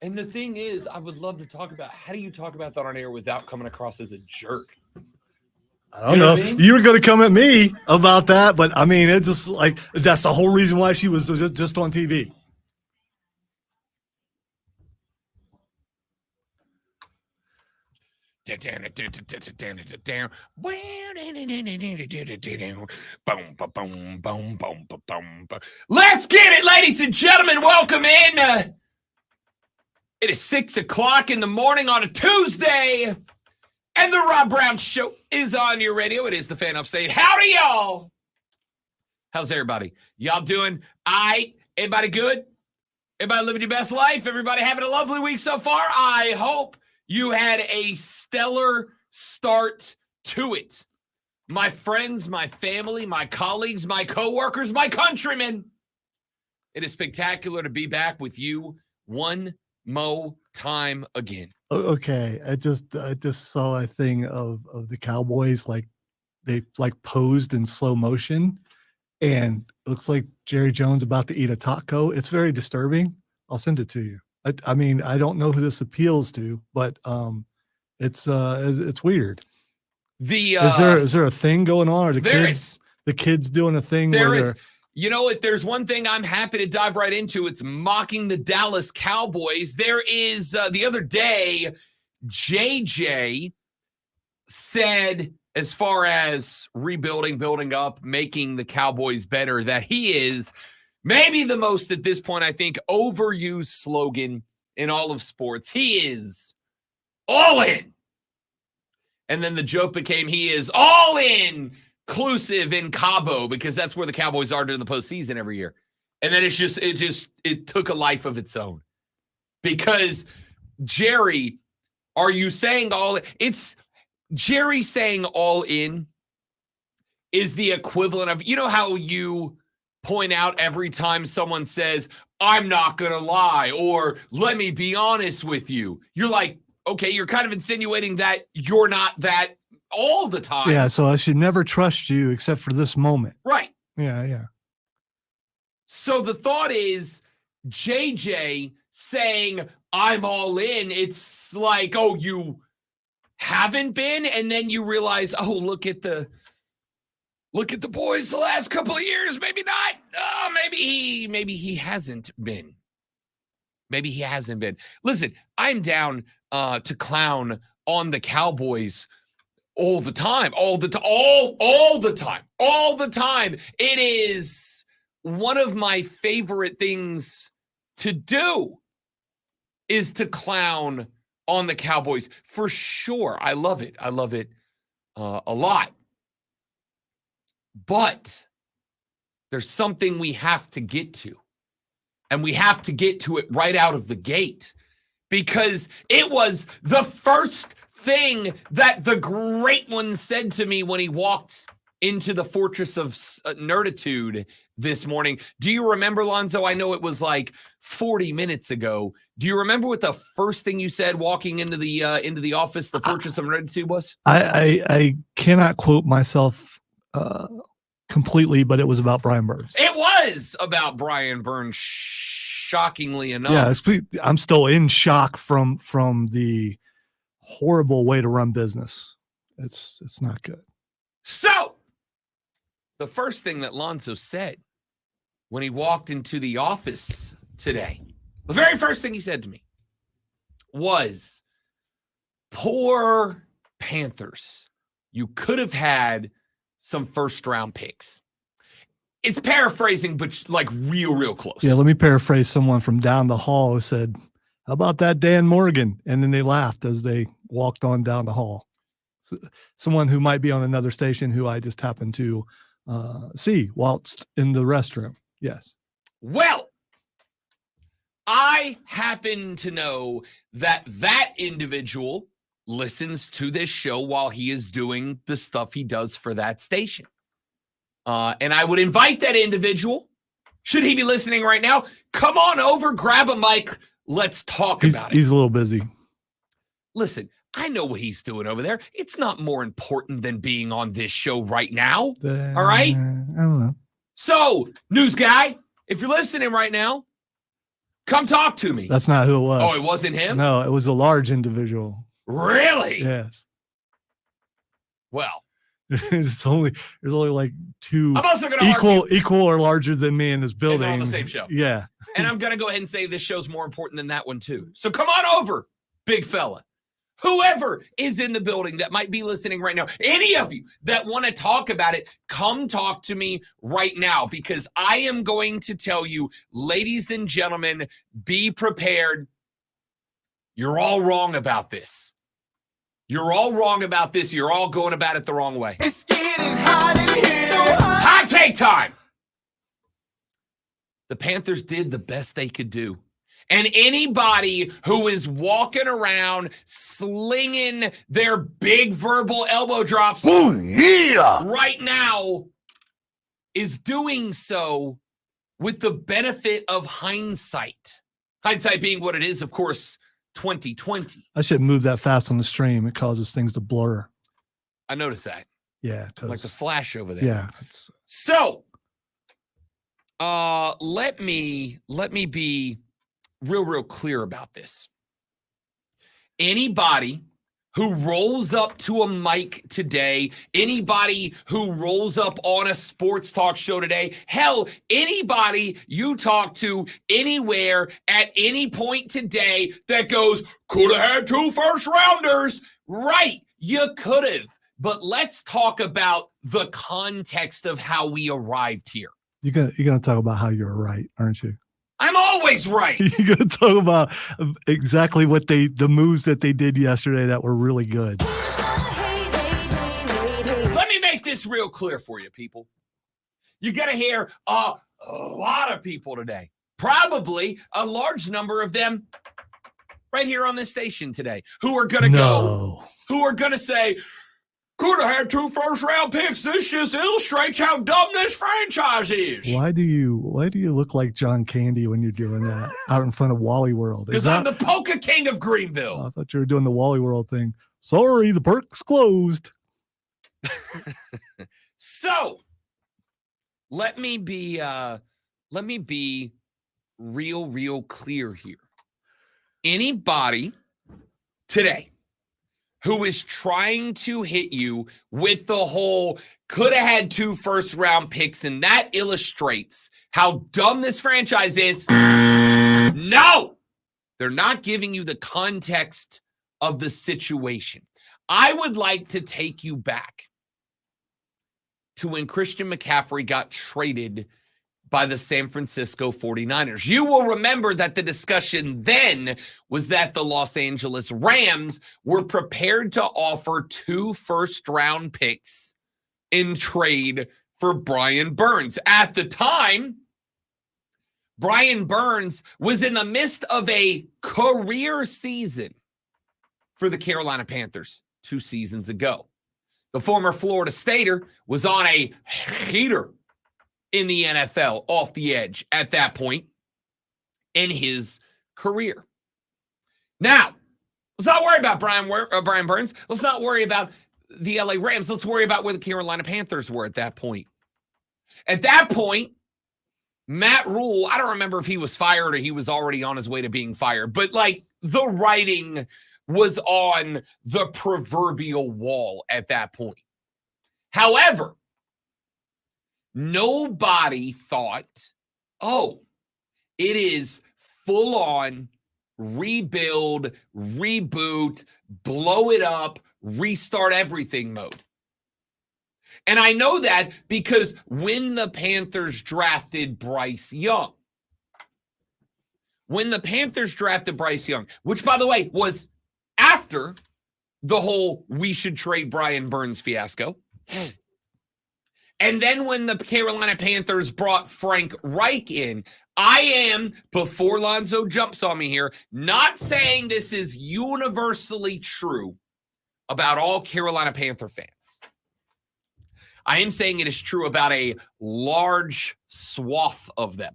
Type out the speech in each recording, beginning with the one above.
And the thing is, I would love to talk about how do you talk about that on air without coming across as a jerk? I don't know. You were going to come at me about that, but I mean, it's just like that's the whole reason why she was just on TV. Let's get it, ladies and gentlemen. Welcome in. It is 6 o'clock in the morning on a Tuesday, and the Rob Brown Show is on your radio. It is the Fan Upstate. Howdy, y'all. How's everybody? Y'all doing all right? Everybody good? Everybody living your best life? Everybody having a lovely week so far? I hope you had a stellar start to it. My friends, my family, my colleagues, my coworkers, my countrymen. It is spectacular to be back with you one more time again. Okay, I just saw a thing of the Cowboys, like they posed in slow motion, and it looks like Jerry Jones about to eat a taco. It's very disturbing. I'll send it to you. I mean, I don't know who this appeals to, but it's weird. Is there a thing going on? Are the kids doing a thing? There is. You know, if there's one thing I'm happy to dive right into, it's mocking the Dallas Cowboys. There is the other day, JJ said, as far as rebuilding, building up, making the Cowboys better, that he is maybe the most, at this point, I think, overused slogan in all of sports. He is all in. And then the joke became he is all in inclusive in Cabo, because that's where the Cowboys are during the postseason every year. And then it took a life of its own. Because Jerry, are you saying it's Jerry saying all in is the equivalent of, you know how you point out every time someone says, I'm not going to lie, or let me be honest with you. You're like, okay, you're kind of insinuating that you're not that all the time. Yeah, so I should never trust you except for this moment. Right. Yeah. So the thought is JJ saying, I'm all in. It's like, oh, you haven't been? And then you realize, oh, look at the boys the last couple of years. Maybe not. Oh, maybe he hasn't been. Maybe he hasn't been. Listen, I'm down to clown on the Cowboys all the time. All the time. It is one of my favorite things to do is to clown on the Cowboys. For sure. I love it. I love it a lot. But there's something we have to get to. And we have to get to it right out of the gate. Because it was the first thing that the great one said to me when he walked into the fortress of nerditude this morning. Do you remember, Lonzo? I know it was like 40 minutes ago. Do you remember what the first thing you said walking into the office, the fortress of nerditude was? I cannot quote myself completely, but it was about Brian Burns. It was about Brian Burns, shockingly enough. Yeah, I'm still in shock from the horrible way to run business. It's not good. So, the first thing that Lonzo said when he walked into the office today, the very first thing he said to me was, poor Panthers, you could have had some first-round picks. It's paraphrasing, but like real close. Yeah, let me paraphrase someone from down the hall who said, how about that Dan Morgan? And then they laughed as they walked on down the hall. So, someone who might be on another station who I just happened to see whilst in the restroom. Yes. Well, I happen to know that individual listens to this show while he is doing the stuff he does for that station. And I would invite that individual, should he be listening right now, come on over, grab a mic, let's talk about it. He's a little busy. Listen, I know what he's doing over there. It's not more important than being on this show right now. All right? I don't know. So, news guy, if you're listening right now, Come talk to me. That's not who it was. Oh, it wasn't him? No, it was a large individual. Really? Yes. Well, there's only like two I'm also going to equal or larger than me in this building. on the same show. Yeah. And I'm going to go ahead and say this show's more important than that one too. So come on over, big fella. Whoever is in the building that might be listening right now, any of you that want to talk about it, come talk to me right now, because I am going to tell you, ladies and gentlemen, be prepared. You're all wrong about this. You're all wrong about this. You're all going about it the wrong way. It's getting hot in here. So hot. Hot take time. The Panthers did the best they could do. And anybody who is walking around slinging their big verbal elbow drops right now is doing so with the benefit of hindsight. Hindsight being what it is, of course, 2020. I shouldn't move that fast on the stream. It causes things to blur. I noticed that. Yeah. Like the flash over there. Yeah. So, let me be real clear about this. Anybody who rolls up to a mic today, anybody who rolls up on a sports talk show today, hell, anybody you talk to anywhere at any point today that goes, could have had 2 first-rounders. Right, you could have. But let's talk about the context of how we arrived here. You're gonna talk about how you're right, aren't you? I'm always right. You're gonna talk about exactly what the moves that they did yesterday that were really good. Let me make this real clear for you, people. You're gonna hear a lot of people today, probably a large number of them right here on this station today, who are gonna who are gonna say, could have had 2 first-round picks. This just illustrates how dumb this franchise is. Why do you look like John Candy when you're doing that out in front of Wally World? Because I'm the polka king of Greenville. Oh, I thought you were doing the Wally World thing. Sorry, the perk's closed. So let me be real clear here. Anybody today who is trying to hit you with the whole could have had 2 first-round picks, and that illustrates how dumb this franchise is. No, they're not giving you the context of the situation. I would like to take you back to when Christian McCaffrey got traded by the San Francisco 49ers. You will remember that the discussion then was that the Los Angeles Rams were prepared to offer 2 first-round picks in trade for Brian Burns. At the time, Brian Burns was in the midst of a career season for the Carolina Panthers 2 seasons ago. The former Florida Stater was on a heater in the NFL, off the edge at that point in his career. Now, let's not worry about Brian Burns. Let's not worry about the LA Rams. Let's worry about where the Carolina Panthers were at that point. At that point, Matt Rule, I don't remember if he was fired or he was already on his way to being fired, but like the writing was on the proverbial wall at that point. However, nobody thought, oh, it is full on rebuild, reboot, blow it up, restart everything mode. And I know that because when the Panthers drafted Bryce Young, which by the way was after the whole we should trade Brian Burns fiasco. And then when the Carolina Panthers brought Frank Reich in, I am, before Lonzo jumps on me here, not saying this is universally true about all Carolina Panther fans. I am saying it is true about a large swath of them.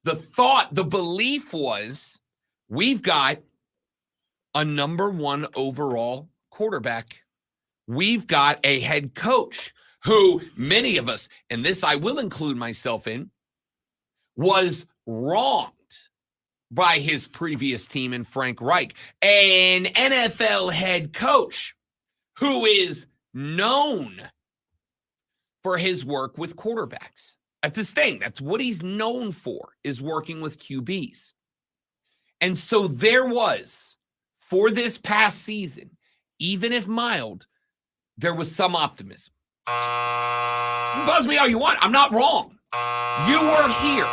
The belief was, we've got a number 1 overall quarterback. We've got a head coach who many of us, and this I will include myself in, was wronged by his previous team in Frank Reich, an NFL head coach who is known for his work with quarterbacks. That's his thing. That's what he's known for, is working with QBs. And so there was, for this past season, even if mild, there was some optimism. Buzz me all you want. I'm not wrong. You were here.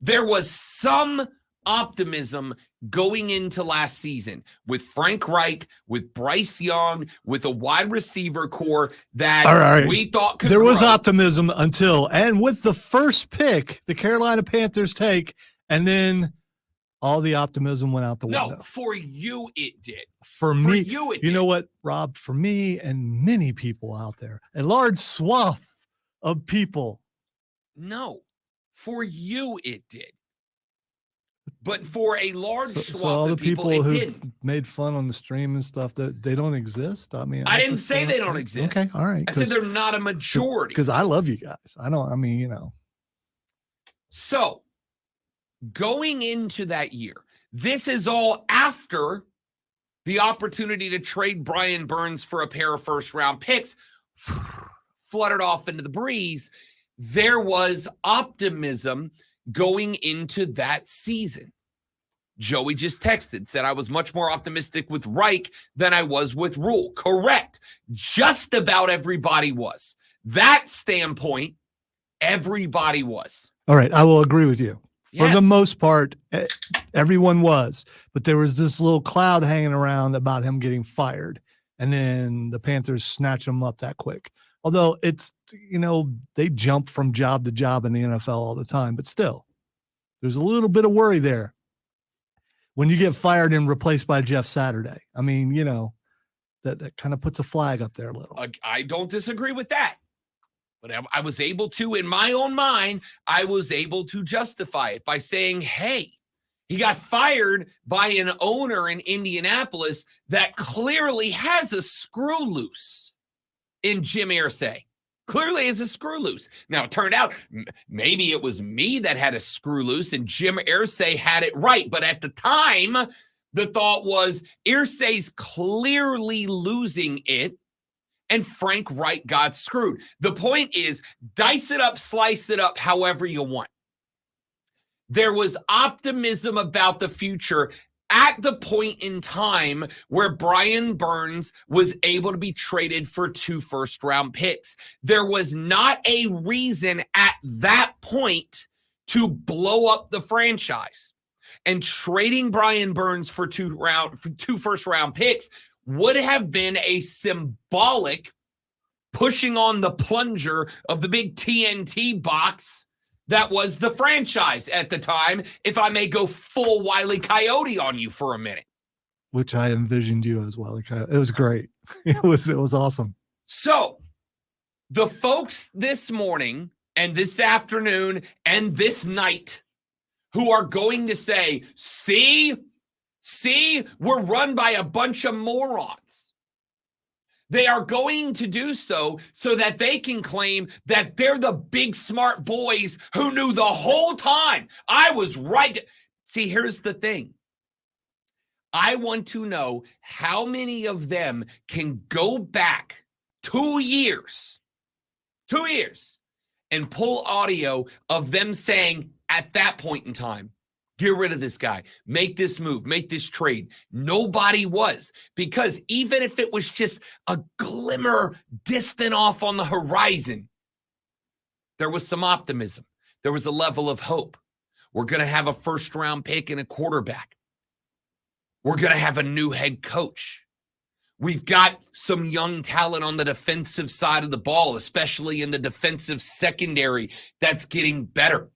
There was some optimism going into last season with Frank Reich, with Bryce Young, with a wide receiver core that we thought could There was grow. optimism until, and with the first pick, the Carolina Panthers take, and then all the optimism went out the window. No, for you it did. For For me, you it you did. know what, Rob? For me and many people out there, a large swath of people. No, for you it did. But for a large So swath all the of people, people it who didn't. made fun on the stream and stuff, that they don't exist. I mean, I didn't just say don't- they don't exist. Okay, all right. I said they're not a majority. Because I love you guys. I don't. I mean, you know. So, going into that year, this is all after the opportunity to trade Brian Burns for a pair of first-round picks fluttered off into the breeze. There was optimism going into that season. Joey just texted, said I was much more optimistic with Reich than I was with Rule. Correct. Just about everybody was. That standpoint, everybody was. All right, I will agree with you. For the Yes. most part, everyone was, but there was this little cloud hanging around about him getting fired, and then the Panthers snatch him up that quick. Although it's, you know, they jump from job to job in the NFL all the time, but still, there's a little bit of worry there when you get fired and replaced by Jeff Saturday. I mean, you know, that kind of puts a flag up there a little. I don't disagree with that. But I was able to, in my own mind, I was able to justify it by saying, hey, he got fired by an owner in Indianapolis that clearly has a screw loose in Jim Irsay. Clearly is a screw loose. Now, it turned out maybe it was me that had a screw loose and Jim Irsay had it right. But at the time, the thought was Irsay's clearly losing it. And Frank Reich got screwed. The point is, dice it up, slice it up, however you want. There was optimism about the future at the point in time where Brian Burns was able to be traded for 2 first-round picks. There was not a reason at that point to blow up the franchise. And trading Brian Burns for 2 first-round picks would have been a symbolic pushing on the plunger of the big TNT box that was the franchise at the time, if I may go full Wile E. Coyote on you for a minute. Which I envisioned you as well. It was great. It was awesome. So the folks this morning and this afternoon and this night who are going to say, see, we're run by a bunch of morons. They are going to do so that they can claim that they're the big smart boys who knew the whole time I was right. See, here's the thing. I want to know how many of them can go back 2 years, and pull audio of them saying at that point in time, get rid of this guy, make this move, make this trade. Nobody was, because even if it was just a glimmer distant off on the horizon, there was some optimism. There was a level of hope. We're going to have a first-round pick and a quarterback. We're going to have a new head coach. We've got some young talent on the defensive side of the ball, especially in the defensive secondary, that's getting better.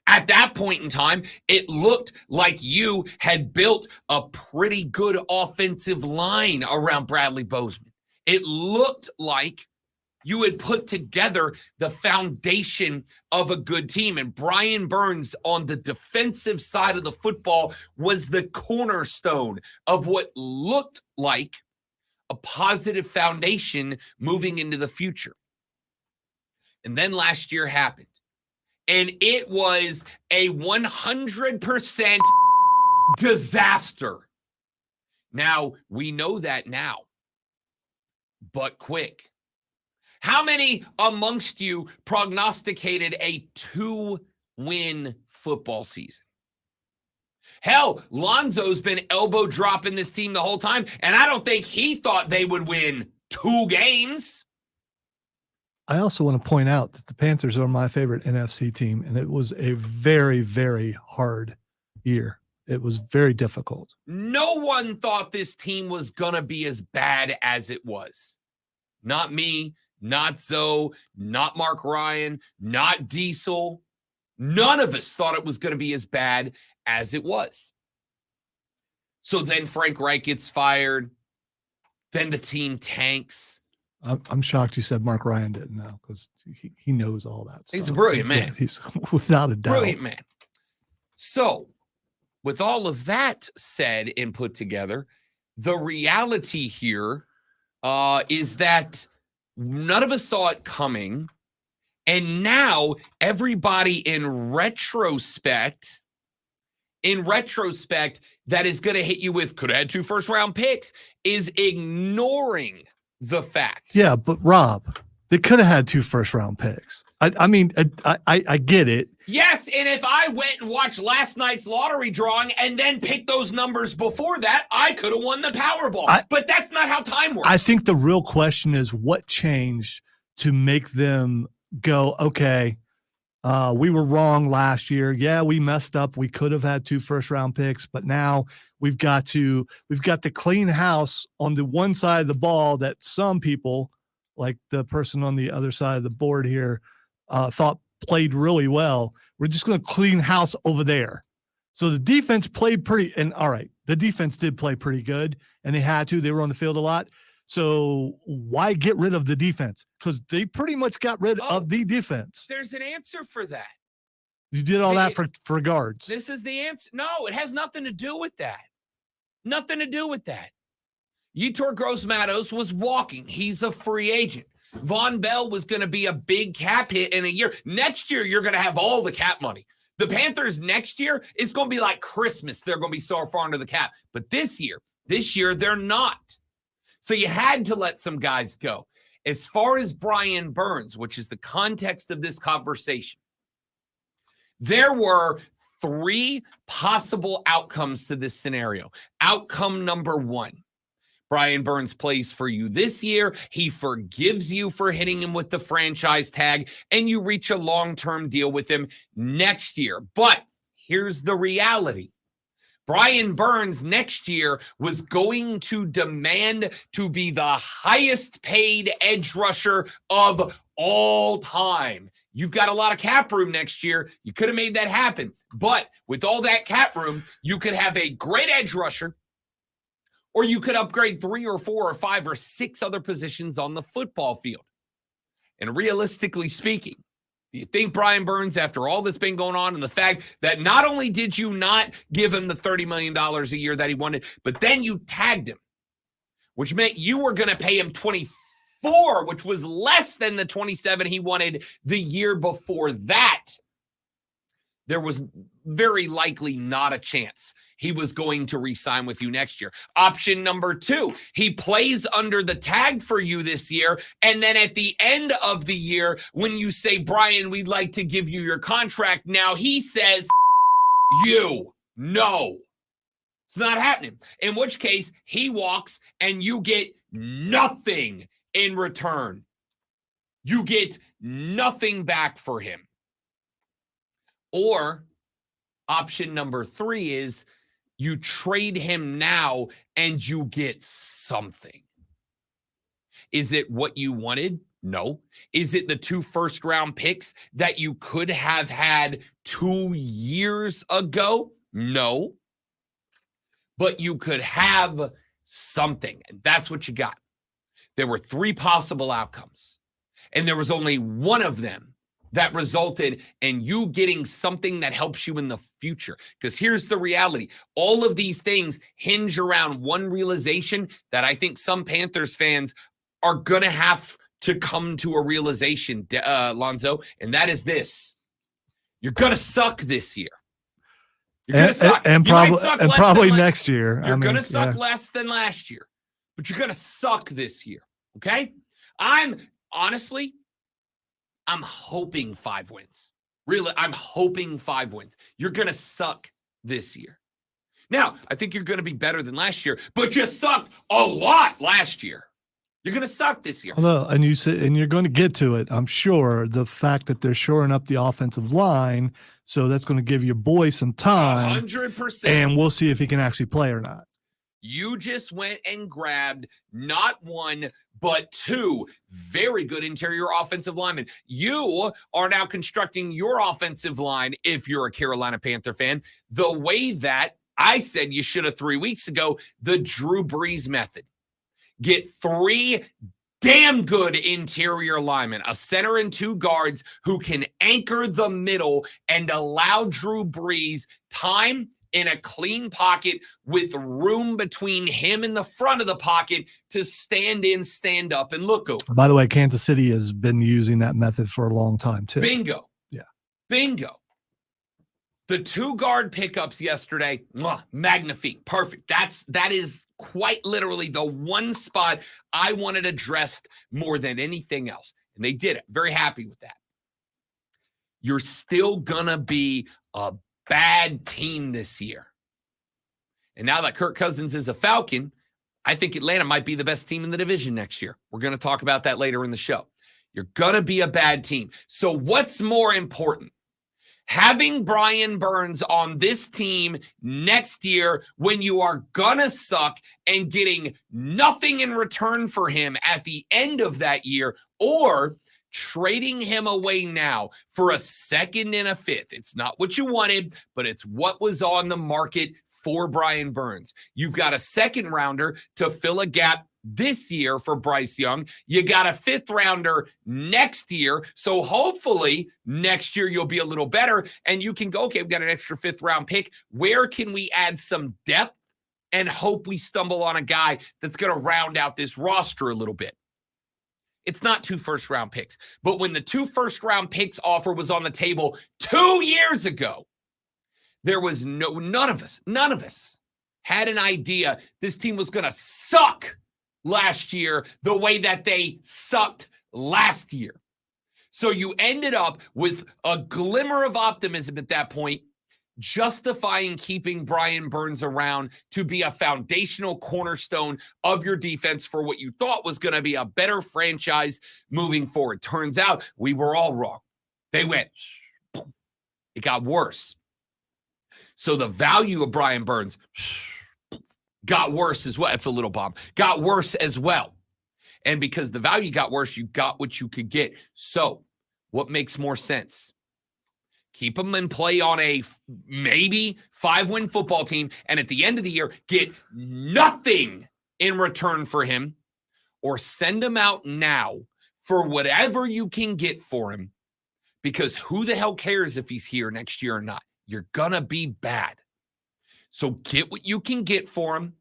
At that point in time, it looked like you had built a pretty good offensive line around Bradley Bozeman. It looked like you had put together the foundation of a good team. And Brian Burns on the defensive side of the football was the cornerstone of what looked like a positive foundation moving into the future. And then last year happened. and it was a 100% disaster. Now, we know that now, but quick. How many amongst you prognosticated a 2-win football season? Hell, Lonzo's been elbow dropping this team the whole time, and I don't think he thought they would win 2 games. I also want to point out that the Panthers are my favorite NFC team, and it was a very, very hard year. It was very difficult. No one thought this team was going to be as bad as it was. Not me, not Zoe, not Mark Ryan, not Diesel. None of us thought it was going to be as bad as it was. So then Frank Reich gets fired. Then the team tanks. I'm shocked you said Mark Ryan didn't know, because he knows all that stuff. He's a brilliant man. Yeah, he's without a doubt. Brilliant man. So with all of that said and put together, the reality here is that none of us saw it coming. And now everybody in retrospect, that is going to hit you with, could have had 2 first-round picks, is ignoring the fact. Yeah, but Rob, they could have had 2 first-round picks. I mean, I get it. Yes, and if I went and watched last night's lottery drawing and then picked those numbers before that, I could have won the Powerball. But that's not how time works. I think the real question is what changed to make them go, okay, we were wrong last year. Yeah, we messed up. We could have had 2 first-round picks, but now we've got to clean house on the one side of the ball that some people, like the person on the other side of the board here, thought played really well. We're just going to clean house over there. So the defense played the defense did play pretty good, and they had to. They were on the field a lot. So why get rid of the defense? Because they pretty much got rid of the defense. There's an answer for that. You did all that for guards. This is the answer. No, it has nothing to do with that. Nothing to do with that. Yetur Gross-Matos was walking. He's a free agent. Von Bell was going to be a big cap hit in a year. Next year, you're going to have all the cap money. The Panthers next year is going to be like Christmas. They're going to be so far under the cap. But this year, they're not. So you had to let some guys go. As far as Brian Burns, which is the context of this conversation, there were 3 possible outcomes to this scenario. Outcome number 1. Brian Burns plays for you this year. He forgives you for hitting him with the franchise tag, and you reach a long-term deal with him next year. But here's the reality. Brian Burns next year was going to demand to be the highest paid edge rusher of all time. You've got a lot of cap room next year. You could have made that happen. But with all that cap room, you could have a great edge rusher, or you could upgrade 3 or 4 or 5 or 6 other positions on the football field. And realistically speaking, do you think Brian Burns, after all that's been going on and the fact that not only did you not give him the $30 million a year that he wanted, but then you tagged him, which meant you were going to pay him 24, which was less than the 27 he wanted the year before that, there was very likely not a chance he was going to re-sign with you next year. Option number 2, he plays under the tag for you this year, and then at the end of the year, when you say, Brian, we'd like to give you your contract now, he says, no. It's not happening. In which case, he walks and you get nothing in return. You get nothing back for him. Or option number 3 is you trade him now and you get something. Is it what you wanted? No. Is it the 2 first-round picks that you could have had 2 years ago? No. But you could have something, and that's what you got. There were 3 possible outcomes, and there was only one of them that resulted in you getting something that helps you in the future. Because here's the reality. All of these things hinge around one realization that I think some Panthers fans are going to have to come to a realization, Lonzo, and that is this. You're going to suck this year. You're going to suck. And You might suck less probably than next year. You're going to suck less than last year, but you're going to suck this year. Okay? I'm hoping 5 wins. Really, I'm hoping 5 wins. You're going to suck this year. Now, I think you're going to be better than last year, but you sucked a lot last year. You're going to suck this year. Although, and you're going to get to it, I'm sure, the fact that they're shoring up the offensive line, so that's going to give your boy some time. 100%. And we'll see if he can actually play or not. You just went and grabbed not 1, but 2 very good interior offensive linemen. You are now constructing your offensive line, if you're a Carolina Panther fan, the way that I said you should have 3 weeks ago, the Drew Brees method. Get 3 damn good interior linemen, a center and 2 guards who can anchor the middle and allow Drew Brees time in a clean pocket with room between him and the front of the pocket to stand in, stand up, and look over. By the way, Kansas City has been using that method for a long time, too. Bingo. Yeah. Bingo. The 2 guard pickups yesterday, magnifique, perfect. That is quite literally the one spot I wanted addressed more than anything else. And they did it. Very happy with that. You're still gonna be a bad team this year. And now that Kirk Cousins is a Falcon, I think Atlanta might be the best team in the division next year. We're going to talk about that later in the show. You're going to be a bad team. So what's more important? Having Brian Burns on this team next year when you are going to suck and getting nothing in return for him at the end of that year, or trading him away now for a 2nd and a 5th. It's not what you wanted, but it's what was on the market for Brian Burns. You've got a 2nd rounder to fill a gap this year for Bryce Young. You got a 5th rounder next year. So hopefully next year you'll be a little better and you can go, okay, we've got an extra 5th round pick. Where can we add some depth and hope we stumble on a guy that's going to round out this roster a little bit? It's not 2 first-round picks. But when the 2 first-round picks offer was on the table 2 years ago, there was none of us had an idea this team was going to suck last year the way that they sucked last year. So you ended up with a glimmer of optimism at that point, justifying keeping Brian Burns around to be a foundational cornerstone of your defense for what you thought was going to be a better franchise moving forward. Turns out we were all wrong. They went, it got worse. So the value of Brian Burns got worse as well. It's a little bomb. Got worse as well. And because the value got worse, you got what you could get. So what makes more sense? Keep him in play on a maybe 5-win football team, and at the end of the year, get nothing in return for him, or send him out now for whatever you can get for him, because who the hell cares if he's here next year or not? You're going to be bad. So get what you can get for him.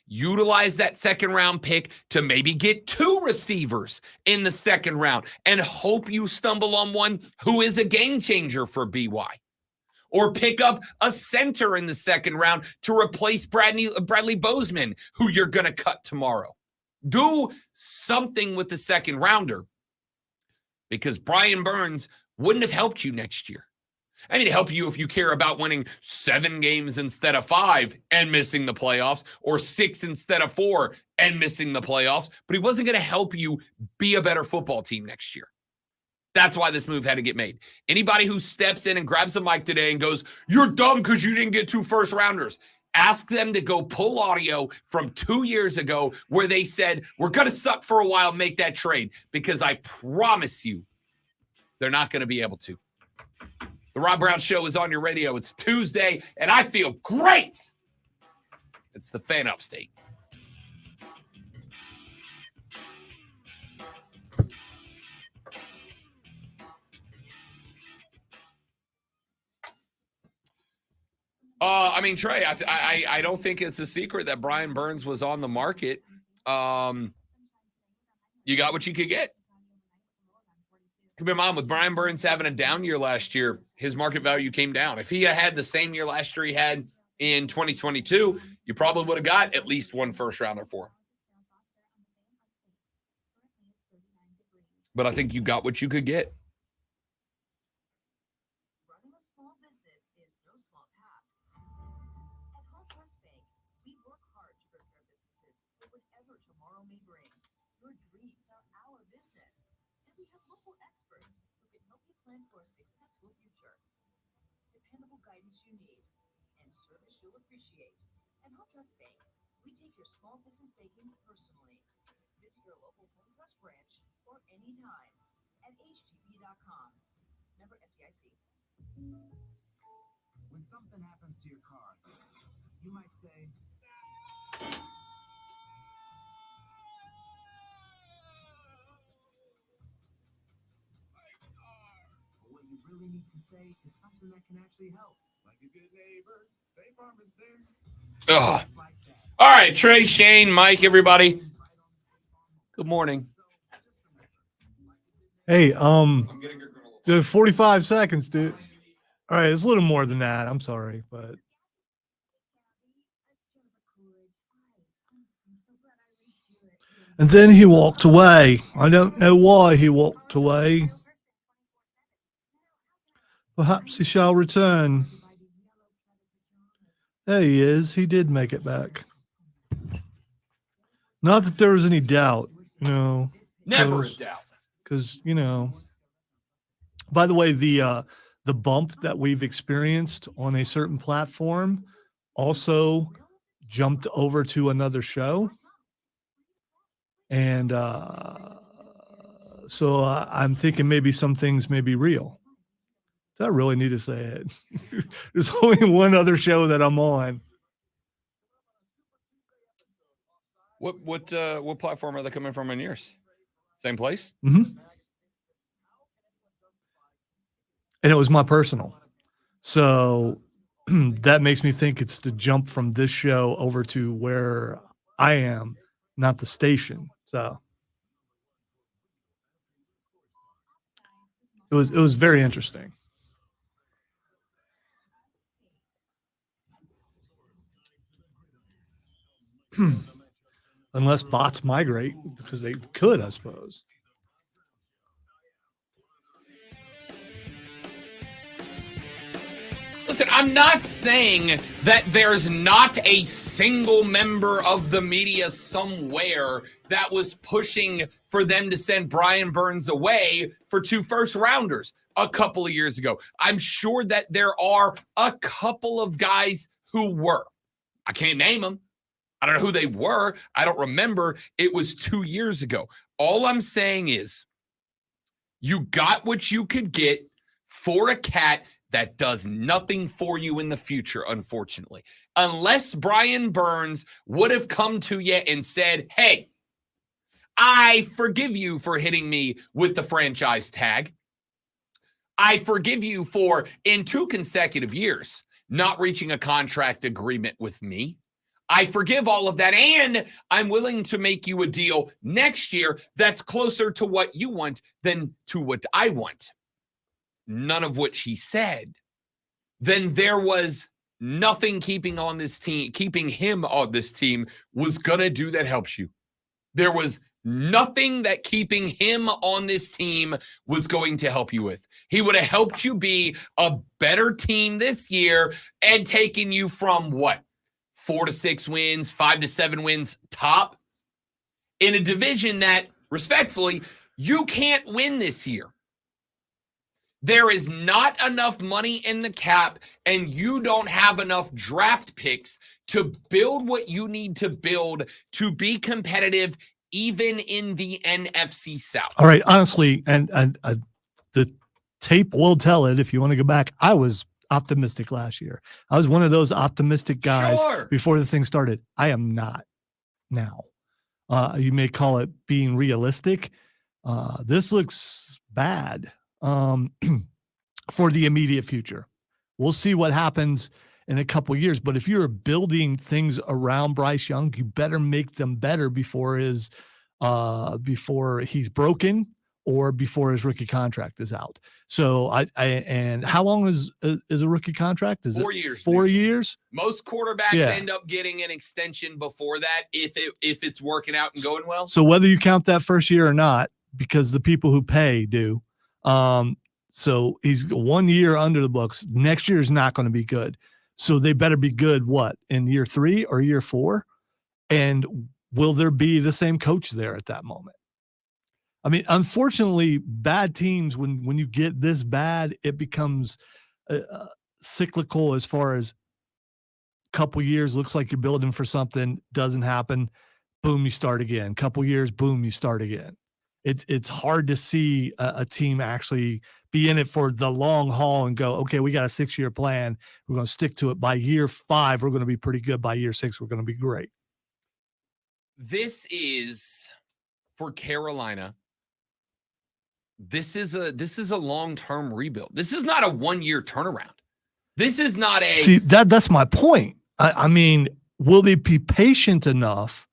Utilize that 2nd round pick to maybe get 2 receivers in the 2nd round and hope you stumble on one who is a game changer for BY. Or pick up a center in the 2nd round to replace Bradley Bozeman, who you're going to cut tomorrow. Do something with the 2nd rounder, because Brian Burns wouldn't have helped you next year. I mean, help you if you care about winning 7 games instead of 5 and missing the playoffs, or 6 instead of 4 and missing the playoffs. But he wasn't going to help you be a better football team next year. That's why this move had to get made. Anybody who steps in and grabs a mic today and goes, "You're dumb because you didn't get 2 first rounders," ask them to go pull audio from 2 years ago where they said, "We're going to suck for a while, make that trade," because I promise you they're not going to be able to. The Rob Brown Show is on your radio. It's Tuesday, and I feel great. It's the Fan Upstate. I mean, Trey, I don't think it's a secret that Brian Burns was on the market. You got what you could get. Keep in mind, with Brian Burns having a down year last year, his market value came down. If he had the same year last year he had in 2022, you probably would have got at least one first rounder for him. But I think you got what you could get. Running a small business is no small task. At Home Trust Bank, we work hard to prepare businesses for whatever tomorrow may bring. Your dreams are our business, and we have local experts who can help you plan for a successful future. Dependable guidance you need and service you'll appreciate. At Home Trust Bank, we take your small business banking personally. Visit your local Home Trust branch or anytime at htb.com. Member FDIC. When something happens to your car, you might say, but what you really need to say is something that can actually help. Like a good neighbor, State Farm is there. Ugh. Just like that. All right, Trey, Shane, Mike, everybody. Good morning. Hey, I'm getting your granola. dude, 45 seconds, dude. All right, it's a little more than that. I'm sorry, but and then he walked away. I don't know why he walked away. Perhaps he shall return. There he is. He did make it back. Not that there was any doubt, Never a Because- doubt. because by the way, the bump that we've experienced on a certain platform also jumped over to another show, and so I'm thinking maybe some things may be real. Do I really need to say it? There's only one other show that I'm on. What platform are they coming from in yours? Same place? And it was my personal. So that makes me think it's the jump from this show over to where I am, not the station. So it was very interesting. Unless bots migrate, because they could, I suppose. Listen, I'm not saying that there's not a single member of the media somewhere that was pushing for them to send Brian Burns away for 2 first rounders a couple of years ago. I'm sure that there are a couple of guys who were. I can't name them. I don't know who they were. I don't remember. It was 2 years ago. All I'm saying is you got what you could get for a cat that does nothing for you in the future, unfortunately. Unless Brian Burns would have come to you and said, hey, I forgive you for hitting me with the franchise tag. I forgive you for, in 2 consecutive years, not reaching a contract agreement with me. I forgive all of that, and I'm willing to make you a deal next year that's closer to what you want than to what I want. None of which he said. Then there was nothing keeping him on this team was going to do that helps you. There was nothing that keeping him on this team was going to help you with. He would have helped you be a better team this year and taken you from what? 4 to 6 wins, 5 to 7 wins top in a division that, respectfully, you can't win this year. There is not enough money in the cap, and you don't have enough draft picks to build what you need to build to be competitive, even in the NFC South. All right, honestly, and the tape will tell it. If you want to go back, I was optimistic last year. I was one of those optimistic guys Sure. before the thing started. I am not now. You may call it being realistic. This looks bad. For the immediate future. We'll see what happens in a couple of years. But if you're building things around Bryce Young, you better make them better before he's broken or before his rookie contract is out. So and how long is a rookie contract? Is 4 it years. 4 usually. years? Most quarterbacks Yeah. end up getting an extension before that if it's working out and going well. So whether you count that first year or not, because the people who pay do, so he's 1 year under the books. Next year is not going to be good. So they better be good, what, in year 3 or year 4? And will there be the same coach there at that moment? I mean, unfortunately, bad teams, when you get this bad, it becomes cyclical as far as couple years, looks like you're building for something, doesn't happen, boom, you start again. Couple years, boom, you start again. It's hard to see a team actually be in it for the long haul and go, okay, we got a 6-year plan. We're going to stick to it. By year 5, we're going to be pretty good. By year 6, we're going to be great. This is for Carolina. This is a long-term rebuild. This is not a 1-year turnaround. This is not a see that's my point. I mean, will they be patient enough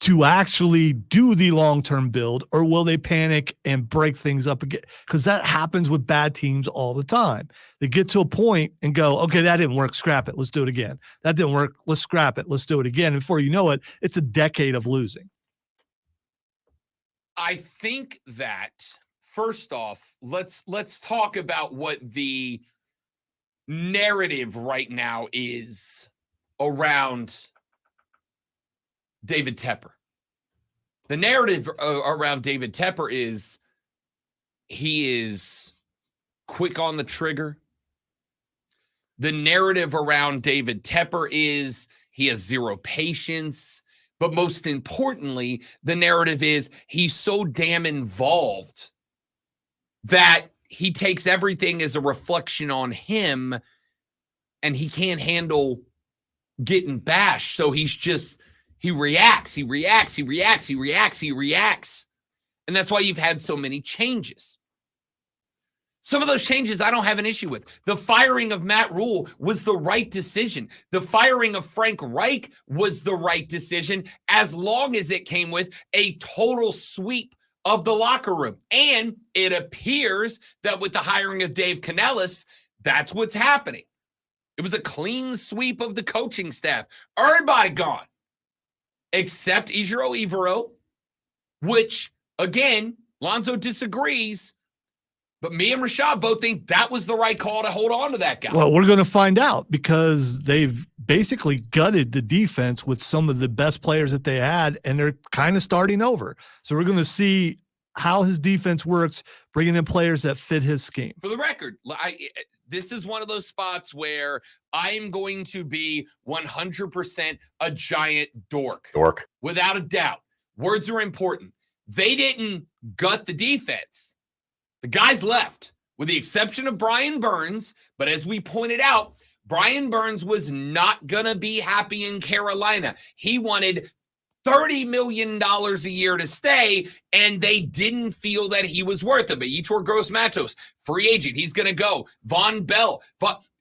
to actually do the long-term build, or will they panic and break things up again? Because that happens with bad teams all the time. They get to a point and go, okay, that didn't work, scrap it, let's do it again. That didn't work, let's scrap it, let's do it again. And before you know it, it's a decade of losing. I think that first off, let's talk about what the narrative right now is around David Tepper. The narrative around David Tepper is he is quick on the trigger. The narrative around David Tepper is he has zero patience. But most importantly, the narrative is he's so damn involved that he takes everything as a reflection on him, and he can't handle getting bashed. So he reacts. And that's why you've had so many changes. Some of those changes I don't have an issue with. The firing of Matt Rule was the right decision. The firing of Frank Reich was the right decision, as long as it came with a total sweep of the locker room. And it appears that with the hiring of Dave Canellis, that's what's happening. It was a clean sweep of the coaching staff. Everybody gone, except Ejiro Evero, which, again, Lonzo disagrees. But me and Rashad both think that was the right call to hold on to that guy. Well, we're going to find out, because they've basically gutted the defense with some of the best players that they had, and they're kind of starting over. So we're going to see how his defense works, bringing in players that fit his scheme. For the record, this is one of those spots where I am going to be 100% a giant dork. Without a doubt. Words are important. They didn't gut the defense. The guys left, with the exception of Brian Burns. But as we pointed out, Brian Burns was not going to be happy in Carolina. He wanted $30 million a year to stay, and they didn't feel that he was worth it. But Yetur Gross-Matos, free agent, he's going to go. Von Bell.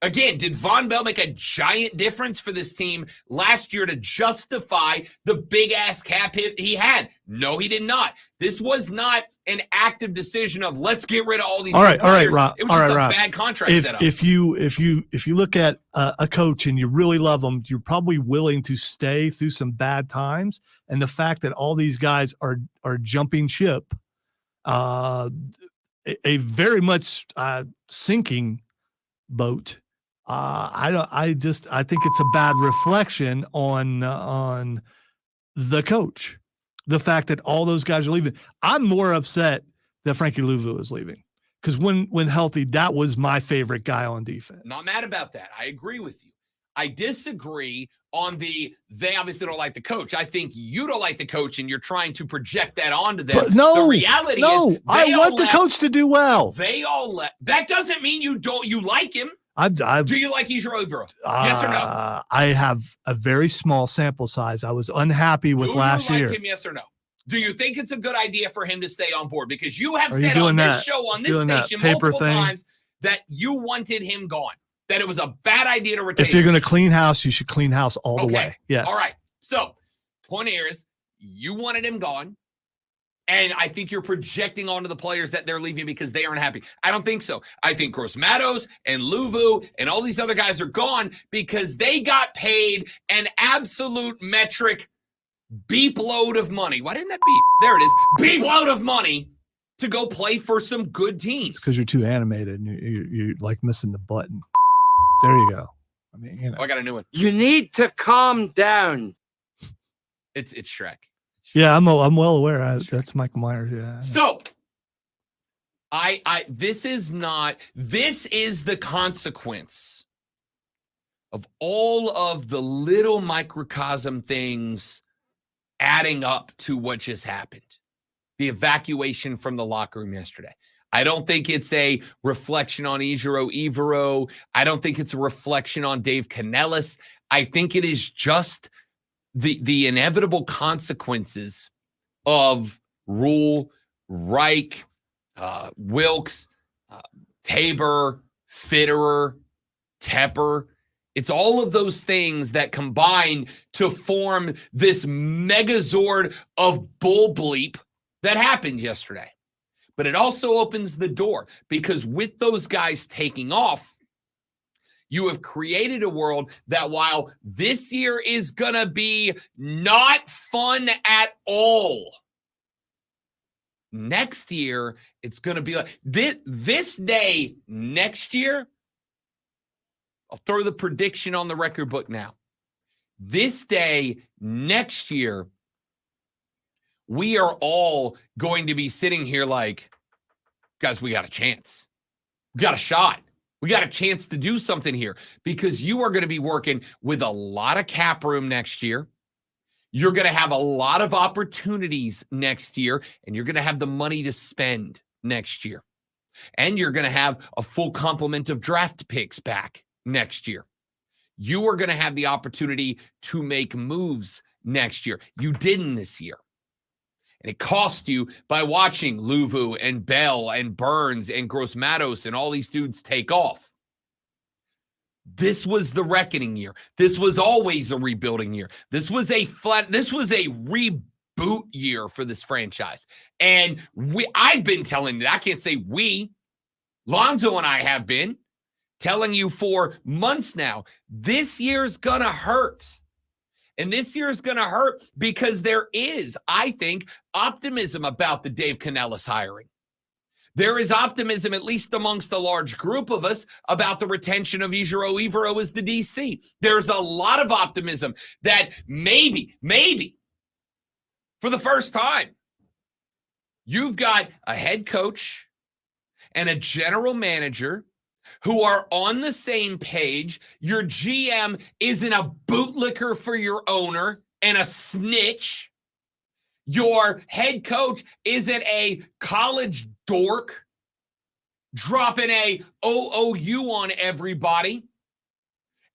Again, did Von Bell make a giant difference for this team last year to justify the big-ass cap hit he had? No, he did not. This was not an active decision of let's get rid of all these players. All right, Rob. It was just a bad contract setup. If you look at a coach and you really love them, you're probably willing to stay through some bad times. And the fact that all these guys are jumping ship, a very much sinking boat. I think it's a bad reflection on the coach. The fact that all those guys are leaving. I'm more upset that Frankie Louvu is leaving, because when healthy, that was my favorite guy on defense. Not mad about that. I agree with you. I disagree on they obviously don't like the coach. I think you don't like the coach, and you're trying to project that onto them. But no, the reality is I want the coach to do well. They all left. That doesn't mean you like him. Do you like Ejiro Evero? Yes or no? I have a very small sample size. I was unhappy with last year. Do you like him, yes or no? Do you think it's a good idea for him to stay on board? Because you have Are you said doing on this that? show, on this Doing that station, paper multiple thing? times that you wanted him gone, that it was a bad idea to retain If you're him. going to clean house, you should clean house all the way. Yes. All right. So, point here is you wanted him gone. And I think you're projecting onto the players that they're leaving because they aren't happy. I don't think so. I think Gross Matos and Luvu and all these other guys are gone because they got paid an absolute metric beep load of money. Why didn't that beep? There it is. Beep load of money to go play for some good teams. Because you're too animated and you're like missing the button. There you go. I mean, you know. Oh, I got a new one. You need to calm down. It's Shrek. Yeah, I'm well aware. That's Michael Myers. Yeah. So this is the consequence of all of the little microcosm things adding up to what just happened. The evacuation from the locker room yesterday. I don't think it's a reflection on Ejiro Evero. I don't think it's a reflection on Dave Canellis. I think it is just the inevitable consequences of Rule, Reich, Wilkes, Tabor, Fitterer, Tepper. It's all of those things that combine to form this megazord of bull bleep that happened yesterday. But it also opens the door because with those guys taking off, you have created a world that while this year is going to be not fun at all, next year it's going to be like this day next year. I'll throw the prediction on the record book now. This day next year, we are all going to be sitting here like, guys, we got a chance. We got a shot. We got a chance to do something here because you are going to be working with a lot of cap room next year. You're going to have a lot of opportunities next year, and you're going to have the money to spend next year. And you're going to have a full complement of draft picks back next year. You are going to have the opportunity to make moves next year. You didn't this year. And it cost you by watching Luvu and Bell and Burns and Gross Matos and all these dudes take off. This was the reckoning year. This was always a rebuilding year. This was a reboot year for this franchise. And I've been telling you, I can't say we, Lonzo and I have been telling you for months now, this year's going to hurt. And this year is going to hurt because there is, I think, optimism about the Dave Canellis hiring. There is optimism, at least amongst a large group of us, about the retention of Ejiro Evero as the DC. There's a lot of optimism that maybe, for the first time, you've got a head coach and a general manager who are on the same page. Your GM isn't a bootlicker for your owner and a snitch. Your head coach isn't a college dork dropping a OOU on everybody.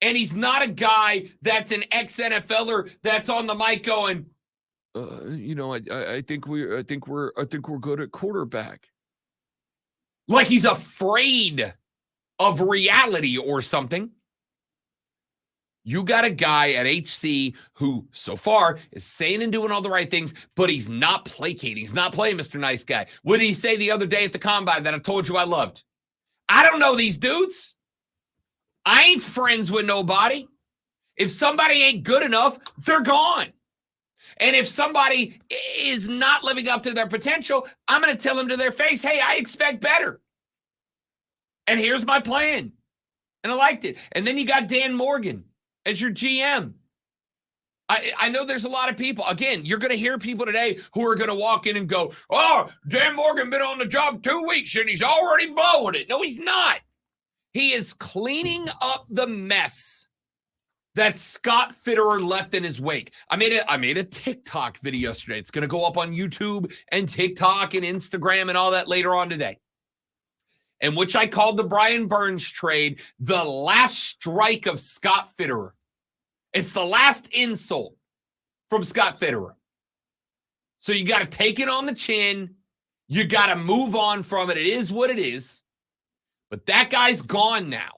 And he's not a guy that's an ex-NFLer that's on the mic going, I think we're good at quarterback. Like he's afraid of reality or something. You got a guy at HC who so far is saying and doing all the right things, but he's not placating. He's not playing Mr. Nice Guy. What did he say the other day at the combine that I told you I loved? I don't know these dudes. I ain't friends with nobody. If somebody ain't good enough, they're gone. And if somebody is not living up to their potential, I'm going to tell them to their face, hey, I expect better. And here's my plan. And I liked it. And then you got Dan Morgan as your GM. I know there's a lot of people. Again, you're going to hear people today who are going to walk in and go, oh, Dan Morgan been on the job 2 weeks and he's already blowing it. No, he's not. He is cleaning up the mess that Scott Fitterer left in his wake. I made a TikTok video yesterday. It's going to go up on YouTube and TikTok and Instagram and all that later on today. And which I called the Brian Burns trade the last strike of Scott Fitterer. It's the last insult from Scott Fitterer. So you got to take it on the chin. You got to move on from it. It is what it is. But that guy's gone now.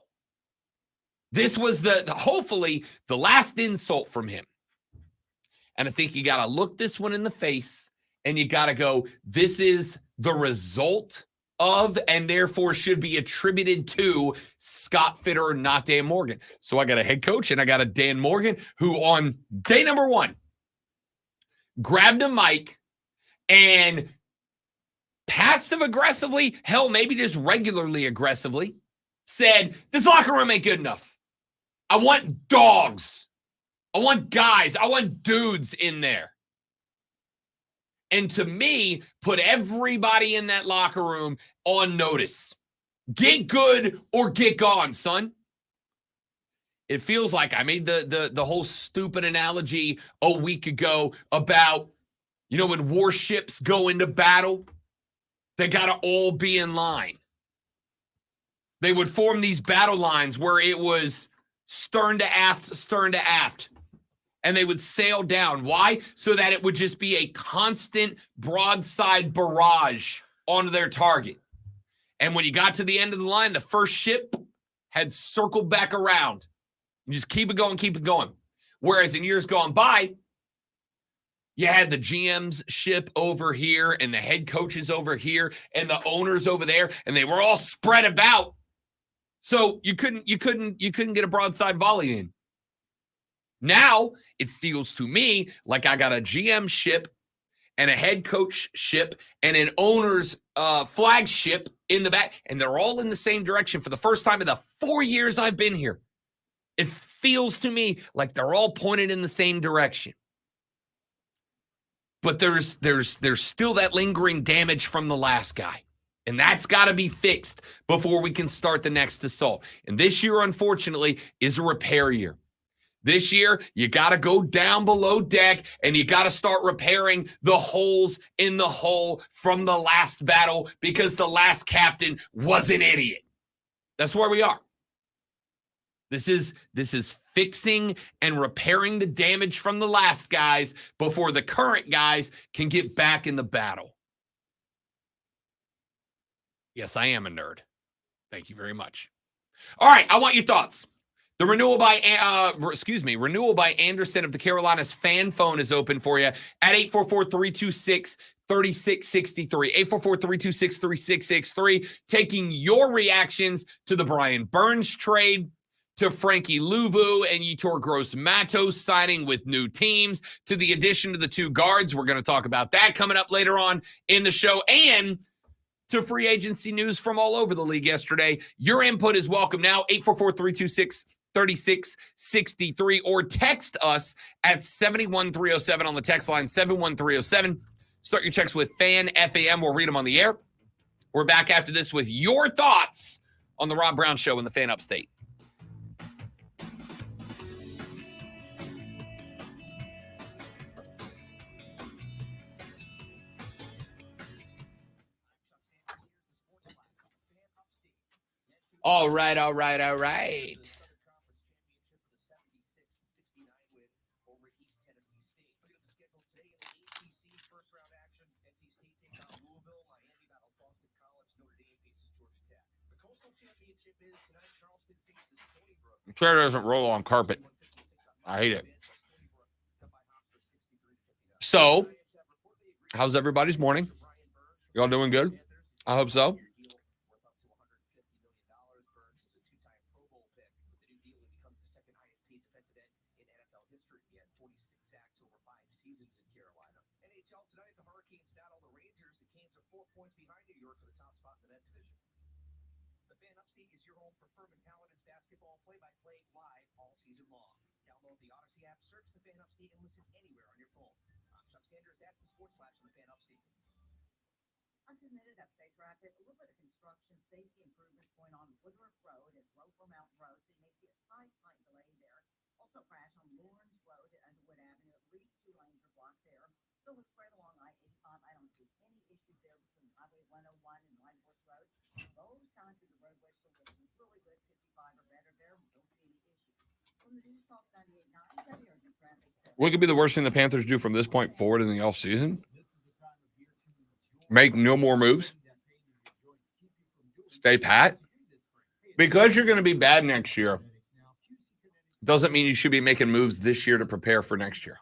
This was hopefully the last insult from him. And I think you got to look this one in the face and you got to go, this is the result of, and therefore should be attributed to Scott Fitter, not Dan Morgan. So I got a head coach and I got a Dan Morgan who on day number 1 grabbed a mic and passive aggressively, hell, maybe just regularly aggressively, said, this locker room ain't good enough. I want dogs. I want guys. I want dudes in there. And to me, put everybody in that locker room on notice. Get good or get gone, son. It feels like I made the whole stupid analogy a week ago about, you know, when warships go into battle, they got to all be in line. They would form these battle lines where it was stern to aft, and they would sail down. Why? So that it would just be a constant broadside barrage onto their target. And when you got to the end of the line, the first ship had circled back around. You just keep it going, keep it going. Whereas in years gone by, you had the GM's ship over here and the head coaches over here and the owners over there, and they were all spread about. So you couldn't get a broadside volley in. Now it feels to me like I got a GM ship and a head coach ship and an owner's flagship in the back, and they're all in the same direction for the first time in the 4 years I've been here. It feels to me like they're all pointed in the same direction. But there's still that lingering damage from the last guy. And that's got to be fixed before we can start the next assault. And this year, unfortunately, is a repair year. This year, you got to go down below deck and you got to start repairing the holes in the hull from the last battle because the last captain was an idiot. That's where we are. This is fixing and repairing the damage from the last guys before the current guys can get back in the battle. Yes, I am a nerd. Thank you very much. All right, I want your thoughts. The renewal by Anderson of the Carolinas fan phone is open for you at 844-326-3663. 844-326-3663. Taking your reactions to the Brian Burns trade, to Frankie Louvu and Yetur Gross-Matos signing with new teams, to the addition to the 2 guards. We're going to talk about that coming up later on in the show, and to free agency news from all over the league yesterday. Your input is welcome now, 844-326-3663, or text us at 71307 on the text line, 71307. Start your checks with FAN FAM. We'll read them on the air. We're back after this with your thoughts on the Rob Brown Show in the Fan Upstate. All right. The chair doesn't roll on carpet. I hate it. So, how's everybody's morning? Y'all doing good? I hope so. Uncommitted upstate traffic, a little bit of construction safety improvements going on Woodruff Road and Roper Mountain Road, so you may see a slight delay there. Also crash on Lawrence Road at Underwood Avenue, at least 2 lanes are blocked there. So it's right along I-85. I don't see any issues there between Highway 101 and Whitehorse Road. Both sides of the roadway still looking really good, 55 or better there. We don't see any issues. From the News Talk 98.9, WRN traffic. What could be the worst thing the Panthers do from this point forward in the offseason? Make no more moves? Stay pat? Because you're going to be bad next year doesn't mean you should be making moves this year to prepare for next year.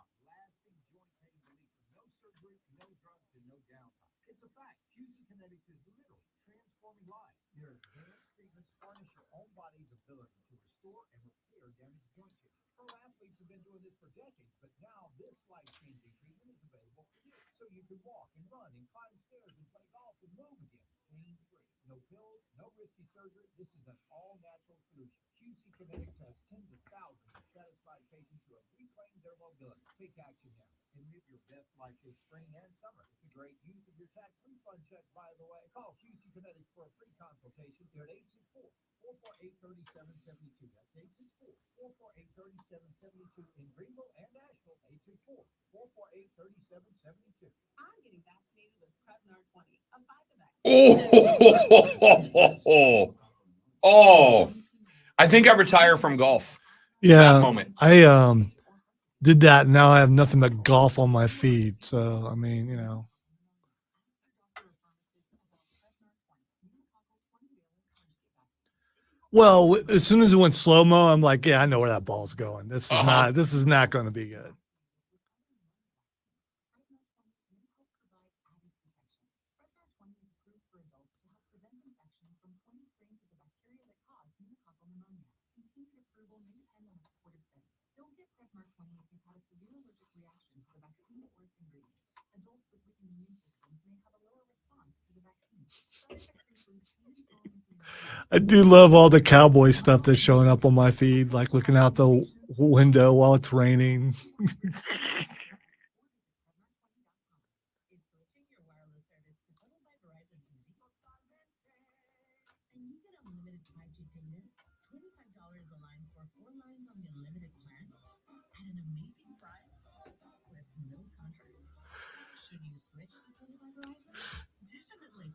decades, but now this life-changing treatment is available for you. So you can walk and run and climb stairs and play golf and move again. Pain-free. No pills, no risky surgery. This is an all-natural solution. QC Kinetics has tens of thousands of satisfied patients who have reclaimed their mobility. Take action now and live your best life this spring and summer. It's a great use of your tax refund check, by the way. Call QC Kinetics for a free consultation. They're at 864-448-3772. That's 864-448-3772 in Greenville and Nashville. 864-448-3772. I'm getting vaccinated with Prevnar 20, a Pfizer vaccine. Oh, I think I retire from golf. Yeah, That moment. I did that. Now I have nothing but golf on my feed. So I mean, you know. Well, as soon as it went slow mo, I'm like, yeah, I know where that ball's going. This is not going to be good. Don't get Prevnar 20 if you've had a severe allergic reaction to the vaccine or its ingredients. Adults with weakened immune systems may have a lower response to the vaccine. Side effects include I do love all the cowboy stuff that's showing up on my feed, like looking out the window while it's raining. And you get unlimited 5G data, $25 a line for 4 lines on the unlimited plan, at an amazing price with no contracts. Should you switch to 25 Verizon? Definitely.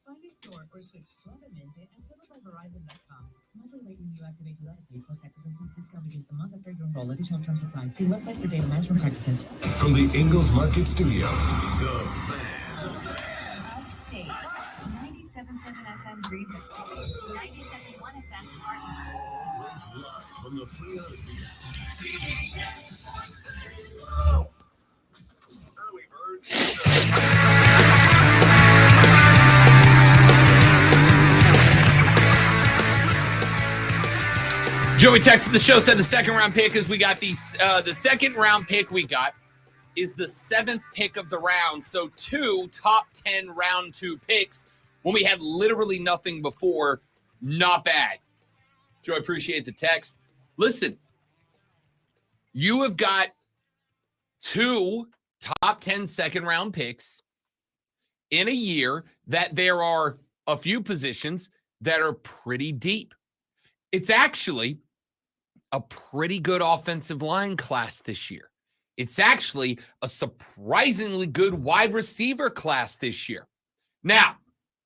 Find a store or switch suavemente at TelebyVerizon.com. Monthly rate when you activate your IP plus taxes and fees. Discount begins the month after your enroll. Additional terms apply. See website for data management practices. From the Ingalls Market Studio, the Upstate. 97.7 FM Greenville. 97.1 FM Spartanburg. from the Free Odyssey. Early birds. Joey texted the show, said the second round pick is we got the second round pick we got is the 7th pick of the round. So 2 top 10 round 2 picks when we had literally nothing before. Not bad. Joey, appreciate the text. Listen, you have got 2 top 10 second round picks in a year that there are a few positions that are pretty deep. It's actually a pretty good offensive line class this year. It's actually a surprisingly good wide receiver class this year. Now,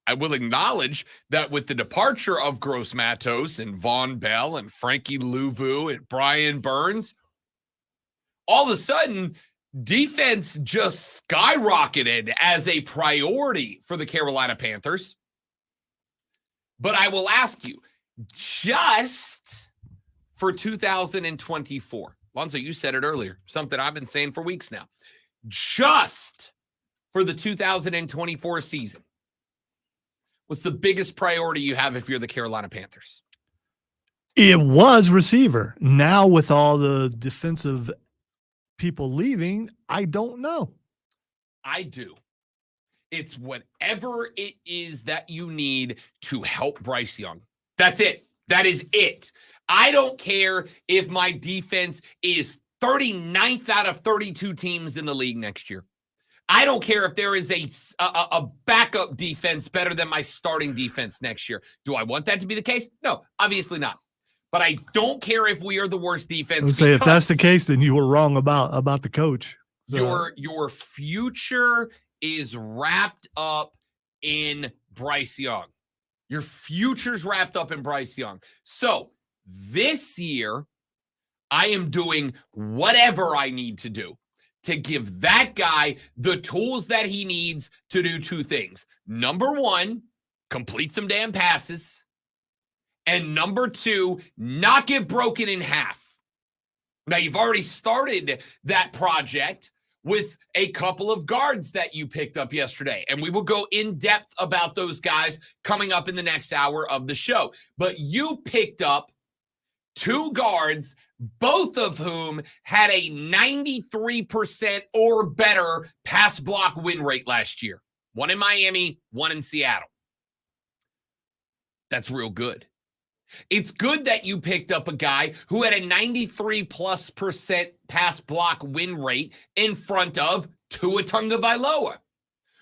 I will acknowledge that with the departure of Gross Matos and Von Bell and Frankie Louvu and Brian Burns, all of a sudden, defense just skyrocketed as a priority for the Carolina Panthers. But I will ask you, just for 2024. Lonzo, you said it earlier, something I've been saying for weeks now. Just for the 2024 season, what's the biggest priority you have if you're the Carolina Panthers? It was receiver. Now with all the defensive people leaving, I don't know. I do. It's whatever it is that you need to help Bryce Young. That's it. That is it. I don't care if my defense is 39th out of 32 teams in the league next year. I don't care if there is a backup defense better than my starting defense next year. Do I want that to be the case? No, obviously not. But I don't care if we are the worst defense. I would say if that's the case, then you were wrong about the coach. So. Your future is wrapped up in Bryce Young. Your future's wrapped up in Bryce Young. So this year, I am doing whatever I need to do to give that guy the tools that he needs to do 2 things. Number 1, complete some damn passes. And number 2, not get broken in half. Now, you've already started that project with a couple of guards that you picked up yesterday. And we will go in depth about those guys coming up in the next hour of the show. But you picked up 2 guards both of whom had a 93% or better pass block win rate last year. One in Miami, one in Seattle. That's real good. It's good that you picked up a guy who had a 93+% pass block win rate in front of Tua Tagovailoa,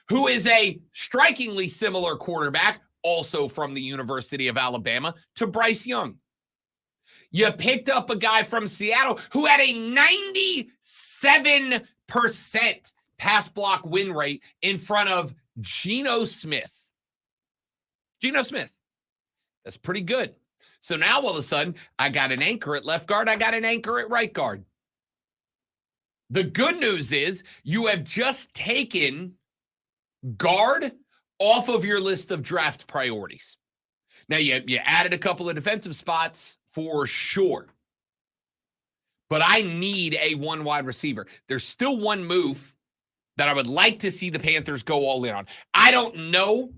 who is a strikingly similar quarterback, also from the University of Alabama, to Bryce Young. You picked up a guy from Seattle who had a 97% pass block win rate in front of Geno Smith. Geno Smith. That's pretty good. So now all of a sudden, I got an anchor at left guard. I got an anchor at right guard. The good news is you have just taken guard off of your list of draft priorities. Now, you added a couple of defensive spots for sure. But I need a one wide receiver. There's still one move that I would like to see the Panthers go all in on. I don't know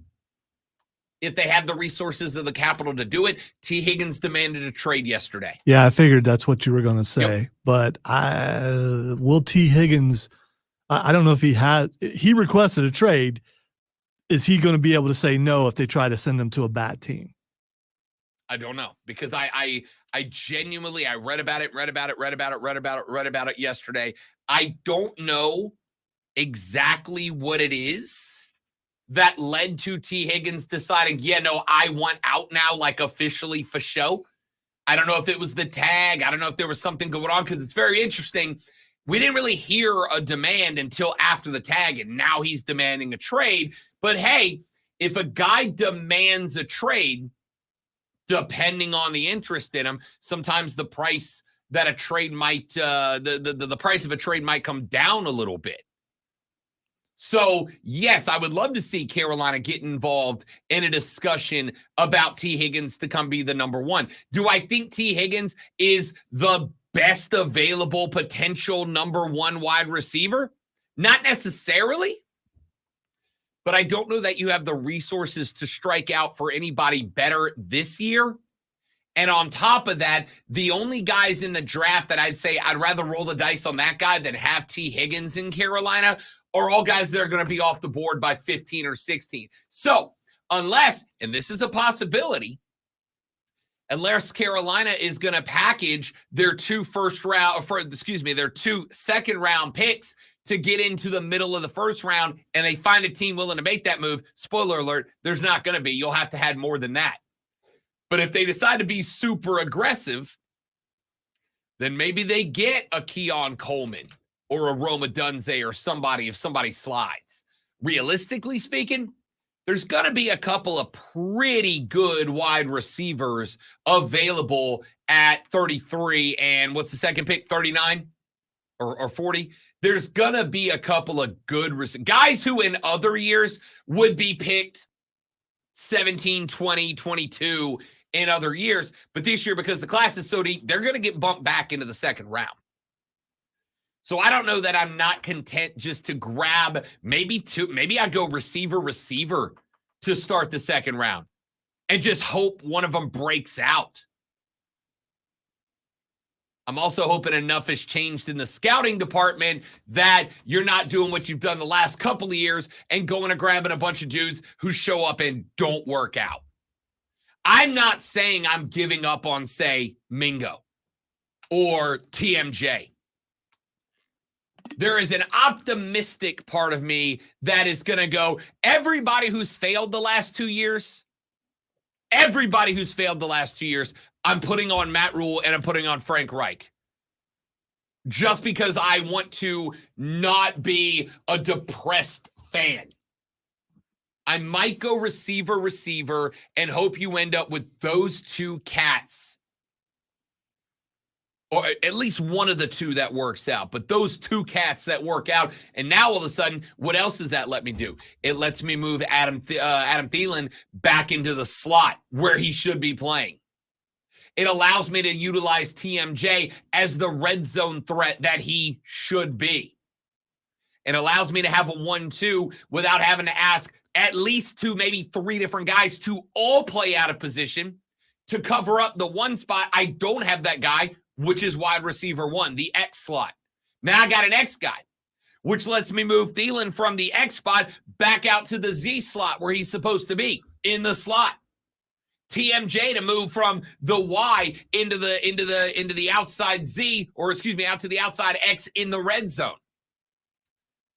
if they have the resources of the capital to do it. T. Higgins demanded a trade yesterday. Yeah, I figured that's what you were going to say. Yep. But will T. Higgins, I don't know if he requested a trade. Is he going to be able to say no if they try to send him to a bad team? I don't know, because I genuinely, I read about it yesterday. I don't know exactly what it is that led to T. Higgins deciding, I want out now, like officially for show. I don't know if it was the tag. I don't know if there was something going on, because it's very interesting. We didn't really hear a demand until after the tag, and now he's demanding a trade. But hey, if a guy demands a trade, depending on the interest in him, sometimes the price that a trade might, the price of a trade might come down a little bit. So, yes, I would love to see Carolina get involved in a discussion about T. Higgins to come be the number one. Do I think T. Higgins is the best available potential number one wide receiver? Not necessarily. But I don't know that you have the resources to strike out for anybody better this year. And on top of that, the only guys in the draft that I'd say I'd rather roll the dice on that guy than have T. Higgins in Carolina are all guys that are going to be off the board by 15 or 16. So unless, and this is a possibility, unless Carolina is going to package their two second round picks to get into the middle of the first round, and they find a team willing to make that move, spoiler alert, there's not going to be. You'll have to have more than that. But if they decide to be super aggressive, then maybe they get a Keon Coleman or a Roma Dunze or somebody if somebody slides. Realistically speaking, there's going to be a couple of pretty good wide receivers available at 33 and what's the second pick, 39 or 40? There's going to be a couple of good guys who in other years would be picked 17, 20, 22 in other years. But this year, because the class is so deep, they're going to get bumped back into the second round. So I don't know that I'm not content just to grab maybe I go receiver to start the second round and just hope one of them breaks out. I'm also hoping enough has changed in the scouting department that you're not doing what you've done the last couple of years and going and grabbing a bunch of dudes who show up and don't work out. I'm not saying I'm giving up on, say, Mingo or TMJ. There is an optimistic part of me that is going to go, everybody who's failed the last 2 years, I'm putting on Matt Rule and I'm putting on Frank Reich. Just because I want to not be a depressed fan. I might go receiver, and hope you end up with those two cats. Or at least one of the two that works out. But those two cats that work out. And now all of a sudden, what else does that let me do? It lets me move Adam Thielen back into the slot where he should be playing. It allows me to utilize TMJ as the red zone threat that he should be. It allows me to have a 1-2 without having to ask at least 2, maybe 3 different guys to all play out of position to cover up the one spot I don't have that guy which is wide receiver 1, the X slot. Now I got an X guy, which lets me move Thielen from the X spot back out to the Z slot where he's supposed to be, in the slot. TMJ to move from the Y into the outside Z, or excuse me, out to the outside X in the red zone.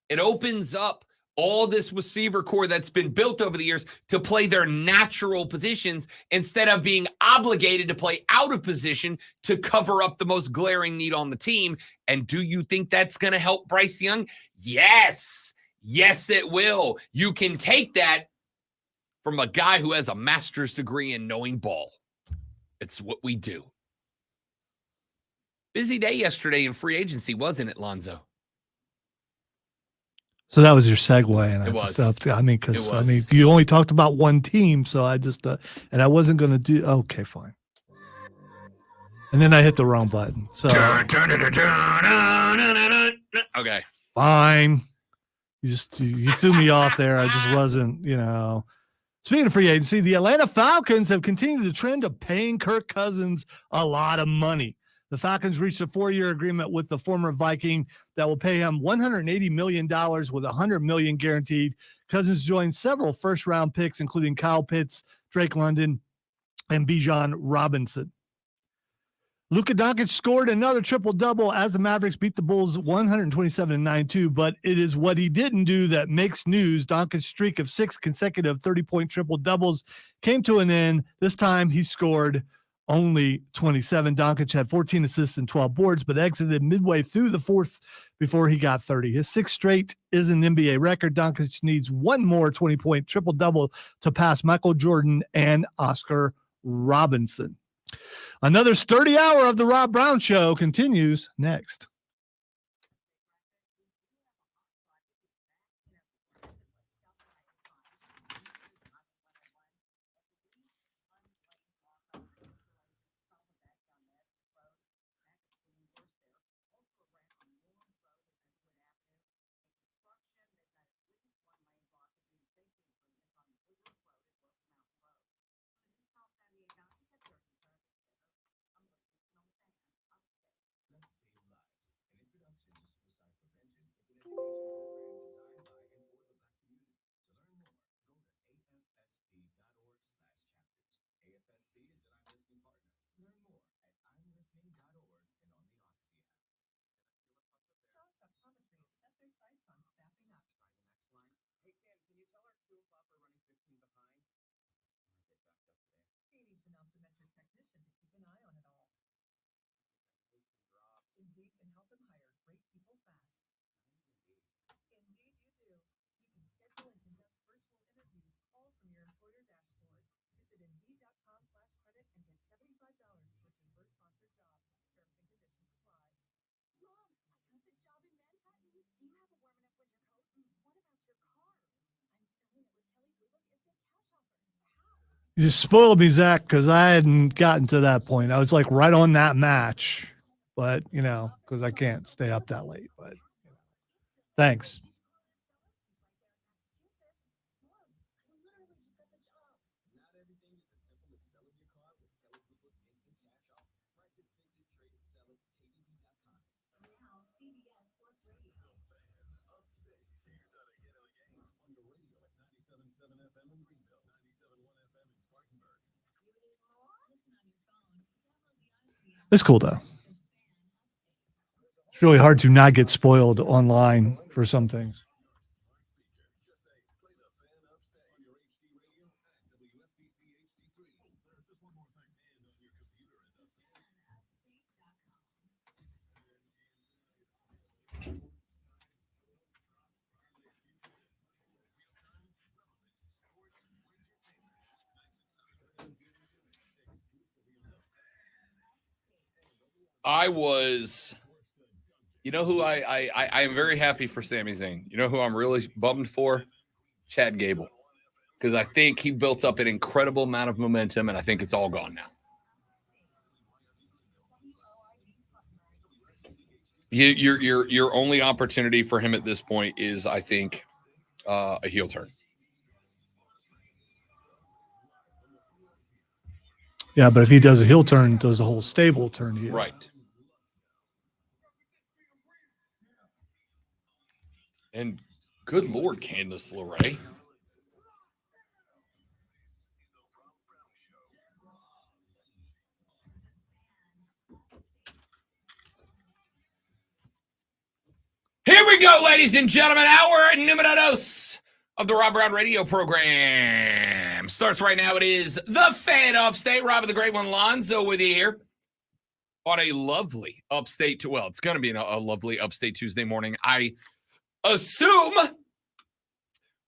It opens up all this receiver core that's been built over the years to play their natural positions instead of being obligated to play out of position to cover up the most glaring need on the team. And do you think that's going to help Bryce Young? Yes. Yes, it will. You can take that from a guy who has a master's degree in knowing ball. It's what we do. Busy day yesterday in free agency, wasn't it, Lonzo? So that was your segue, and It I was. just I mean, because It I was. mean, you only talked about one team, so I just and I wasn't going to do. Okay, fine. And then I hit the wrong button. So Okay. fine. You threw me off there. I just wasn't, Speaking of free agency, the Atlanta Falcons have continued the trend of paying Kirk Cousins a lot of money. The Falcons reached a 4-year agreement with the former Viking that will pay him $180 million with $100 million guaranteed. Cousins joined several first-round picks, including Kyle Pitts, Drake London, and Bijan Robinson. Luka Doncic scored another triple-double as the Mavericks beat the Bulls 127-92, but it is what he didn't do that makes news. Doncic's streak of 6 consecutive 30-point triple-doubles came to an end. This time he scored only 27. Doncic had 14 assists and 12 boards, but exited midway through the fourth before he got 30. His 6th straight is an NBA record. Doncic needs one more 20-point triple-double to pass Michael Jordan and Oscar Robinson. Another sturdy hour of the Rob Brown Show continues next. You just spoiled me, Zach, because I hadn't gotten to that point. I was like right on that match, but because I can't stay up that late. But thanks. It's cool though. It's really hard to not get spoiled online for some things. I was, who I am very happy for Sami Zayn. You know who I'm really bummed for? Chad Gable. Because I think he built up an incredible amount of momentum, and I think it's all gone now. Your only opportunity for him at this point is, I think, a heel turn. Yeah, but if he does a heel turn, does the whole stable turn heel? Right. And good Lord, Candace LeRae. Here we go, ladies and gentlemen. Hour numero dos of the Rob Brown radio program starts right now. It is the Fan Upstate. Rob and the Great One, Lonzo, with you here on a lovely upstate. Well, it's going to be a lovely upstate Tuesday morning. I assume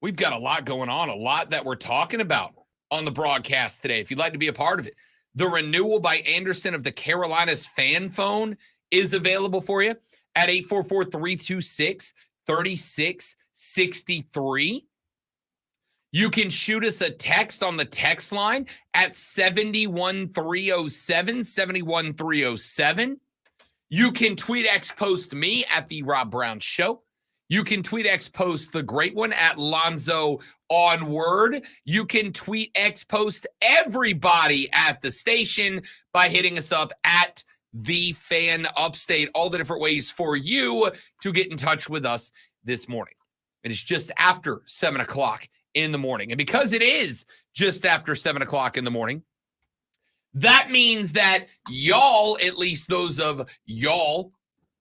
we've got a lot going on, a lot that we're talking about on the broadcast today. If you'd like to be a part of it, the renewal by Anderson of the Carolinas fan phone is available for you at 844-326-3663. You can shoot us a text on the text line at 71307, 71307. You can tweet X post me at the Rob Brown Show. You can tweet X post the Great One at Lonzo on Word. You can tweet X post everybody at the station by hitting us up at the Fan Upstate. All the different ways for you to get in touch with us this morning. It is just after 7 o'clock in the morning. And because it is just after 7 o'clock in the morning, that means that y'all, at least those of y'all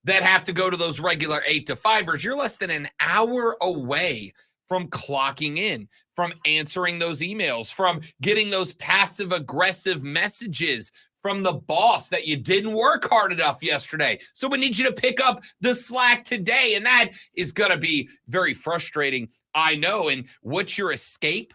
that have to go to those regular 8 to 5ers, you're less than an hour away from clocking in, from answering those emails, from getting those passive aggressive messages from the boss that you didn't work hard enough yesterday. So we need you to pick up the slack today. And that is going to be very frustrating, I know. And what's your escape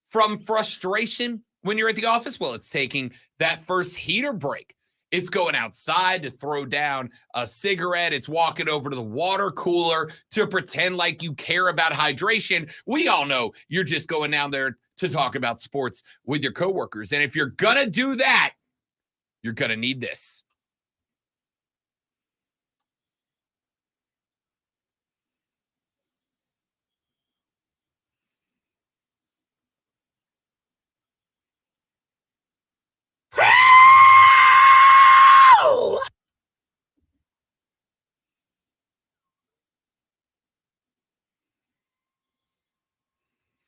from frustration when you're at the office? Well, it's taking that first heater break. It's going outside to throw down a cigarette. It's walking over to the water cooler to pretend like you care about hydration. We all know you're just going down there to talk about sports with your coworkers. And if you're going to do that, you're going to need this.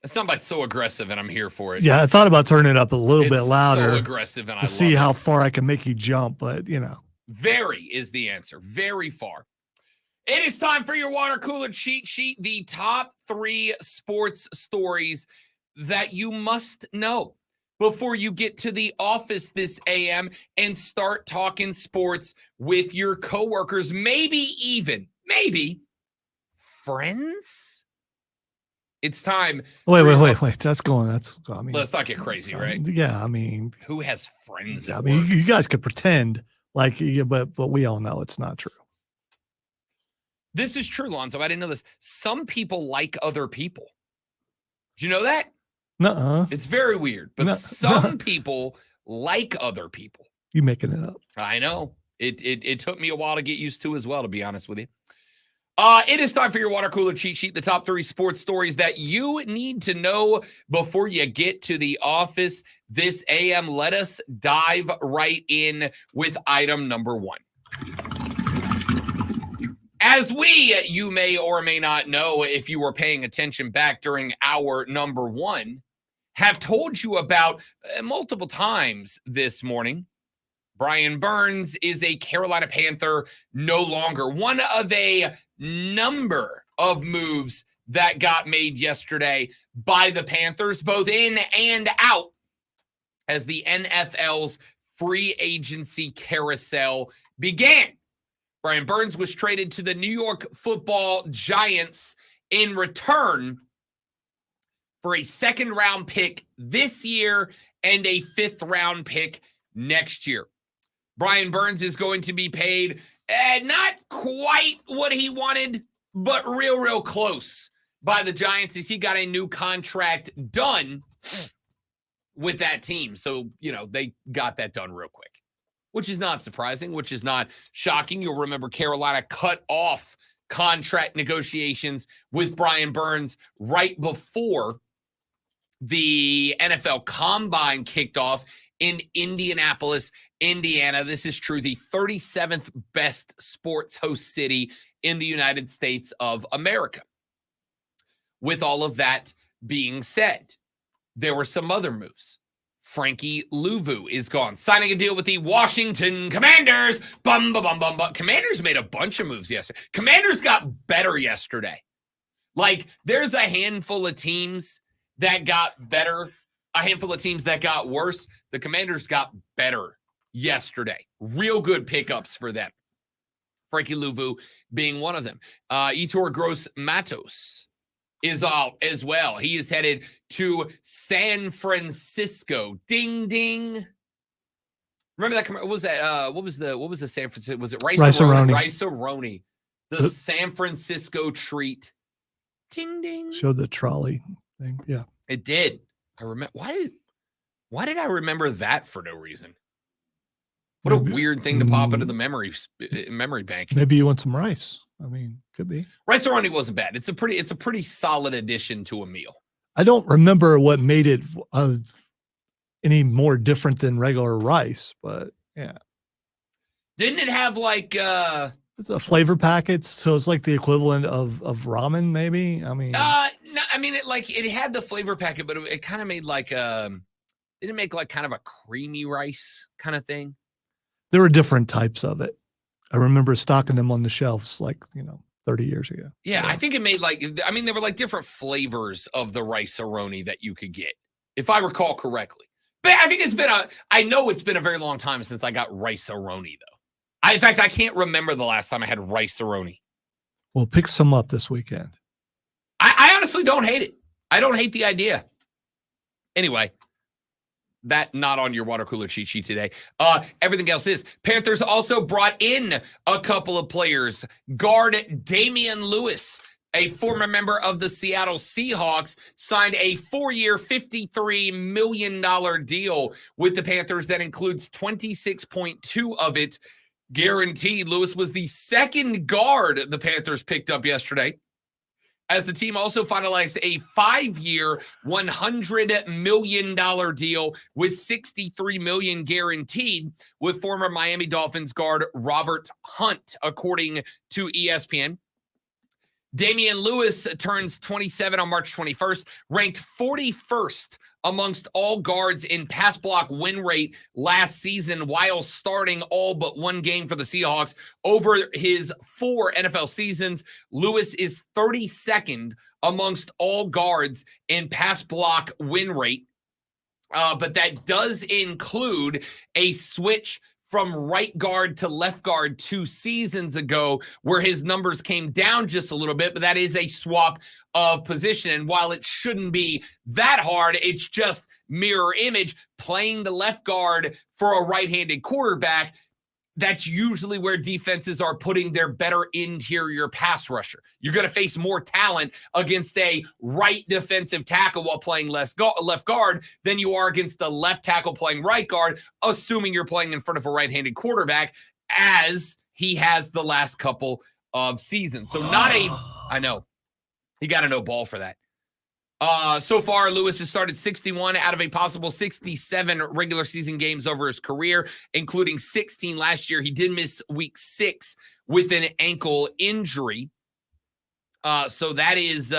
Somebody's so aggressive, and I'm here for it. Yeah, I thought about turning it up a little bit louder So aggressive, and to see how far I can make you jump, but Very is the answer. Very far. It is time for your water cooler cheat sheet. The top 3 sports stories that you must know before you get to the office this AM and start talking sports with your coworkers, maybe friends. It's time. Wait. That's Let's not get crazy, right? Yeah, Who has friends at I mean, work? you guys could pretend like, but we all know it's not true. This is true, Lonzo. I didn't know this. Some people like other people. Do you know that? Nuh-uh. It's very weird, but some people like other people. You making it up. I know. It took me a while to get used to as well, to be honest with you. It is time for your water cooler cheat sheet, the top 3 sports stories that you need to know before you get to the office this AM. Let us dive right in with item number 1. As you may or may not know, if you were paying attention back during hour number 1, have told you about multiple times this morning, Brian Burns is a Carolina Panther no longer. One of a number of moves that got made yesterday by the Panthers, both in and out, as the NFL's free agency carousel began. Brian Burns was traded to the New York Football Giants in return for a 2nd-round pick this year and a 5th-round pick next year. Brian Burns is going to be paid not quite what he wanted, but real close by the Giants as he got a new contract done with that team. So, they got that done real quick, which is not surprising, which is not shocking. You'll remember Carolina cut off contract negotiations with Brian Burns right before the NFL Combine kicked off in Indianapolis, Indiana. This is true, the 37th best sports host city in the United States of America. with all of that being said, there were some other moves. Frankie Louvu is gone, signing a deal with the Washington Commanders. Bum, bum, bum, bum, bum. Commanders made a bunch of moves yesterday. Commanders got better yesterday. Like, there's a handful of teams that got better, a handful of teams that got worse. The Commanders got better yesterday. Real good pickups for them. Frankie Louvu being one of them. Etor Gross Matos is out as well. He is headed to San Francisco. Ding ding. Remember that? What was that? What was the San Francisco? Was it Rice-A-Roni? Rice-A-Roni. The San Francisco treat. Ding ding. Showed the trolley thing. Yeah. It did. I remember. Why did I remember that for no reason? What a weird thing to pop into the memory bank. Maybe you want some rice. I mean, could be. Rice-A-Roni wasn't bad. It's a pretty solid addition to a meal. I don't remember what made it any more different than regular rice, but yeah. Didn't it have like it's a flavor packet, so it's like the equivalent of ramen, maybe? I mean, no, I mean it had the flavor packet, but it kind of made like didn't it make like kind of a creamy rice kind of thing? there were different types of it. I remember stocking them on the shelves 30 years ago. Yeah, I think it made there were like different flavors of the Rice-A-Roni that you could get, if I recall correctly. But I think I know it's been a very long time since I got Rice-A-Roni, though. In fact, I can't remember the last time I had Rice-A-Roni. Well, pick some up this weekend. I honestly don't hate it. I don't hate the idea. Anyway, that not on your water cooler cheat sheet today. Everything else is. Panthers also brought in a couple of players. Guard Damian Lewis, a former member of the Seattle Seahawks, signed a 4-year, $53 million deal with the Panthers that includes 26.2 of it guaranteed. Lewis was the second guard the Panthers picked up yesterday, as the team also finalized a 5-year, $100 million deal with $63 million guaranteed with former Miami Dolphins guard Robert Hunt, according to ESPN. Damian Lewis turns 27 on March 21st, ranked 41st amongst all guards in pass block win rate last season while starting all but one game for the Seahawks. Over his 4 NFL seasons, Lewis is 32nd amongst all guards in pass block win rate. But that does include a switch from right guard to left guard 2 seasons ago, where his numbers came down just a little bit, but that is a swap of position. And while it shouldn't be that hard, it's just mirror image. Playing the left guard for a right-handed quarterback, that's usually where defenses are putting their better interior pass rusher. You're going to face more talent against a right defensive tackle while playing left guard than you are against the left tackle playing right guard, assuming you're playing in front of a right-handed quarterback, as he has the last couple of seasons. So I know, you got to know ball for that. So far, Lewis has started 61 out of a possible 67 regular season games over his career, including 16 last year. He did miss week 6 with an ankle injury. So that is,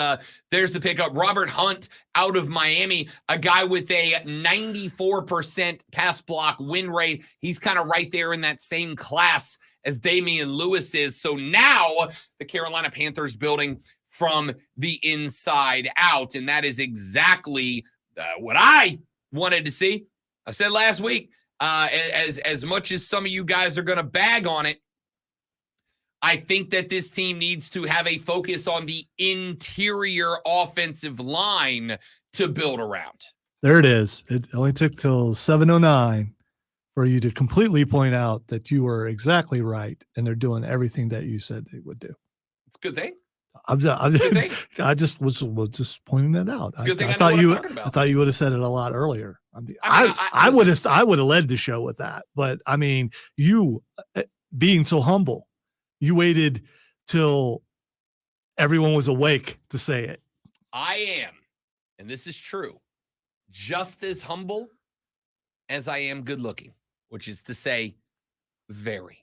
there's the pickup. Robert Hunt out of Miami, a guy with a 94% pass block win rate. He's kind of right there in that same class as Damian Lewis is. So now the Carolina Panthers building from the inside out. And that is exactly what I wanted to see. I said last week, as much as some of you guys are going to bag on it, I think that this team needs to have a focus on the interior offensive line to build around. There it is. It only took till 7:09 for you to completely point out that you were exactly right, and they're doing everything that you said they would do. It's a good thing. I just was just pointing that out. It's a good thing I thought you would have said it a lot earlier. I would have led the show with that. But I mean, you being so humble, you waited till everyone was awake to say it. I am, and this is true, just as humble as I am good looking, which is to say, very.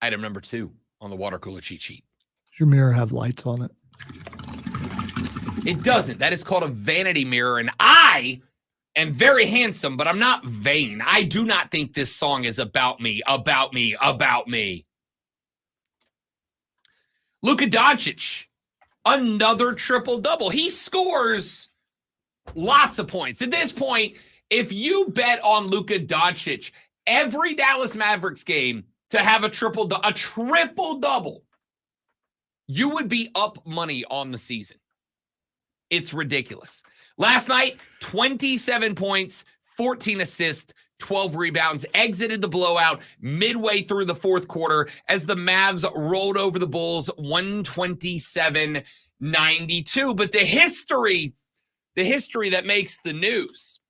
Item number 2 on the water cooler cheat sheet. Does your mirror have lights on it? It doesn't. That is called a vanity mirror. And I am very handsome, but I'm not vain. I do not think this song is about me, about me, about me. Luka Doncic, another triple-double. He scores lots of points. At this point, if you bet on Luka Doncic, every Dallas Mavericks game to have a triple-double, you would be up money on the season. It's ridiculous. Last night, 27 points, 14 assists, 12 rebounds, exited the blowout midway through the fourth quarter as the Mavs rolled over the Bulls 127-92. But the history that makes the news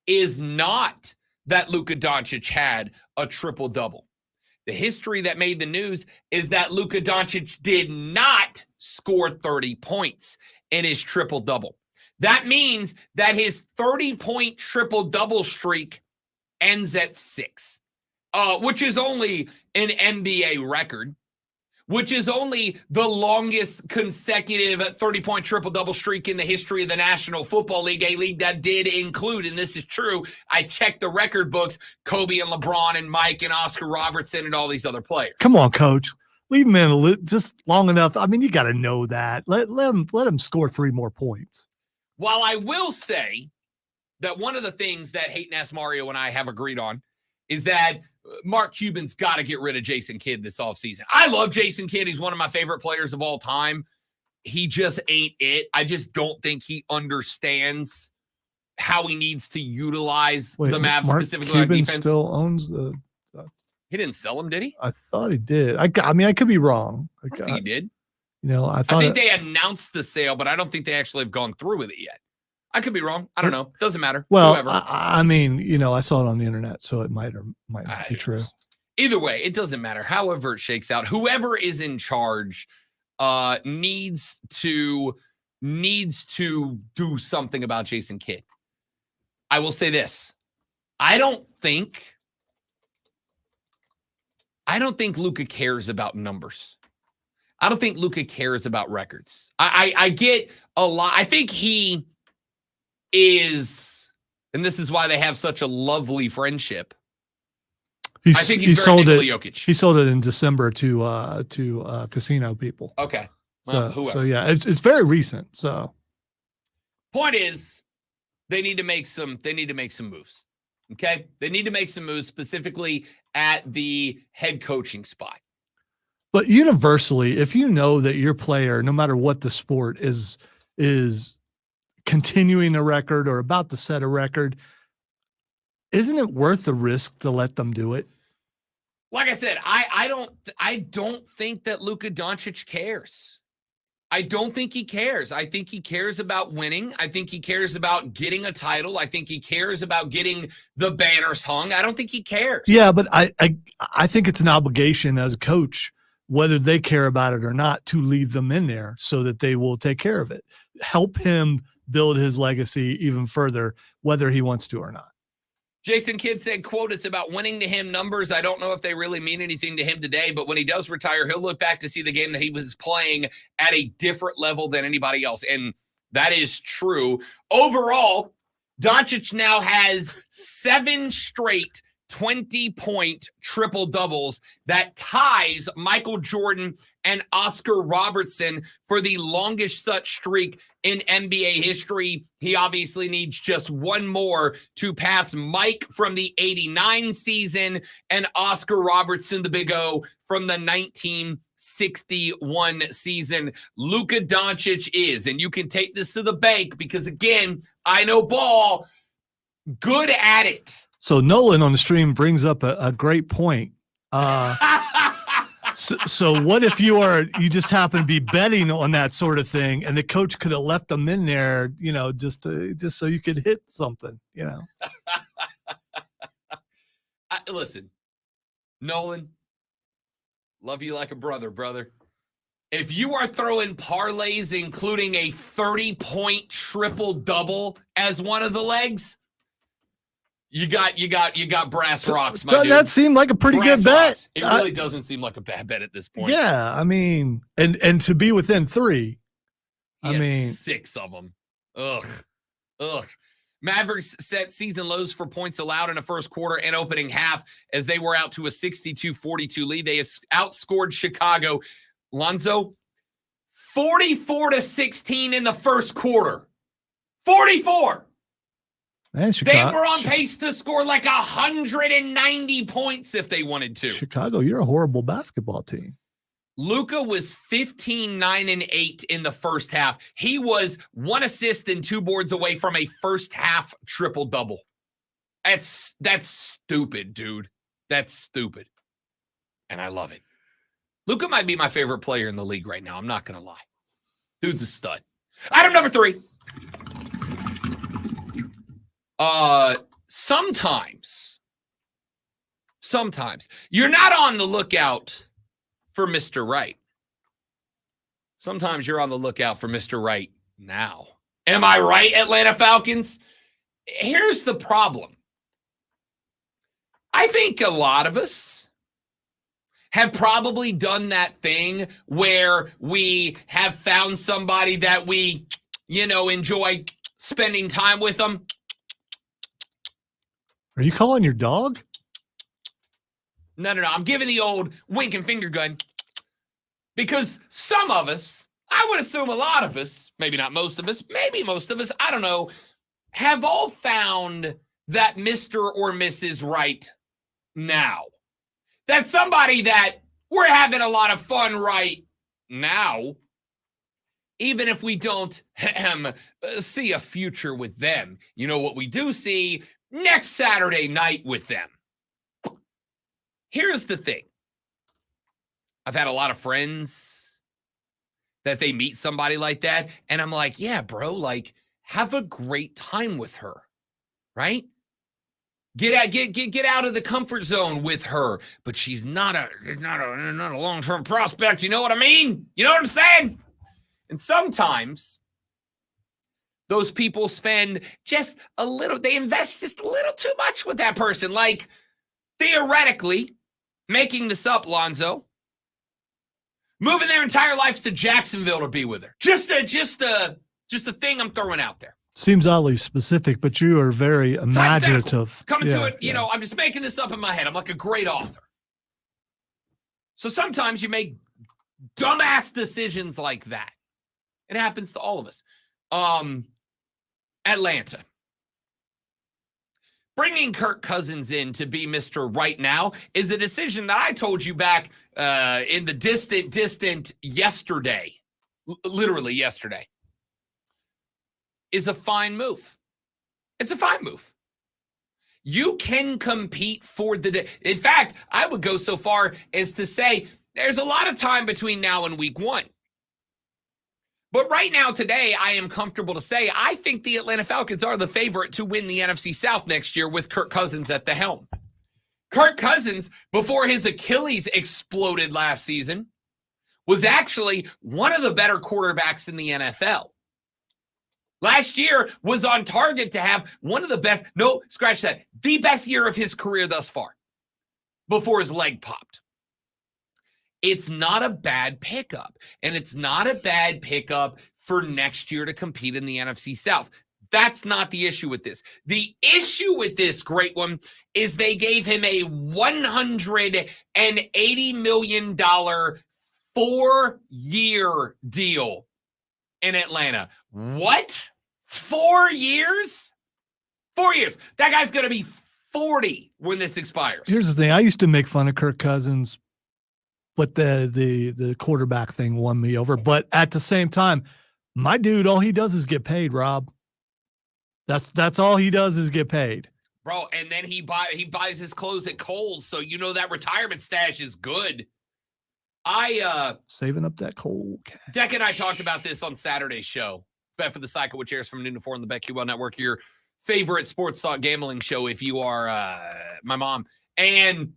is not that Luka Doncic had a triple-double. The history that made the news is that Luka Doncic did not score 30 points in his triple-double. That means that his 30-point triple-double streak ends at 6, which is only an NBA record, which is only the longest consecutive 30-point triple-double streak in the history of the National Football League, a league that did include, and this is true, I checked the record books, Kobe and LeBron and Mike and Oscar Robertson and all these other players. Come on, Coach. Leave him in just long enough. I mean, you got to know that. Let him score 3 more points. While I will say that one of the things that Hayden S. Mario and I have agreed on is that Mark Cuban's got to get rid of Jason Kidd this offseason. I love Jason Kidd. He's one of my favorite players of all time. He just ain't it. I just don't think he understands how he needs to utilize the Mavs specifically on defense. Still owns the. He didn't sell him, did he? I thought he did. I mean, I could be wrong. I think he did. You know, I think they announced the sale, but I don't think they actually have gone through with it yet. I could be wrong. I don't know. Doesn't matter. Well, I mean, you know, I saw it on the internet, so it might or might not be true. Either way, it doesn't matter. However it shakes out, whoever is in charge needs to do something about Jason Kidd. I will say this. I don't think Luka cares about numbers. I don't think Luka cares about records. I get a lot. I think he is, and this is why they have such a lovely friendship. I think he's very Nikola Jokic. He sold it in December to casino people. Okay. Well, so yeah, it's very recent. So point is, they need to make some moves. Okay? They need to make some moves specifically at the head coaching spot. But universally, if you know that your player, no matter what the sport, is continuing a record or about to set a record, isn't it worth the risk to let them do it? Like I said, I don't think that Luka Doncic cares. I don't think he cares. I think he cares about winning. I think he cares about getting a title. I think he cares about getting the banners hung. I don't think he cares. Yeah, but I think it's an obligation as a coach, whether they care about it or not, to leave them in there so that they will take care of it. Help him build his legacy even further, whether he wants to or not. Jason Kidd said, quote, "It's about winning to him. Numbers, I don't know if they really mean anything to him today, but when he does retire, he'll look back to see the game that he was playing at a different level than anybody else." And that is true. Overall, Doncic now has 7 straight 20-point triple-doubles that ties Michael Jordan and Oscar Robertson for the longest such streak in NBA history. He obviously needs just one more to pass Mike from the 89 season and Oscar Robertson, the Big O, from the 1961 season. Luka Doncic is, and you can take this to the bank because, again, I know ball, good at it. So Nolan on the stream brings up a great point. So what if you just happen to be betting on that sort of thing, and the coach could have left them in there, you know, just so you could hit something, you know? Listen, Nolan, love you like a brother. If you are throwing parlays, including a 30-point triple-double as one of the legs, you got brass rocks, my dude. That seemed like a pretty good bet. It really doesn't seem like a bad bet at this point. Yeah, I mean, and to be within 3, He I had mean- 6 of them. Ugh. Mavericks set season lows for points allowed in the first quarter and opening half as they were out to a 62-42 lead. They outscored Chicago. Lonzo, 44-16 in the first quarter. 44. Man, They were on pace to score like 190 points if they wanted to. Chicago, you're a horrible basketball team. Luka was 15, 9, and 8 in the first half. He was 1 assist and 2 boards away from a first half triple-double. That's stupid, dude. That's stupid. And I love it. Luka might be my favorite player in the league right now. I'm not going to lie. Dude's a stud. Item number 3. Sometimes you're not on the lookout for Mr. Right. Sometimes you're on the lookout for Mr. Right now. Am I right, Atlanta Falcons? Here's the problem. I think a lot of us have probably done that thing where we have found somebody that we, enjoy spending time with them. Are you calling your dog? No. I'm giving the old wink and finger gun because some of us, I would assume a lot of us, maybe not most of us, maybe most of us, I don't know, have all found that Mr. or Mrs. Right now. That's somebody that we're having a lot of fun right now, even if we don't see a future with them. You know what we do see next Saturday night with them. Here's the thing. I've had a lot of friends that they meet somebody like that, and I'm like, yeah, bro, like, have a great time with her, right? Get out of the comfort zone with her, but she's not a long-term prospect. You know what I mean? You know what I'm saying? And sometimes those people spend just a little, they invest just a little too much with that person. Like, theoretically, making this up, Lonzo, moving their entire lives to Jacksonville to be with her. Just a thing I'm throwing out there. Seems oddly specific, but you are very imaginative. Coming to it, I'm just making this up in my head. I'm like a great author. So sometimes you make dumbass decisions like that. It happens to all of us. Atlanta. Bringing Kirk Cousins in to be Mr. Right now is a decision that I told you back in the distant yesterday, literally yesterday, is a fine move. It's a fine move. You can compete for the day. In fact, I would go so far as to say there's a lot of time between now and week 1. But right now, today, I am comfortable to say I think the Atlanta Falcons are the favorite to win the NFC South next year with Kirk Cousins at the helm. Kirk Cousins, before his Achilles exploded last season, was actually one of the better quarterbacks in the NFL. Last year was on target to have one of the best, no, scratch that, the best year of his career thus far before his leg popped. It's not a bad pickup, and it's not a bad pickup for next year to compete in the NFC South. That's not the issue with this. The issue with this, great one, is they gave him a $180 million 4-year deal in Atlanta. What? 4 years? 4 years. That guy's going to be 40 when this expires. Here's the thing. I used to make fun of Kirk Cousins, but the quarterback thing won me over. But at the same time, my dude, all he does is get paid, Rob. That's all he does is get paid. Bro, and then he buys his clothes at Kohl's, so you know that retirement stash is good. Saving up that cold cash. Deck and I talked about this on Saturday's show. Bet for the Cycle, which airs from noon to 4 on the BetQL Network, your favorite sports talk gambling show if you are my mom. And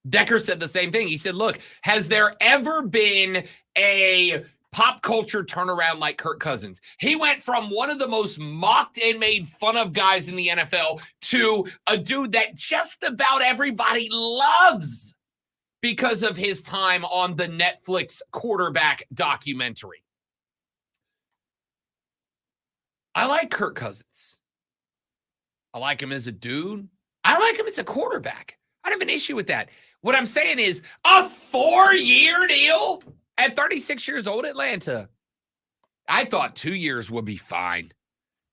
Decker said the same thing. He said, look, has there ever been a pop culture turnaround like Kirk Cousins? He went from one of the most mocked and made fun of guys in the NFL to a dude that just about everybody loves because of his time on the Netflix quarterback documentary. I like Kirk Cousins. I like him as a dude. I like him as a quarterback. I don't have an issue with that. What I'm saying is a 4-year deal at 36 years old, Atlanta. I thought 2 years would be fine.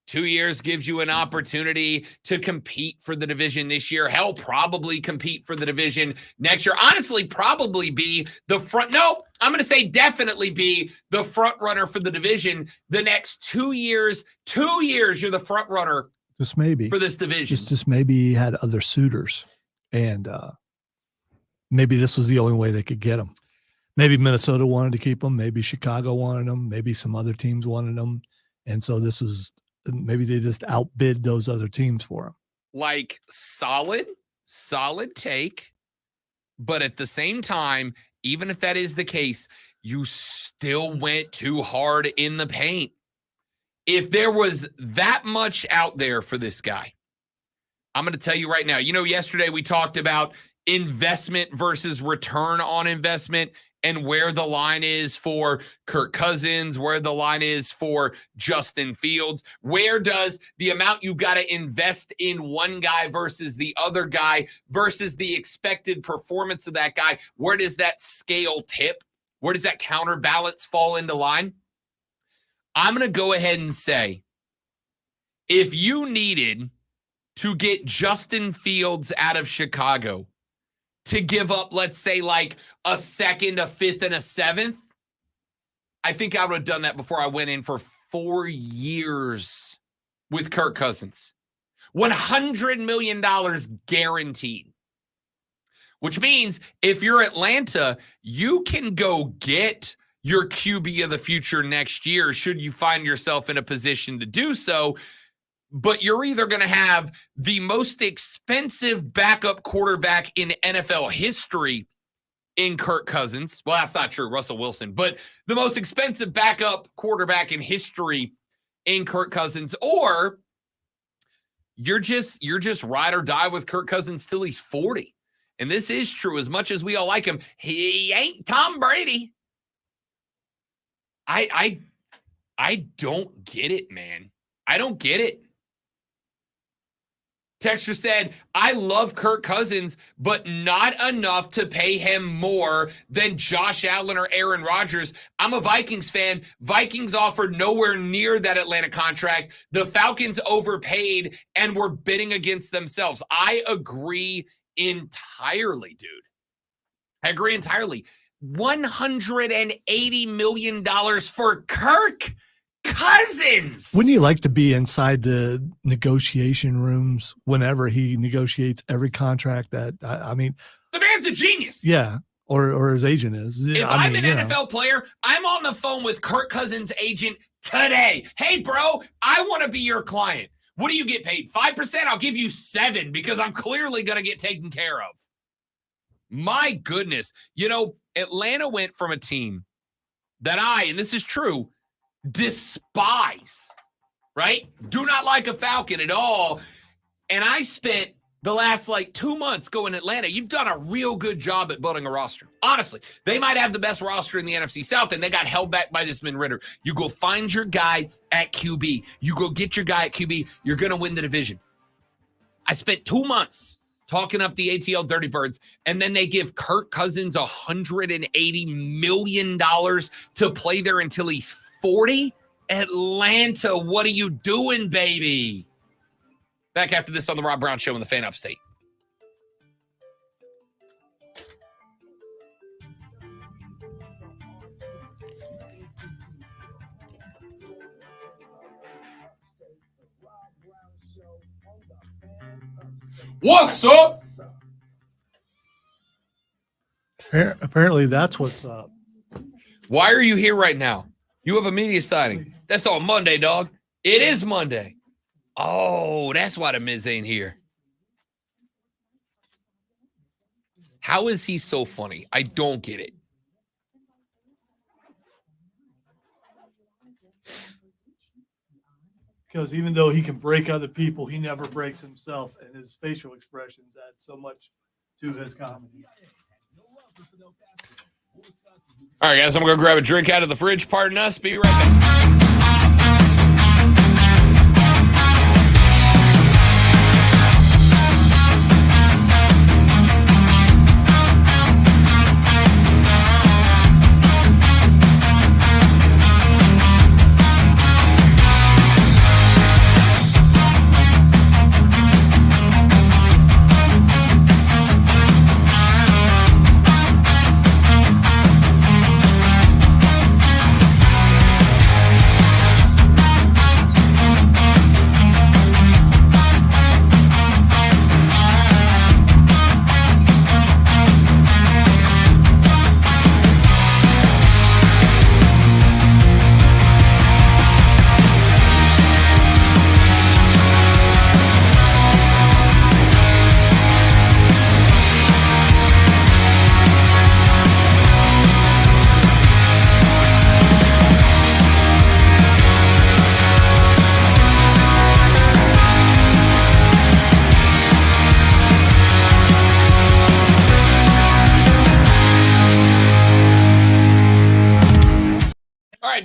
2 years gives you an opportunity to compete for the division this year. Hell, probably compete for the division next year. Honestly, probably be the front. No, I'm going to say definitely be the front runner for the division the next 2 years. 2 years, you're the front runner. Just maybe for this division. Just maybe he had other suitors, and maybe this was the only way they could get him. Maybe Minnesota wanted to keep him. Maybe Chicago wanted him. Maybe some other teams wanted him, and so this was. Maybe they just outbid those other teams for him. Like solid take. But at the same time, even if that is the case, you still went too hard in the paint. If there was that much out there for this guy, I'm going to tell you right now, yesterday we talked about investment versus return on investment and where the line is for Kirk Cousins, where the line is for Justin Fields. Where does the amount you've got to invest in one guy versus the other guy versus the expected performance of that guy, where does that scale tip? Where does that counterbalance fall into line? I'm going to go ahead and say, if you needed to get Justin Fields out of Chicago to give up, let's say, like a second, a fifth, and a seventh, I think I would have done that before I went in for 4 years with Kirk Cousins. $100 million guaranteed. Which means if you're Atlanta, you can go get your QB of the future next year should you find yourself in a position to do so. But you're either going to have the most expensive backup quarterback in NFL history in Kirk Cousins. Well, that's not true, Russell Wilson, but the most expensive backup quarterback in history in Kirk Cousins, or you're just ride or die with Kirk Cousins till he's 40. And this is true. As much as we all like him, he ain't Tom Brady. I don't get it, man. I don't get it. Texter said, I love Kirk Cousins, but not enough to pay him more than Josh Allen or Aaron Rodgers. I'm a Vikings fan. Vikings offered nowhere near that Atlanta contract. The Falcons overpaid and were bidding against themselves. I agree entirely, dude. I agree entirely. $180 million for Kirk Cousins. Wouldn't you like to be inside the negotiation rooms whenever he negotiates every contract that, I mean. The man's a genius. Yeah. Or his agent is. If I'm an NFL player, I'm on the phone with Kirk Cousins' agent today. Hey, bro, I want to be your client. What do you get paid? 5%? I'll give you 7 because I'm clearly going to get taken care of. My goodness. Atlanta went from a team that and this is true, despise, right? Do not like a Falcon at all. And I spent the last 2 months going to Atlanta. You've done a real good job at building a roster. Honestly, they might have the best roster in the NFC South, and they got held back by Desmond Ridder. You go find your guy at QB. You go get your guy at QB. You're going to win the division. I spent 2 months talking up the ATL Dirty Birds, and then they give Kirk Cousins $180 million to play there until he's 40? Atlanta, what are you doing, baby? Back after this on the Rob Brown Show in the Fan Upstate. What's up? Apparently that's what's up. Why are you here right now? You have a media signing. That's on Monday, dog. It is Monday. Oh, that's why the Miz ain't here. How is he so funny? I don't get it. Because even though he can break other people, he never breaks himself, and his facial expressions add so much to his comedy. All right, guys, I'm going to grab a drink out of the fridge. Pardon us. Be right back.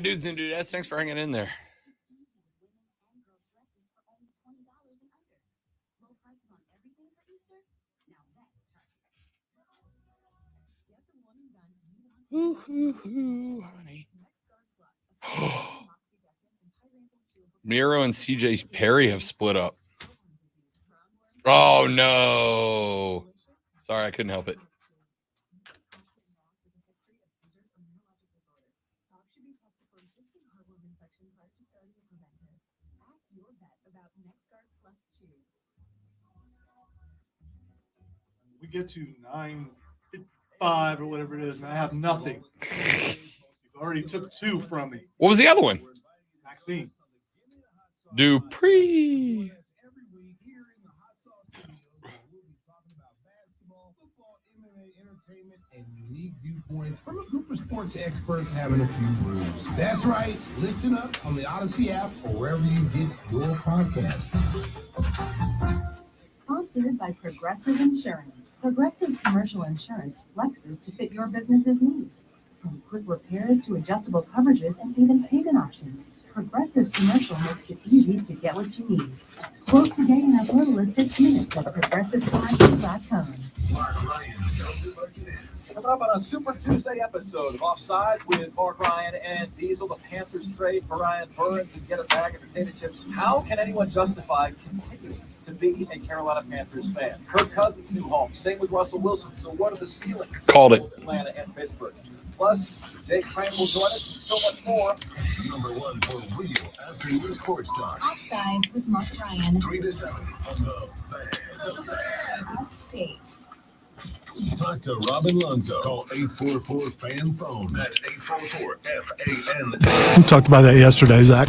right, dudes and dudettes, thanks for hanging in there. Ooh, honey. Miro and CJ Perry have split up. Oh, no. Sorry, I couldn't help it. We get to 9:55 or whatever it is, and I have nothing. You already took 2 from me. What was the other one? Maxine. Dupree. Every week here in the Hot Sauce Studios, where we'll be talking about basketball, football, MMA, entertainment, and unique viewpoints from a group of sports experts having a few brews. That's right. Listen up on the Odyssey app or wherever you get your podcast. Sponsored by Progressive Insurance. Progressive Commercial Insurance flexes to fit your business's needs. From quick repairs to adjustable coverages and even payment options, Progressive Commercial makes it easy to get what you need. Quote today in as little as 6 minutes at progressivecommercial.com. Mark Ryan tells it like it is. Coming up on a Super Tuesday episode of Offside with Mark Ryan and Diesel, the Panthers trade for Ryan Burns and get a bag of potato chips. How can anyone justify continuing to be a Carolina Panthers fan? Kirk Cousins' new home. Same with Russell Wilson. So what are the ceilings? Called it. Atlanta and Pittsburgh. Plus, Jake Crane will join us and so much more. Number 1 for real afternoon sports talk. Offsides with Mark Ryan. 3 to 7 on the Fan. Upstate. Talk to Robin Lonzo. Call 844-FAN-PHONE. That's 844-FAN. We talked about that yesterday, Zach.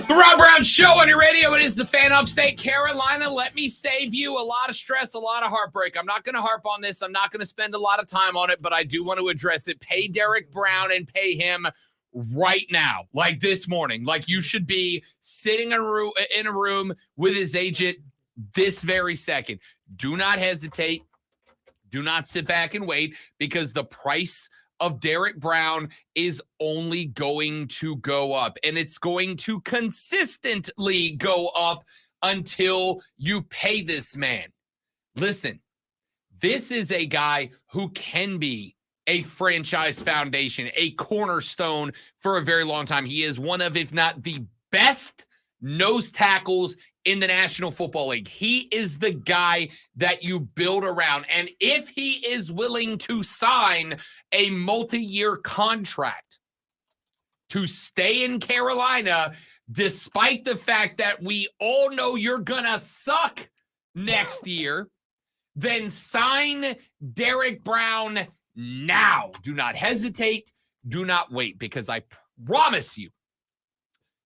The Rob Brown Show on your radio. It is the Fan Upstate Carolina. Let me save you a lot of stress, a lot of heartbreak. I'm not going to harp on this. I'm not going to spend a lot of time on it, but I do want to address it. Pay Derek Brown and pay him right now, like this morning. Like you should be sitting in a room with his agent this very second. Do not hesitate. Do not sit back and wait, because the price of Derek Brown is only going to go up, and it's going to consistently go up until you pay this man. Listen, this is a guy who can be a franchise foundation, a cornerstone for a very long time. He is one of, if not the best nose tackles in the National Football League. He is the guy that you build around. And if he is willing to sign a multi-year contract to stay in Carolina, despite the fact that we all know you're gonna suck next year, then sign Derek Brown now. Do not hesitate. Do not wait, because I promise you,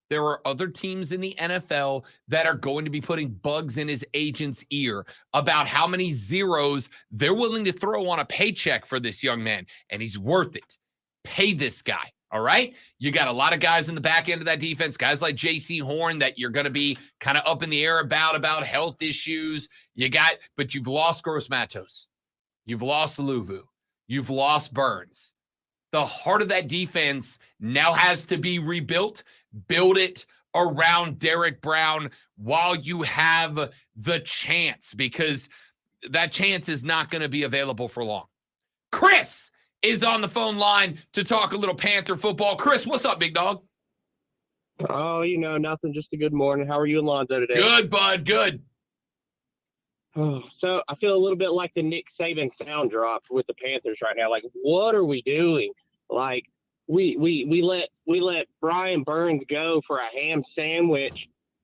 there are other teams in the NFL that are going to be putting bugs in his agent's ear about how many zeros they're willing to throw on a paycheck for this young man, and he's worth it. Pay this guy, all right? You got a lot of guys in the back end of that defense, guys like J.C. Horn that you're going to be kind of up in the air about health issues. But you've lost Gross Matos. You've lost Luvu. You've lost Burns. The heart of that defense now has to be rebuilt. Build it around Derek Brown while you have the chance, because that chance is not going to be available for long. Chris is on the phone line to talk a little Panther football. Chris, what's up, big dog? Oh, nothing. Just a good morning. How are you and Lonzo today? Good, bud. Good. Oh, so I feel a little bit like the Nick Saban sound drop with the Panthers right now. Like, what are we doing? Like, we let Brian Burns go for a ham sandwich.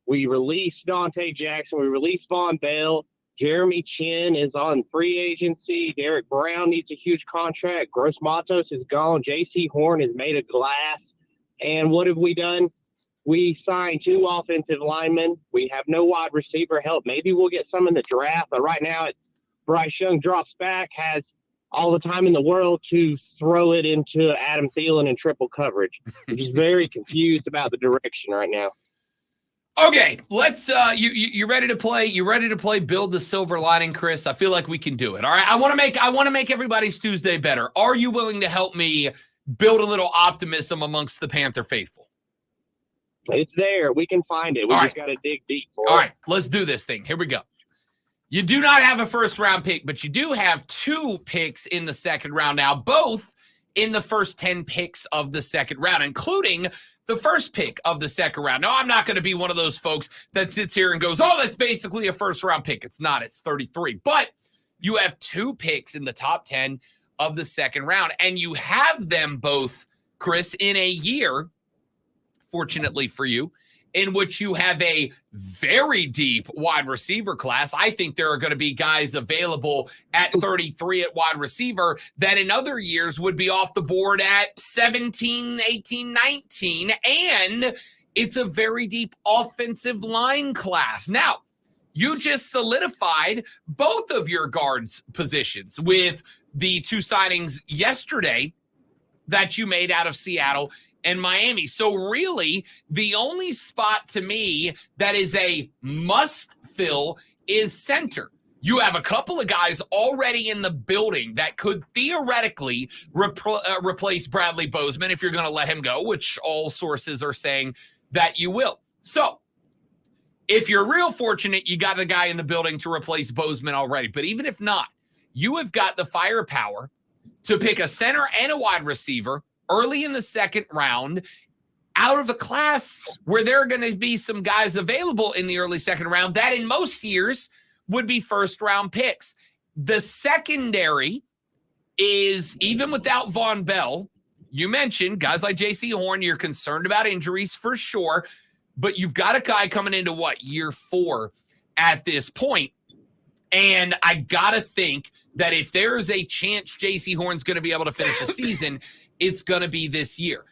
We released Dante Jackson. We released Von Bell. Jeremy Chin is on free agency. Derek Brown needs a huge contract. Gross Matos is gone. J.C. Horn is made of glass. And what have we done? We signed 2 offensive linemen. We have no wide receiver help. Maybe we'll get some in the draft. But right now, Bryce Young drops back, has all the time in the world to throw it into Adam Thielen in triple coverage. I'm just very confused about the direction right now. Okay, let's you ready to play? You ready to play Build the Silver Lining, Chris? I feel like we can do it. All right. I want to make everybody's Tuesday better. Are you willing to help me build a little optimism amongst the Panther faithful? It's there. We can find it. We All just got to dig deep for All it. right, let's do this thing. Here we go. You do not have a first round pick, but you do have 2 picks in the second round now, both in the first 10 picks of the second round, including the first pick of the second round. Now, I'm not going to be one of those folks that sits here and goes, oh, that's basically a first round pick. It's not. It's 33. But you have 2 picks in the top 10 of the second round, and you have them both, Chris, in a year, fortunately for you, in which you have a very deep wide receiver class. I think there are going to be guys available at 33 at wide receiver that in other years would be off the board at 17, 18, 19. And it's a very deep offensive line class. Now, you just solidified both of your guards positions with the 2 signings yesterday that you made out of Seattle and Miami. So really, the only spot to me that is a must fill is center. You have a couple of guys already in the building that could theoretically replace Bradley Bozeman if you're going to let him go, which all sources are saying that you will. So if you're real fortunate, you got a guy in the building to replace Bozeman already. But even if not, you have got the firepower to pick a center and a wide receiver early in the second round out of a class where there are going to be some guys available in the early second round that in most years would be first round picks. The secondary is, even without Von Bell, you mentioned guys like J.C. Horn, you're concerned about injuries for sure, but you've got a guy coming into year 4 at this point. And I got to think that if there is a chance J.C. Horn's going to be able to finish the season, it's going to be this year.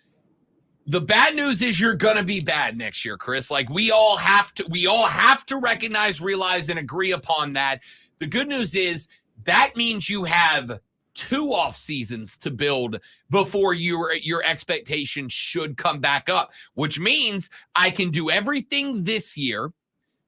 The bad news is you're going to be bad next year, Chris. Like we all have to recognize, realize, and agree upon that. The good news is that means you have 2 off seasons to build before your expectations should come back up, which means I can do everything this year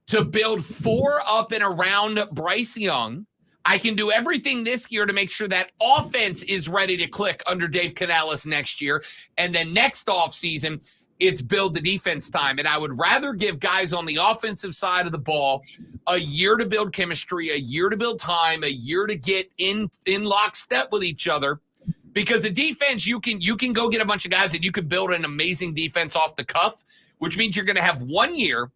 to build 4 up and around Bryce Young. I can do everything this year to make sure that offense is ready to click under Dave Canales next year. And then next offseason, it's build the defense time. And I would rather give guys on the offensive side of the ball a year to build chemistry, a year to build time, a year to get in lockstep with each other. Because a defense, you can go get a bunch of guys and you could build an amazing defense off the cuff, which means you're going to have 1 year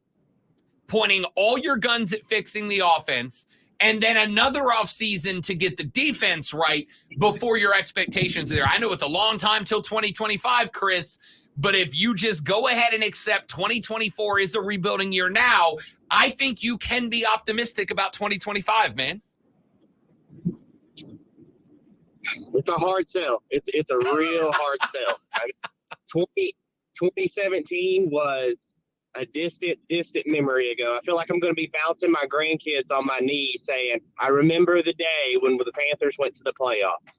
pointing all your guns at fixing the offense, and then another offseason to get the defense right before your expectations are there. I know it's a long time till 2025, Chris, but if you just go ahead and accept 2024 is a rebuilding year now, I think you can be optimistic about 2025, man. It's a hard sell. It's a real hard sell. 2017 was a distant memory ago. I feel like I'm going to be bouncing my grandkids on my knee saying, I remember the day when the Panthers went to the playoffs.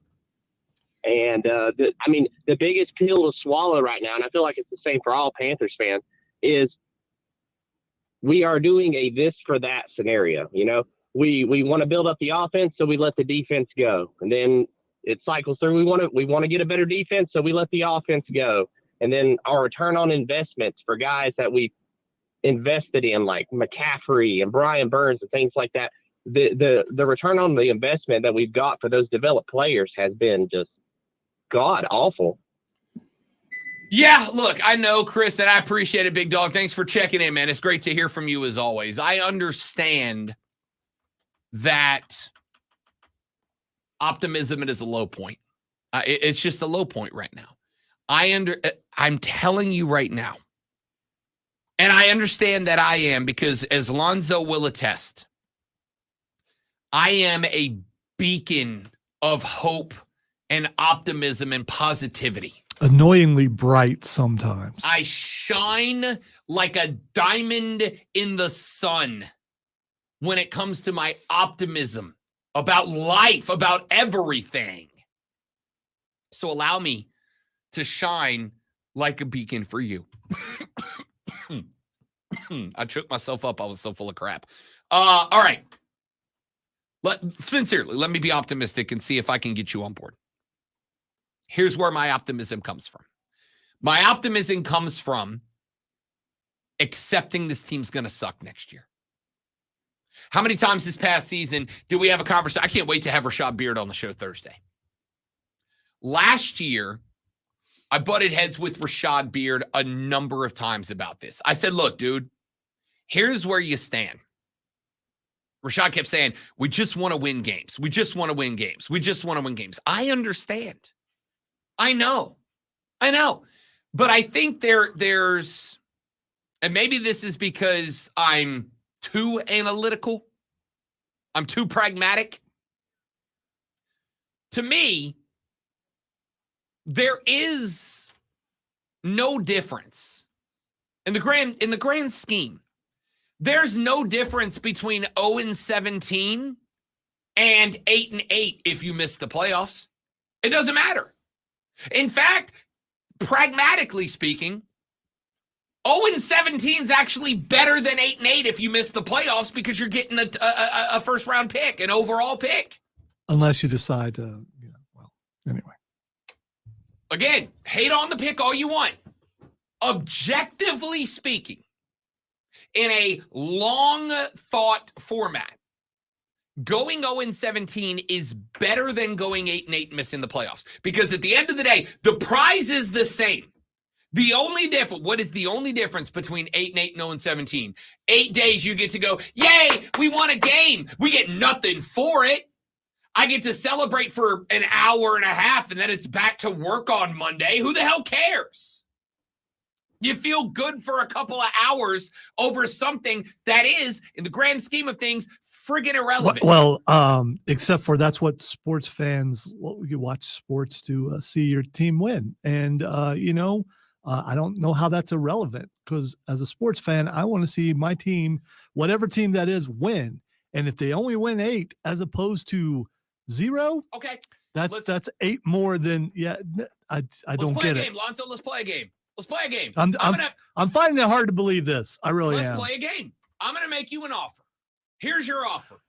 And, the biggest pill to swallow right now, and I feel like it's the same for all Panthers fans, is we are doing a this for that scenario. You know, we want to build up the offense, so we let the defense go. And then it cycles through. We want to get a better defense, so we let the offense go. And then our return on investments for guys that we invested in, like McCaffrey and Brian Burns and things like that, the return on the investment that we've got for those developed players has been just god awful. Yeah, look, I know, Chris, and I appreciate it, big dog. Thanks for checking in, man. It's great to hear from you as always. I understand that optimism is a low point. It's just a low point right now. I'm telling you right now, and I understand that I am, because as Lonzo will attest, I am a beacon of hope and optimism and positivity. Annoyingly bright sometimes. I shine like a diamond in the sun when it comes to my optimism about life, about everything. So allow me to shine like a beacon for you. I choked myself up. I was so full of crap. All right. Sincerely, let me be optimistic and see if I can get you on board. Here's where my optimism comes from. My optimism comes from accepting this team's going to suck next year. How many times this past season did we have a conversation? I can't wait to have Rashad Beard on the show Thursday. Last year, I butted heads with Rashad Beard a number of times about this. I said, look, dude, here's where you stand. Rashad kept saying, we just want to win games. We just want to win games. We just want to win games. I understand. I know. But I think there's, and maybe this is because I'm too analytical. I'm too pragmatic. To me, there is no difference in the grand scheme. There's no difference between 0-17 and 8-8 if you miss the playoffs. It doesn't matter. In fact, pragmatically speaking, 0-17 is actually better than 8-8 if you miss the playoffs because you're getting a first round pick, an overall pick. Unless you decide to, anyway. Again, hate on the pick all you want. Objectively speaking, in a long thought format, going 0-17 is better than going 8-8 and missing the playoffs. Because at the end of the day, the prize is the same. The only difference, what is the only difference between 8-8 and 0-17? 8 days you get to go, yay, we won a game. We get nothing for it. I get to celebrate for an hour and a half, and then it's back to work on Monday. Who the hell cares? You feel good for a couple of hours over something that is, in the grand scheme of things, friggin' irrelevant. Well, except for that's what sports fans, you watch sports to see your team win. And, I don't know how that's irrelevant because as a sports fan, I want to see my team, whatever team that is, win. And if they only win 8 as opposed to 0, okay, that's 8 more than I don't get it. Lonzo, let's play a game. Let's play a game. I'm finding it hard to believe this. I really am. Let's play a game. I'm going to make you an offer. Here's your offer.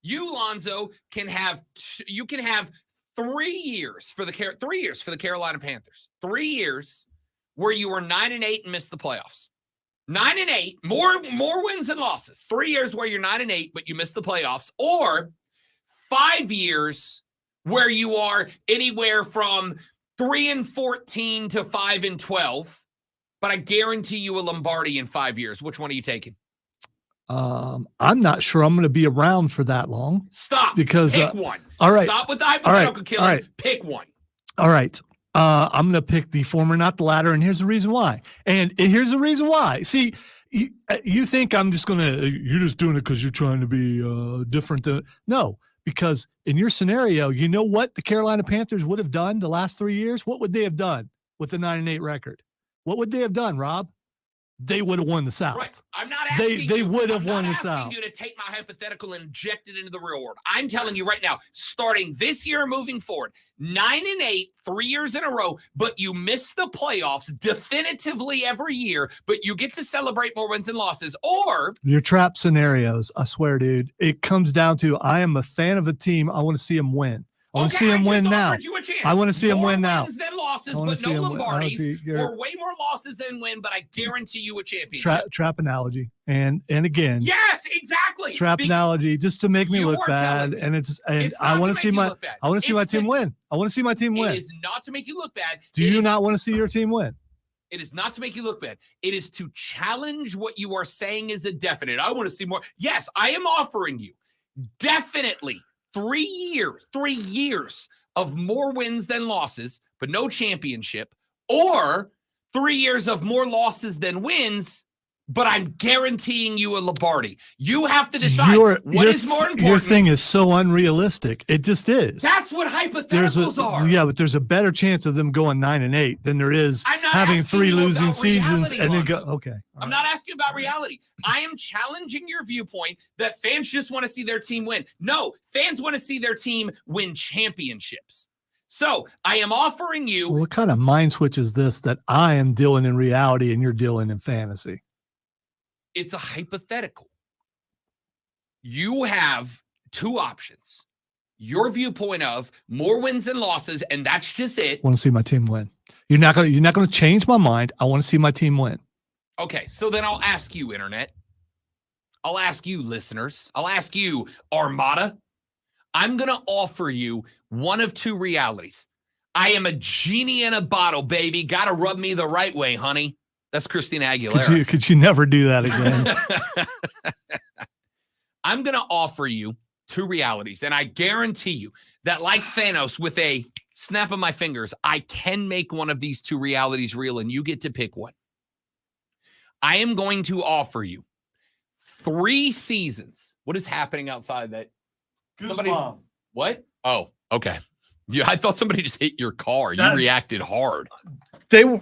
You, Lonzo, can have 3 years for the Carolina Panthers. 3 years where you were 9-8 and missed the playoffs. 9-8, more wins than losses. 3 years where you're 9-8, but you missed the playoffs, or 5 years where you are anywhere from 3-14 to 5-12, but I guarantee you a Lombardi in 5 years. Which one are you taking? I'm not sure I'm going to be around for that long. Stop. Because pick one. All right. Stop with the hypothetical killing. All right. Pick one. All right. I'm going to pick the former, not the latter, and here's the reason why. And here's the reason why. See, you think I'm just going to, you're just doing it because you're trying to be different. No, because in your scenario, you know what the Carolina Panthers would have done the last 3 years? What would they have done with the 9-8 record? What would they have done, Rob? They would have won the South. Right. I'm not asking they would have won the South. I'm not asking you to take my hypothetical and inject it into the real world. I'm telling you right now, starting this year moving forward, 9-8, 3 years in a row, but you miss the playoffs definitively every year, but you get to celebrate more wins and losses. Or your trap scenarios, I swear, dude, it comes down to I am a fan of a team. I want to see them win. I want to see him win now. I want to see him win now. More wins than losses, but no Lombardis. Or way more losses than win, but I guarantee you a championship. Trap analogy. And again. Yes, exactly. Trap analogy just to make me look bad. And I want to see my team win. I want to see my team win. It is not to make you look bad. Do you not want to see your team win? It is not to make you look bad. It is to challenge what you are saying is a definite. I want to see more. Yes, I am offering you definitely 3 years of more wins than losses, but no championship, or 3 years of more losses than wins, but I'm guaranteeing you a Lombardi. You have to decide what is more important. Your thing is so unrealistic. It just is. That's what hypotheticals are. Yeah, but there's a better chance of them going 9-8 than there is having 3 losing seasons and then go. Okay. I'm not asking about reality. I am challenging your viewpoint that fans just want to see their team win. No, fans want to see their team win championships. So I am offering you. What kind of mind switch is this that I am dealing in reality and you're dealing in fantasy? It's a hypothetical. You have two options. Your viewpoint of more wins than losses, and that's just it. I want to see my team win. You're not gonna change my mind. I want to see my team win. Okay, so then I'll ask you, Internet. I'll ask you, listeners. I'll ask you, Armada. I'm going to offer you one of two realities. I am a genie in a bottle, baby. Got to rub me the right way, honey. That's Christina Aguilera. Could you never do that again? I'm going to offer you two realities, and I guarantee you that, like Thanos, with a snap of my fingers, I can make one of these two realities real, and you get to pick one. I am going to offer you 3 seasons. What is happening outside that? Somebody, what? Oh, okay. Yeah, I thought somebody just hit your car. You reacted hard. They I'm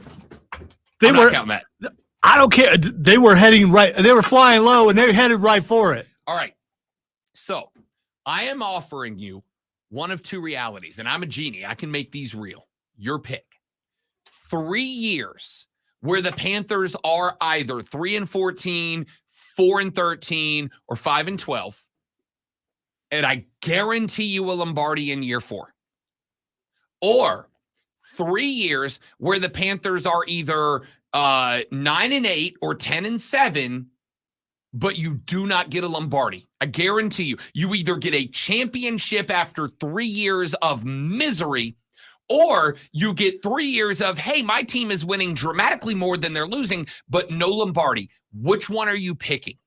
were not counting that. I don't care. They were heading right. They were flying low and they headed right for it. All right. So I am offering you one of two realities, and I'm a genie. I can make these real. Your pick. 3 years where the Panthers are either 3-14, 4-13, or 5-12. And I guarantee you a Lombardi in year 4. Or 3 years where the Panthers are either 9-8 or 10-7, but you do not get a Lombardi. I guarantee you, you either get a championship after 3 years of misery, or you get 3 years of, hey, my team is winning dramatically more than they're losing, but no Lombardi. Which one are you picking?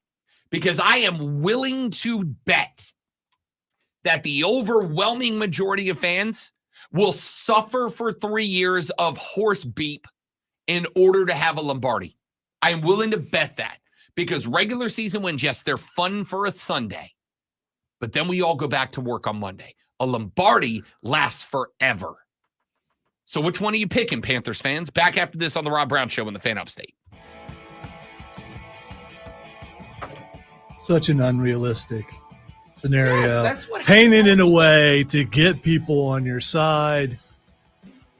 Because I am willing to bet that the overwhelming majority of fans will suffer for 3 years of horse beep in order to have a Lombardi. I am willing to bet that, because regular season wins, yes, they're fun for a Sunday, but then we all go back to work on Monday. A Lombardi lasts forever. So which one are you picking, Panthers fans? Back after this on the Rob Brown Show in the Fan Upstate. Such an unrealistic scenario. Yes, that's what painted in a way to get people on your side.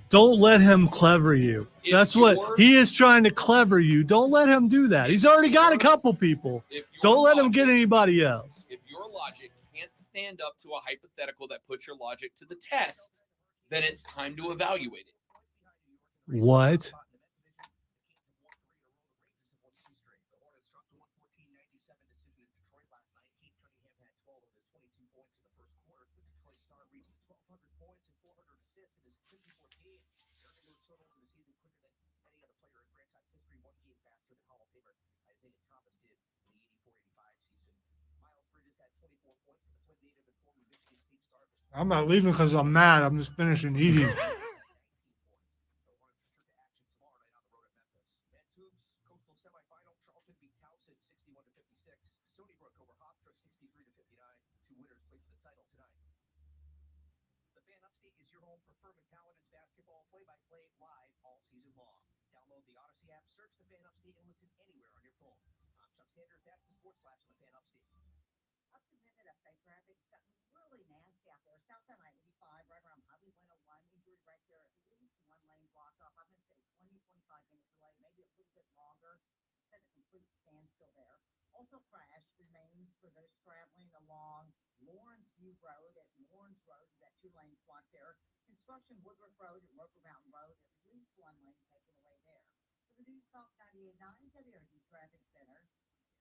Don't let him clever you. That's what he is trying to clever you. Don't let him do that. He's already got a couple people. Don't let him get anybody else. If your logic can't stand up to a hypothetical that puts your logic to the test, then it's time to evaluate it. What? I'm not leaving because I'm mad. I'm just finishing eating. Also, crash remains for those traveling along Lawrence View Road at Lawrence Road, that 2-lane block there. Construction Woodruff Road and Roper Mountain Road, at least 1 lane taken away there. For the News Talk 98.9 WRD Traffic Center,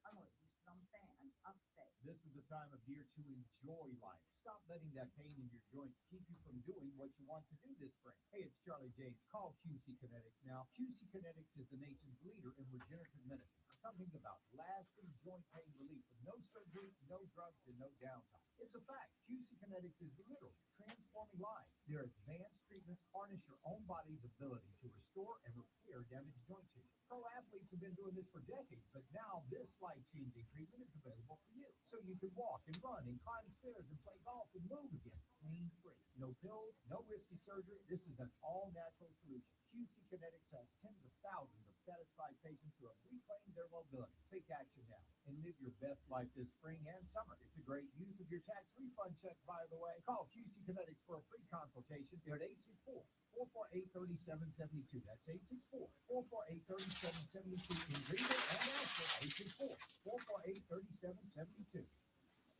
I'm with some fan upstate. This is the time of year to enjoy life. Stop letting that pain in your joints keep you from doing what you want to do this spring. Hey, it's Charlie James. Call QC Kinetics now. QC Kinetics is the nation's leader in regenerative medicine. I'm talking about lasting joint pain relief with no surgery, no drugs, and no downtime. It's a fact. QC Kinetics is literally transforming lives. Their advanced treatments harness your own body's ability to restore and repair damaged joint tissue. Pro athletes have been doing this for decades, but now this life-changing treatment is available for you. So you can walk and run and climb stairs and play golf and move again, pain-free. No pills, no risky surgery. This is an all-natural solution. QC Kinetics has tens of thousands of satisfied patients who have reclaimed their mobility. Take action now and live your best life this spring and summer. It's a great use of your tax refund check, by the way. Call QC Kinetics for a free consultation. They're at 864-448-3772. That's 864-448-3772 in Greenville and Nashville. 864-448-3772.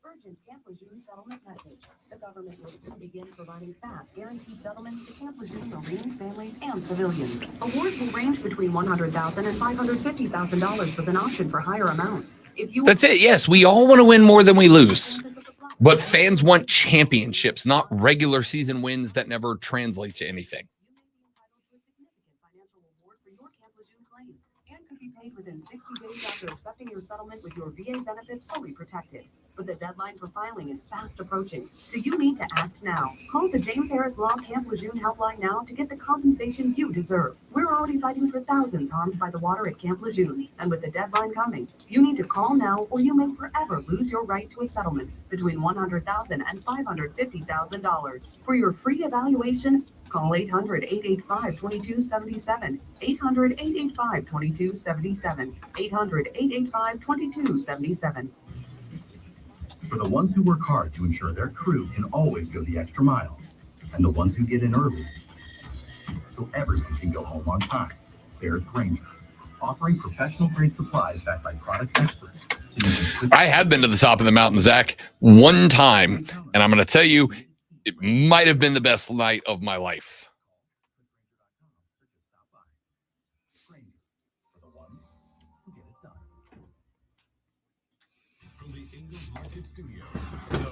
Urgent Camp Lejeune settlement message. The government will soon begin providing fast, guaranteed settlements to Camp Lejeune Marines, families, and civilians. Awards will range between $100,000 and $550,000 with an option for higher amounts. That's it. Yes, we all want to win more than we lose. But fans want championships, not regular season wins that never translate to anything. You may be entitled to a significant financial reward for your Camp Lejeune claim and could be paid within 60 days after accepting your settlement with your VA benefits fully protected. But the deadline for filing is fast approaching, so you need to act now. Call the James Harris Law Camp Lejeune helpline now to get the compensation you deserve. We're already fighting for thousands harmed by the water at Camp Lejeune, and with the deadline coming, you need to call now or you may forever lose your right to a settlement between $100,000 and $550,000. For your free evaluation, call 800-885-2277, 800-885-2277, 800-885-2277. For the ones who work hard to ensure their crew can always go the extra mile, and the ones who get in early so everyone can go home on time, there's Grainger, offering professional-grade supplies backed by product experts. So you can I have been to the top of the mountain, Zach, one time, and I'm going to tell you, it might have been the best night of my life. Grainger, for the ones who get it done. From the Ingles Market Studio, the Fan.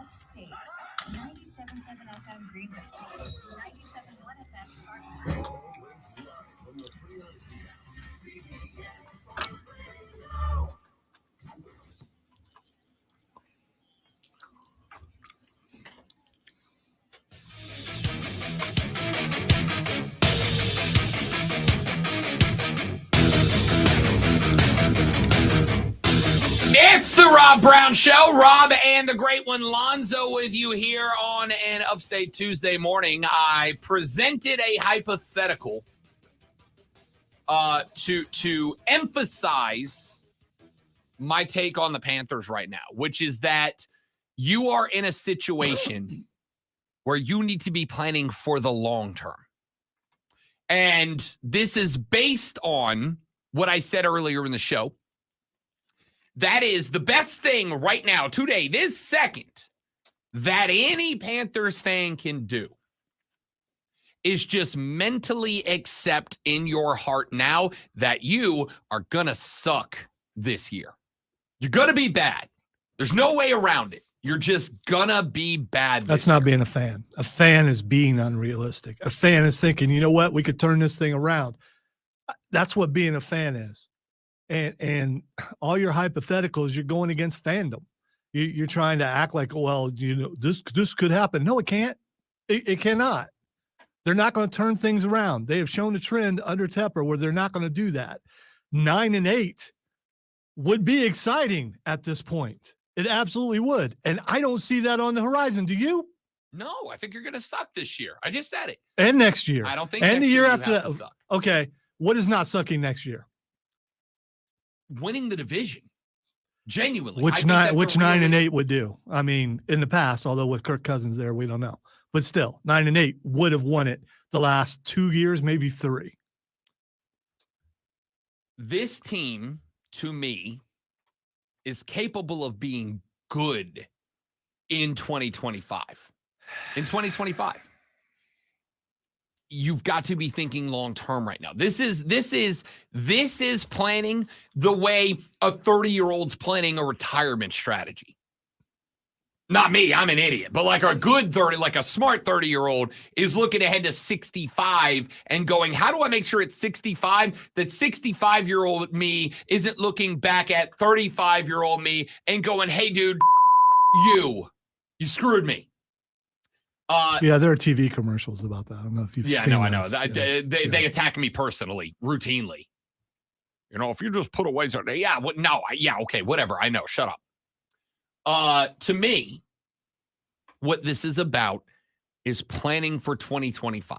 Upstate, 97.7 FM Greenville, 97.1 FM Spartanburg. Always live from the Free Odyssey app. CBS Sports Radio. It's the Rob Brown Show. Rob and the great one Lonzo with you here on an Upstate Tuesday morning. I presented a hypothetical to emphasize my take on the Panthers right now, which is that you are in a situation where you need to be planning for the long term. And this is based on what I said earlier in the show. That is the best thing right now, today, this second, that any Panthers fan can do is just mentally accept in your heart now that you are going to suck this year. You're going to be bad. There's no way around it. You're just going to be bad. That's not being a fan. A fan is being unrealistic. A fan is thinking, you know what, we could turn this thing around. That's what being a fan is. And all your hypotheticals, you're going against fandom. You're trying to act like, well, you know, this could happen. No, it can't. It cannot. They're not going to turn things around. They have shown a trend under Tepper where they're not going to do that. 9-8 would be exciting at this point. It absolutely would. And I don't see that on the horizon. Do you? No, I think you're going to suck this year. I just said it. And next year. I don't think and next the year you after have that. to suck. Okay. What is not sucking next year? Winning the division. Genuinely. Which 9-8 would do. I mean, in the past, although with Kirk Cousins there, we don't know. But still, 9-8 would have won it the last 2 years, maybe 3. This team, to me, is capable of being good in 2025. In 2025. You've got to be thinking long term right now. This is planning the way a 30-year-old's planning a retirement strategy. Not me, I'm an idiot, but like a good 30, like a smart 30-year-old is looking ahead to 65 and going, how do I make sure at 65 that 65-year-old me isn't looking back at 35-year-old me and going, hey, dude, you screwed me. Yeah, there are TV commercials about that. I don't know if you've seen I know. those. They attack me personally, routinely. You know, if you just put away something, okay, whatever. I know. Shut up. To me, what this is about is planning for 2025.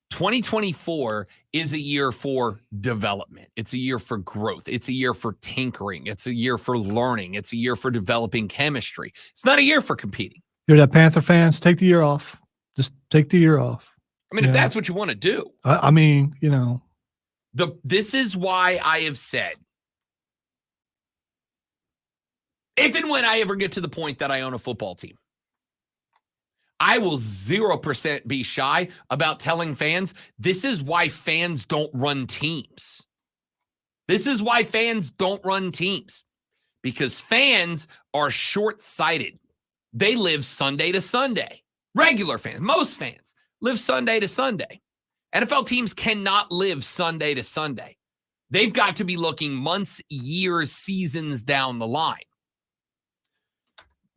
2024 is a year for development. It's a year for growth. It's a year for tinkering. It's a year for learning. It's a year for developing chemistry. It's not a year for competing. Hear that, Panther fans? Take the year off. Just take the year off. I mean, if that's what you want to do. I mean, This is why I have said, if and when I ever get to the point that I own a football team, I will 0% be shy about telling fans, this is why fans don't run teams. This is why fans don't run teams. Because fans are short-sighted. They live Sunday to Sunday. Regular fans, most fans, live Sunday to Sunday. NFL teams cannot live Sunday to Sunday. They've got to be looking months, years, seasons down the line.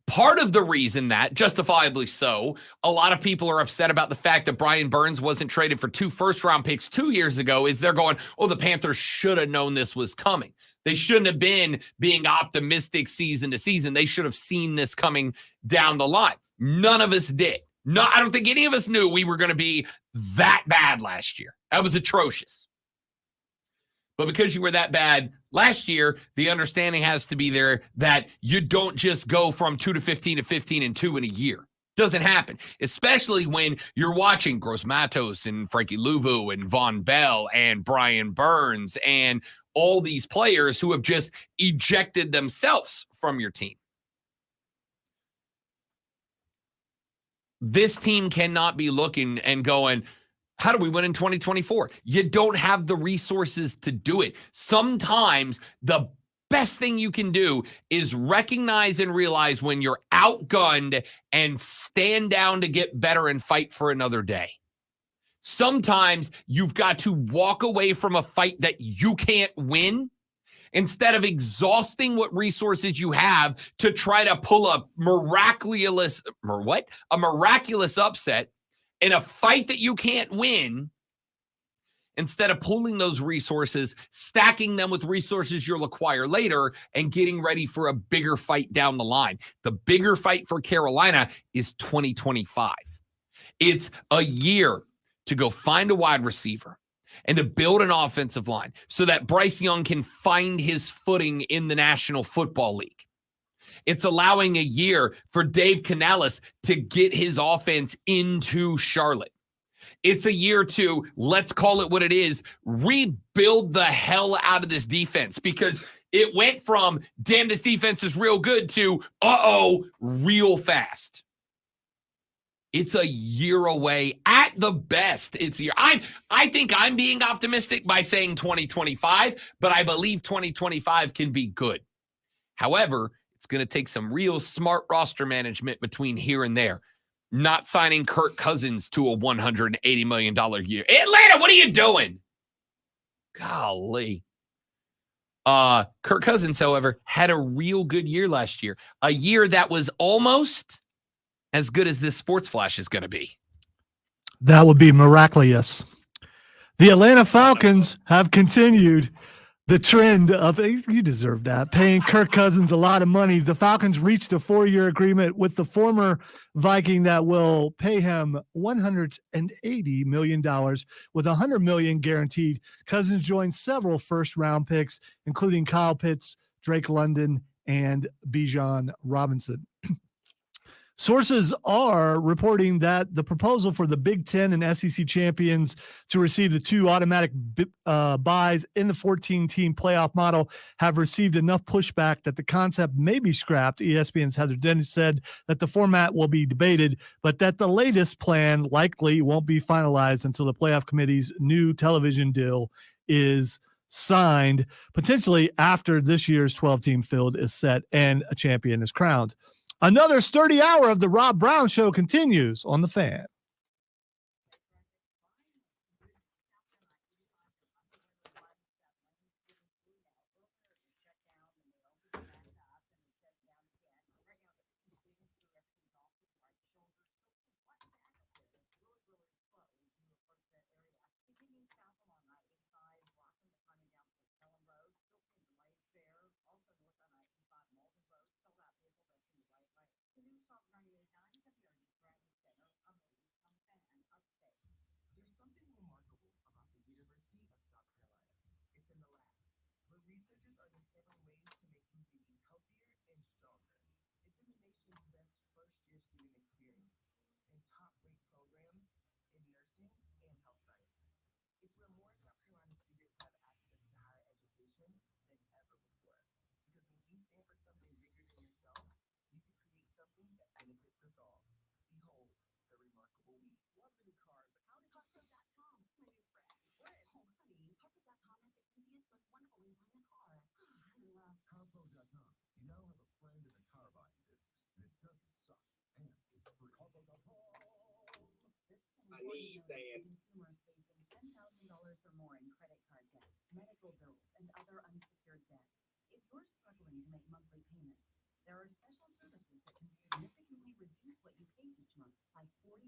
Part of the reason that, justifiably so, a lot of people are upset about the fact that Brian Burns wasn't traded for 2 first-round picks 2 years ago is they're going, oh, the Panthers should have known this was coming. They shouldn't have been being optimistic season to season. They should have seen this coming down the line. None of us did. No, I don't think any of us knew we were going to be that bad last year. That was atrocious. But because you were that bad last year, the understanding has to be there that you don't just go from 2-15 to 15-2 in a year. Doesn't happen, especially when you're watching Gross Matos and Frankie Louvu and Von Bell and Brian Burns and all these players who have just ejected themselves from your team. This team cannot be looking and going, how do we win in 2024? You don't have the resources to do it. Sometimes the best thing you can do is recognize and realize when you're outgunned and stand down to get better and fight for another day. Sometimes you've got to walk away from a fight that you can't win instead of exhausting what resources you have to try to pull a miraculous upset in a fight that you can't win, instead of pulling those resources, stacking them with resources you'll acquire later, and getting ready for a bigger fight down the line. The bigger fight for Carolina is 2025. It's a year to go find a wide receiver and to build an offensive line so that Bryce Young can find his footing in the National Football League. It's allowing a year for Dave Canales to get his offense into Charlotte. It's a year to, let's call it what it is, rebuild the hell out of this defense, because it went from, damn, this defense is real good to, real fast. It's a year away at the best. It's a year. I think I'm being optimistic by saying 2025, but I believe 2025 can be good. However, it's going to take some real smart roster management between here and there. Not signing Kirk Cousins to a $180 million year. Atlanta, what are you doing? Golly. Kirk Cousins, however, had a real good year last year. A year that was almost as good as this sports flash is going to be. That would be miraculous. The Atlanta Falcons have continued the trend of, you deserve that, paying Kirk Cousins a lot of money. The Falcons reached a 4-year agreement with the former Viking that will pay him $180 million with $100 million guaranteed. Cousins joined several first-round picks, including Kyle Pitts, Drake London, and Bijan Robinson. Sources are reporting that the proposal for the Big Ten and SEC champions to receive the 2 automatic buys in the 14-team playoff model have received enough pushback that the concept may be scrapped. ESPN's Heather Dennis said that the format will be debated, but that the latest plan likely won't be finalized until the playoff committee's new television deal is signed, potentially after this year's 12-team field is set and a champion is crowned. Another sturdy hour of the Rob Brown Show continues on The Fan. There's something Love the new car, but how did Harpo.com, my new friend? Fred. Oh, honey, Harpo.com is the easiest, most wonderful way to buy a car. I love Carpo.com. You now have a friend in the car buying business, and it doesn't suck. And it's free. Carpo.com. This is an I important need notice that. to consumers facing $10,000 or more in credit card debt, medical bills, and other unsecured debt. If you're struggling to make monthly payments, there are special services that can significantly reduce what you pay each month by 40%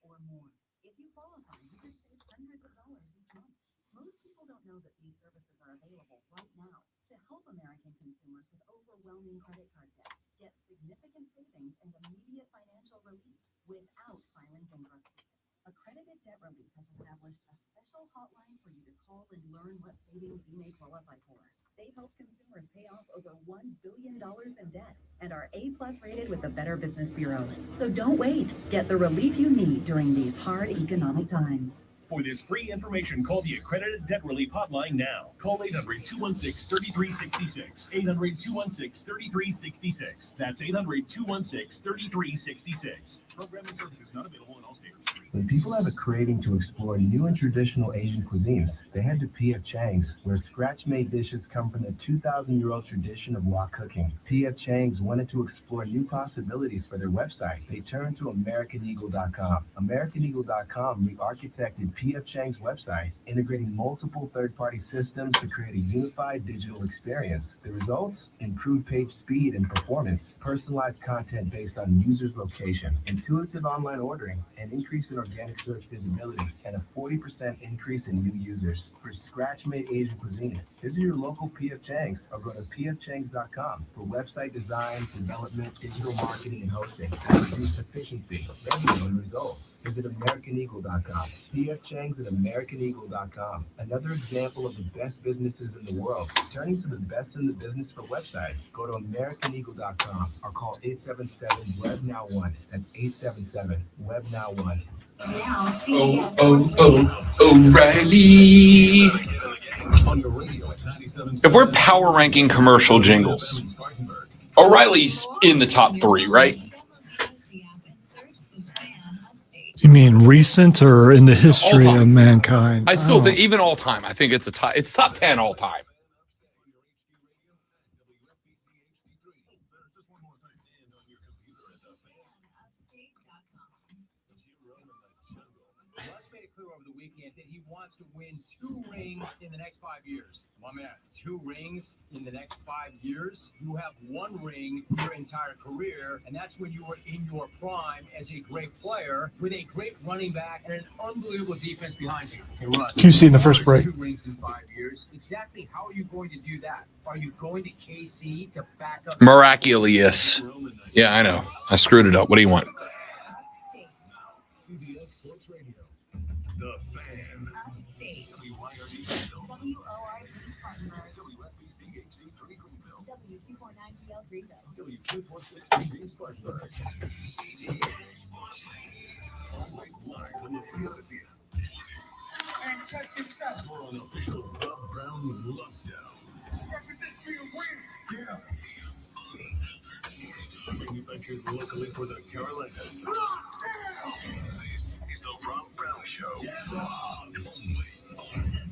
or more. If you qualify, you could save hundreds of dollars each month. Most people don't know that these services are available right now to help American consumers with overwhelming credit card debt get significant savings and immediate financial relief without filing bankruptcy. Accredited Debt Relief has established a special hotline for you to call and learn what savings you may qualify for. They help consumers pay off over $1 billion in debt and are A+ rated with the Better Business Bureau. So don't wait. Get the relief you need during these hard economic times. For this free information, call the Accredited Debt Relief Hotline now. Call 800-216-3366. 800-216-3366. That's 800-216-3366. Program and services not available in all states. When people have a craving to explore new and traditional Asian cuisines, they head to P.F. Chang's, where scratch-made dishes come from the 2,000-year-old tradition of wok cooking. P.F. Chang's wanted to explore new possibilities for their website. They turned to AmericanEagle.com. AmericanEagle.com re-architected P.F. Chang's website, integrating multiple third-party systems to create a unified digital experience. The results? Improved page speed and performance, personalized content based on users' location, intuitive online ordering, an increase in organic search visibility, and a 40% increase in new users. For scratch-made Asian cuisine, visit your local P.F. Chang's or go to pfchangs.com for website design, development, digital marketing, and hosting that reduce efficiency, revenue, and results. Visit AmericanEagle.com. P.F. Chang's at AmericanEagle.com. Another example of the best businesses in the world, turning to the best in the business for websites. Go to AmericanEagle.com or call 877-WEB-NOW1. That's 877-WEB-NOW1. O'Reilly. If we're power ranking commercial jingles, O'Reilly's in the top 3, right? You mean recent or in the history of mankind? I still think, even all time, I think it's top 10 all time. Russ made it clear over the weekend that he wants to win 2 rings in the next 5 years. My man, 2 rings in the next 5 years? You have 1 ring your entire career, and that's when you were in your prime as a great player with a great running back and an unbelievable defense behind you. Hey, Russ, QC in the first break. 2 rings in 5 years. Exactly how are you going to do that? Are you going to KC to back up? Miraculous. Yeah, I know. I screwed it up. What do you want? CBS Sports Radio. The Fan. Upstate. WYRD. WORD Spartanburg. WFBC HD 3 Greenville. W249GL Greenville. W246 CD Spartanburg. Always live from the Philadelphia. And check this out. For an official Rob Brown lockdown. Represent for your wins. Yeah. Manufactured locally for the Carolinas. This is the Rob Brown Show. Only on The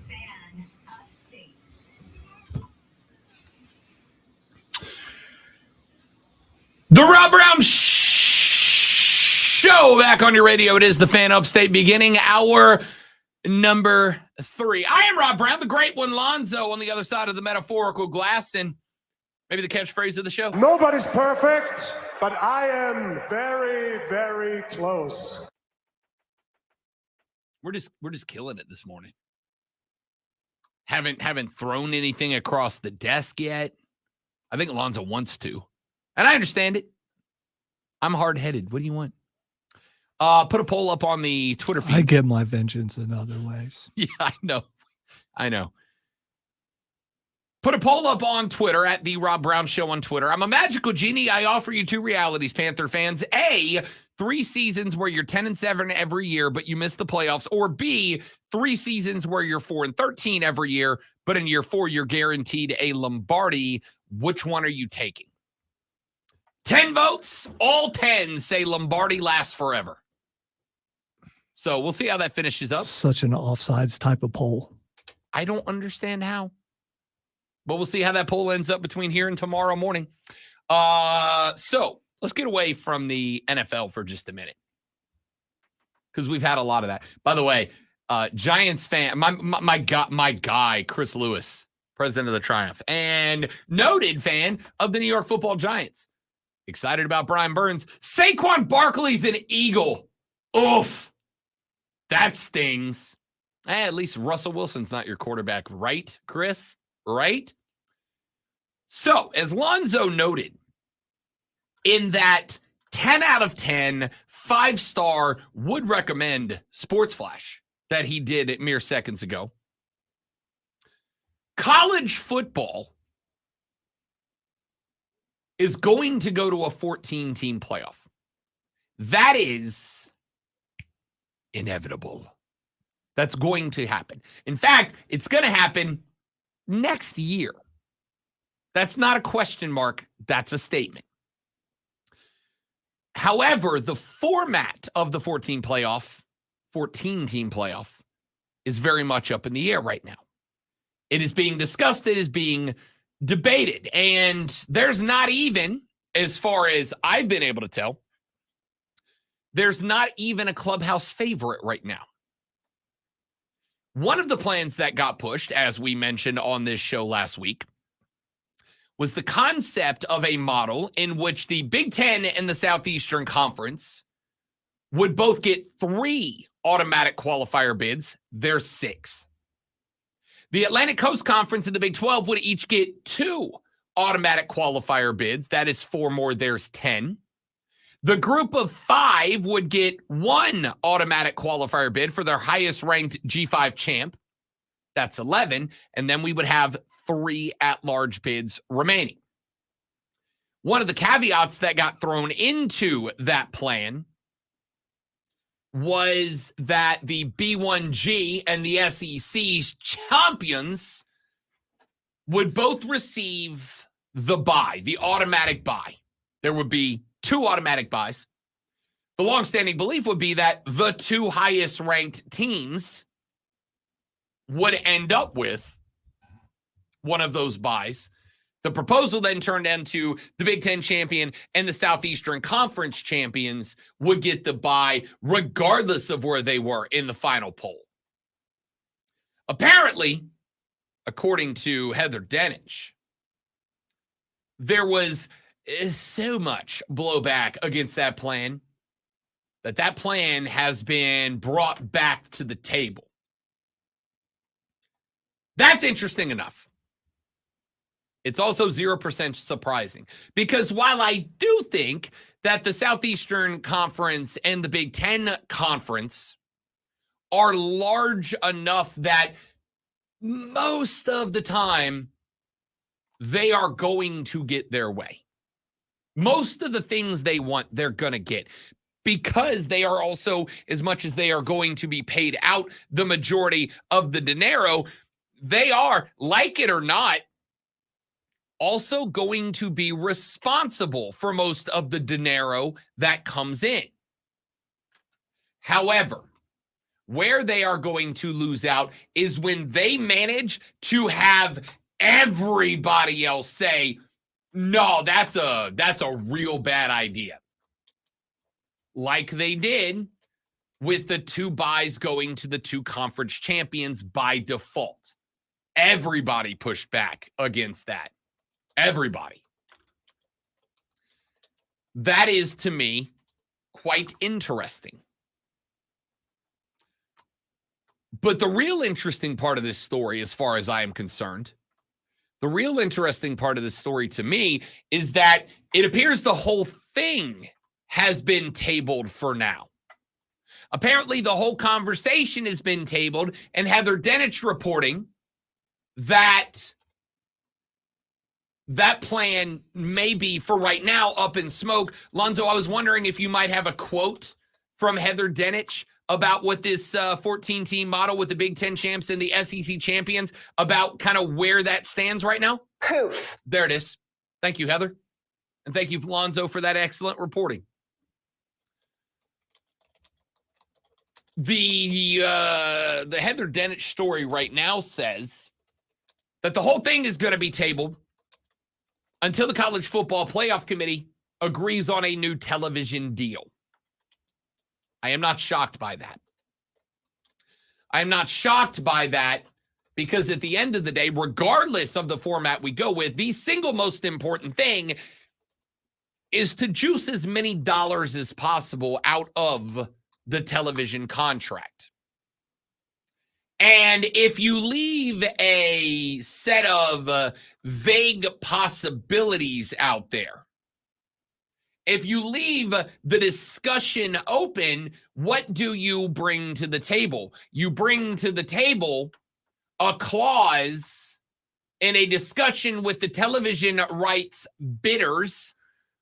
Fan Upstate. The Rob Brown Show back on your radio. It is the Fan Upstate, beginning hour number 3. I am Rob Brown, the great one, Lonzo, on the other side of the metaphorical glass, and maybe the catchphrase of the show. Nobody's perfect, but I am very, very close. We're just killing it this morning. Haven't thrown anything across the desk yet. I think Alonzo wants to, and I understand it. I'm hard-headed. What do you want? Put a poll up on the Twitter feed. I get my vengeance in other ways. Yeah, I know. Put a poll up on Twitter at the Rob Brown Show on Twitter. I'm a magical genie. I offer you 2 realities, Panther fans. A, 3 seasons where you're 10-7 every year, but you miss the playoffs. Or B, 3 seasons where you're 4-13 every year, but in year 4, you're guaranteed a Lombardi. Which one are you taking? 10 votes. All 10 say Lombardi lasts forever. So we'll see how that finishes up. Such an offsides type of poll. I don't understand how. But we'll see how that poll ends up between here and tomorrow morning. So let's get away from the NFL for just a minute, because we've had a lot of that. By the way, Giants fan, my guy, Chris Lewis, president of the Triumph, and noted fan of the New York Football Giants. Excited about Brian Burns. Saquon Barkley's an Eagle. Oof. That stings. At least Russell Wilson's not your quarterback, right, Chris? Right? So, as Lonzo noted, in that 10 out of 10, 5-star would recommend sports flash that he did mere seconds ago, college football is going to go to a 14-team playoff. That is inevitable. That's going to happen. In fact, it's going to happen next year. That's not a question mark. That's a statement. However, the format of the 14-team playoff is very much up in the air right now. It is being discussed. It is being debated. And there's not even, as far as I've been able to tell, there's not even a clubhouse favorite right now. One of the plans that got pushed, as we mentioned on this show last week, was the concept of a model in which the Big Ten and the Southeastern Conference would both get 3 automatic qualifier bids. There's 6. The Atlantic Coast Conference and the Big 12 would each get 2 automatic qualifier bids. That is 4 more. There's 10. The group of 5 would get 1 automatic qualifier bid for their highest ranked G5 champ. That's 11. And then we would have 3 at-large bids remaining. One of the caveats that got thrown into that plan was that the B1G and the SEC's champions would both receive the bye, the automatic bye. There would be 2 automatic buys. The longstanding belief would be that the 2 highest ranked teams would end up with one of those buys. The proposal then turned into the Big Ten champion and the Southeastern Conference champions would get the bye regardless of where they were in the final poll. Apparently, according to Heather Denich, there was so much blowback against that plan that plan has been brought back to the table. That's interesting enough. It's also 0% surprising because while I do think that the Southeastern Conference and the Big Ten Conference are large enough that most of the time they are going to get their way. Most of the things they want, they're going to get because they are also, as much as they are going to be paid out the majority of the dinero, they are, like it or not, also going to be responsible for most of the dinero that comes in. However, where they are going to lose out is when they manage to have everybody else say, no, that's a real bad idea. Like they did with the 2 buys going to the 2 conference champions by default. Everybody pushed back against that. Everybody. That is, to me, quite interesting. But the real interesting part of this story, as far as I am concerned, the real interesting part of this story to me is that it appears the whole thing has been tabled for now. Apparently, the whole conversation has been tabled, and Heather Denich reporting that plan may be, for right now, up in smoke. Lonzo, I was wondering if you might have a quote from Heather Denich about what this 14-team model with the Big Ten champs and the SEC champions, about kind of where that stands right now? Poof. There it is. Thank you, Heather. And thank you, Lonzo, for that excellent reporting. The Heather Dinich story right now says that the whole thing is going to be tabled until the College Football Playoff Committee agrees on a new television deal. I am not shocked by that. I am not shocked by that because at the end of the day, regardless of the format we go with, the single most important thing is to juice as many dollars as possible out of the television contract. And if you leave a set of vague possibilities out there, if you leave the discussion open, what do you bring to the table? You bring to the table a clause in a discussion with the television rights bidders,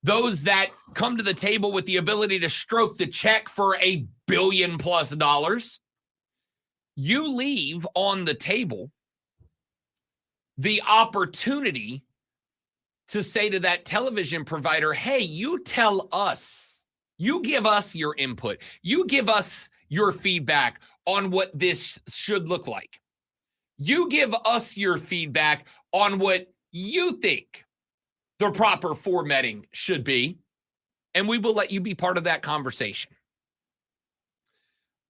those that come to the table with the ability to stroke the check for $1 billion+. You leave on the table the opportunity to say to that television provider, hey, you tell us, you give us your input, you give us your feedback on what this should look like. You give us your feedback on what you think the proper formatting should be, and we will let you be part of that conversation.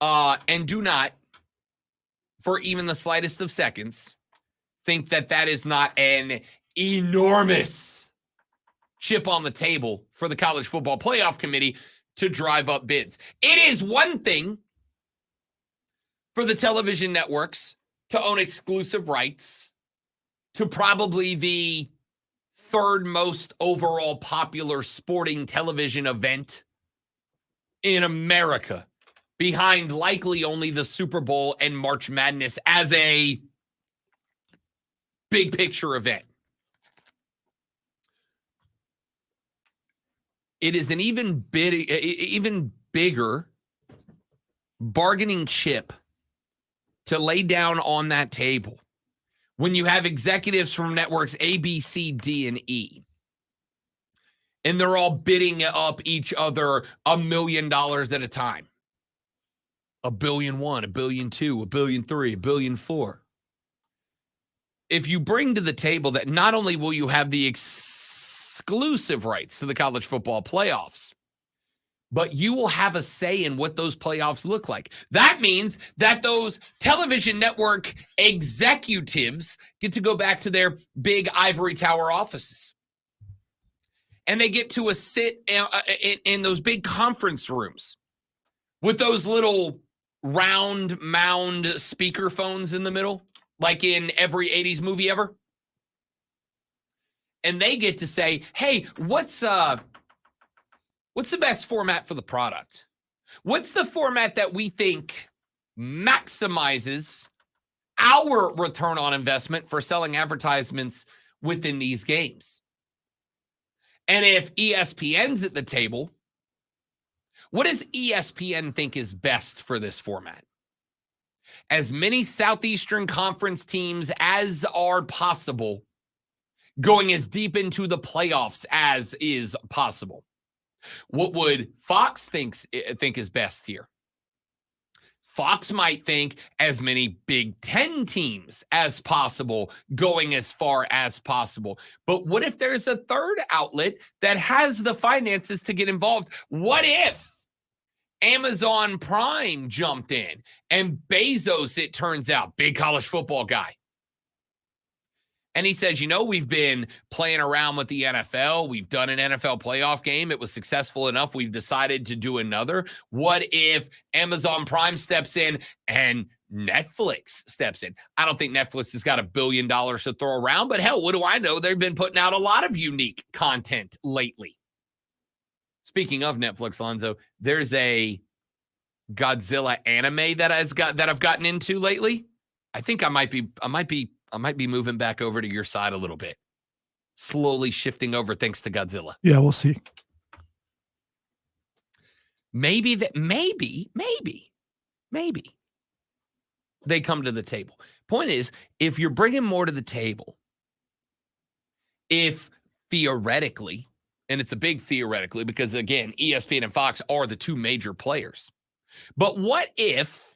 And do not, for even the slightest of seconds, think that that is not an enormous chip on the table for the College Football Playoff Committee to drive up bids. It is one thing for the television networks to own exclusive rights to probably the third most overall popular sporting television event in America, behind likely only the Super Bowl and March Madness as a big picture event. It is an even bigger bargaining chip to lay down on that table when you have executives from networks A, B, C, D, and E, and they're all bidding up each other $1 million at a time. $1.1 billion, $1.2 billion, $1.3 billion, $1.4 billion. If you bring to the table that not only will you have the exclusive rights to the college football playoffs, but you will have a say in what those playoffs look like. That means that those television network executives get to go back to their big ivory tower offices. And they get to sit in those big conference rooms with those little round mound speaker phones in the middle, like in every 80s movie ever. And they get to say, hey, what's the best format for the product? What's the format that we think maximizes our return on investment for selling advertisements within these games? And if ESPN's at the table, what does ESPN think is best for this format? As many Southeastern Conference teams as are possible, going as deep into the playoffs as is possible. What would Fox think is best here? Fox might think as many Big Ten teams as possible, going as far as possible. But what if there's a third outlet that has the finances to get involved? What if Amazon Prime jumped in and Bezos, it turns out, big college football guy, and he says, we've been playing around with the NFL. We've done an NFL playoff game. It was successful enough. We've decided to do another. What if Amazon Prime steps in and Netflix steps in? I don't think Netflix has got $1 billion to throw around, but hell, what do I know? They've been putting out a lot of unique content lately. Speaking of Netflix, Lonzo, there's a Godzilla anime that I've gotten into lately. I think I might be moving back over to your side a little bit. Slowly shifting over thanks to Godzilla. Yeah, we'll see. Maybe they come to the table. Point is, if you're bringing more to the table, if theoretically, and it's a big theoretically because, again, ESPN and Fox are the two major players. But what if,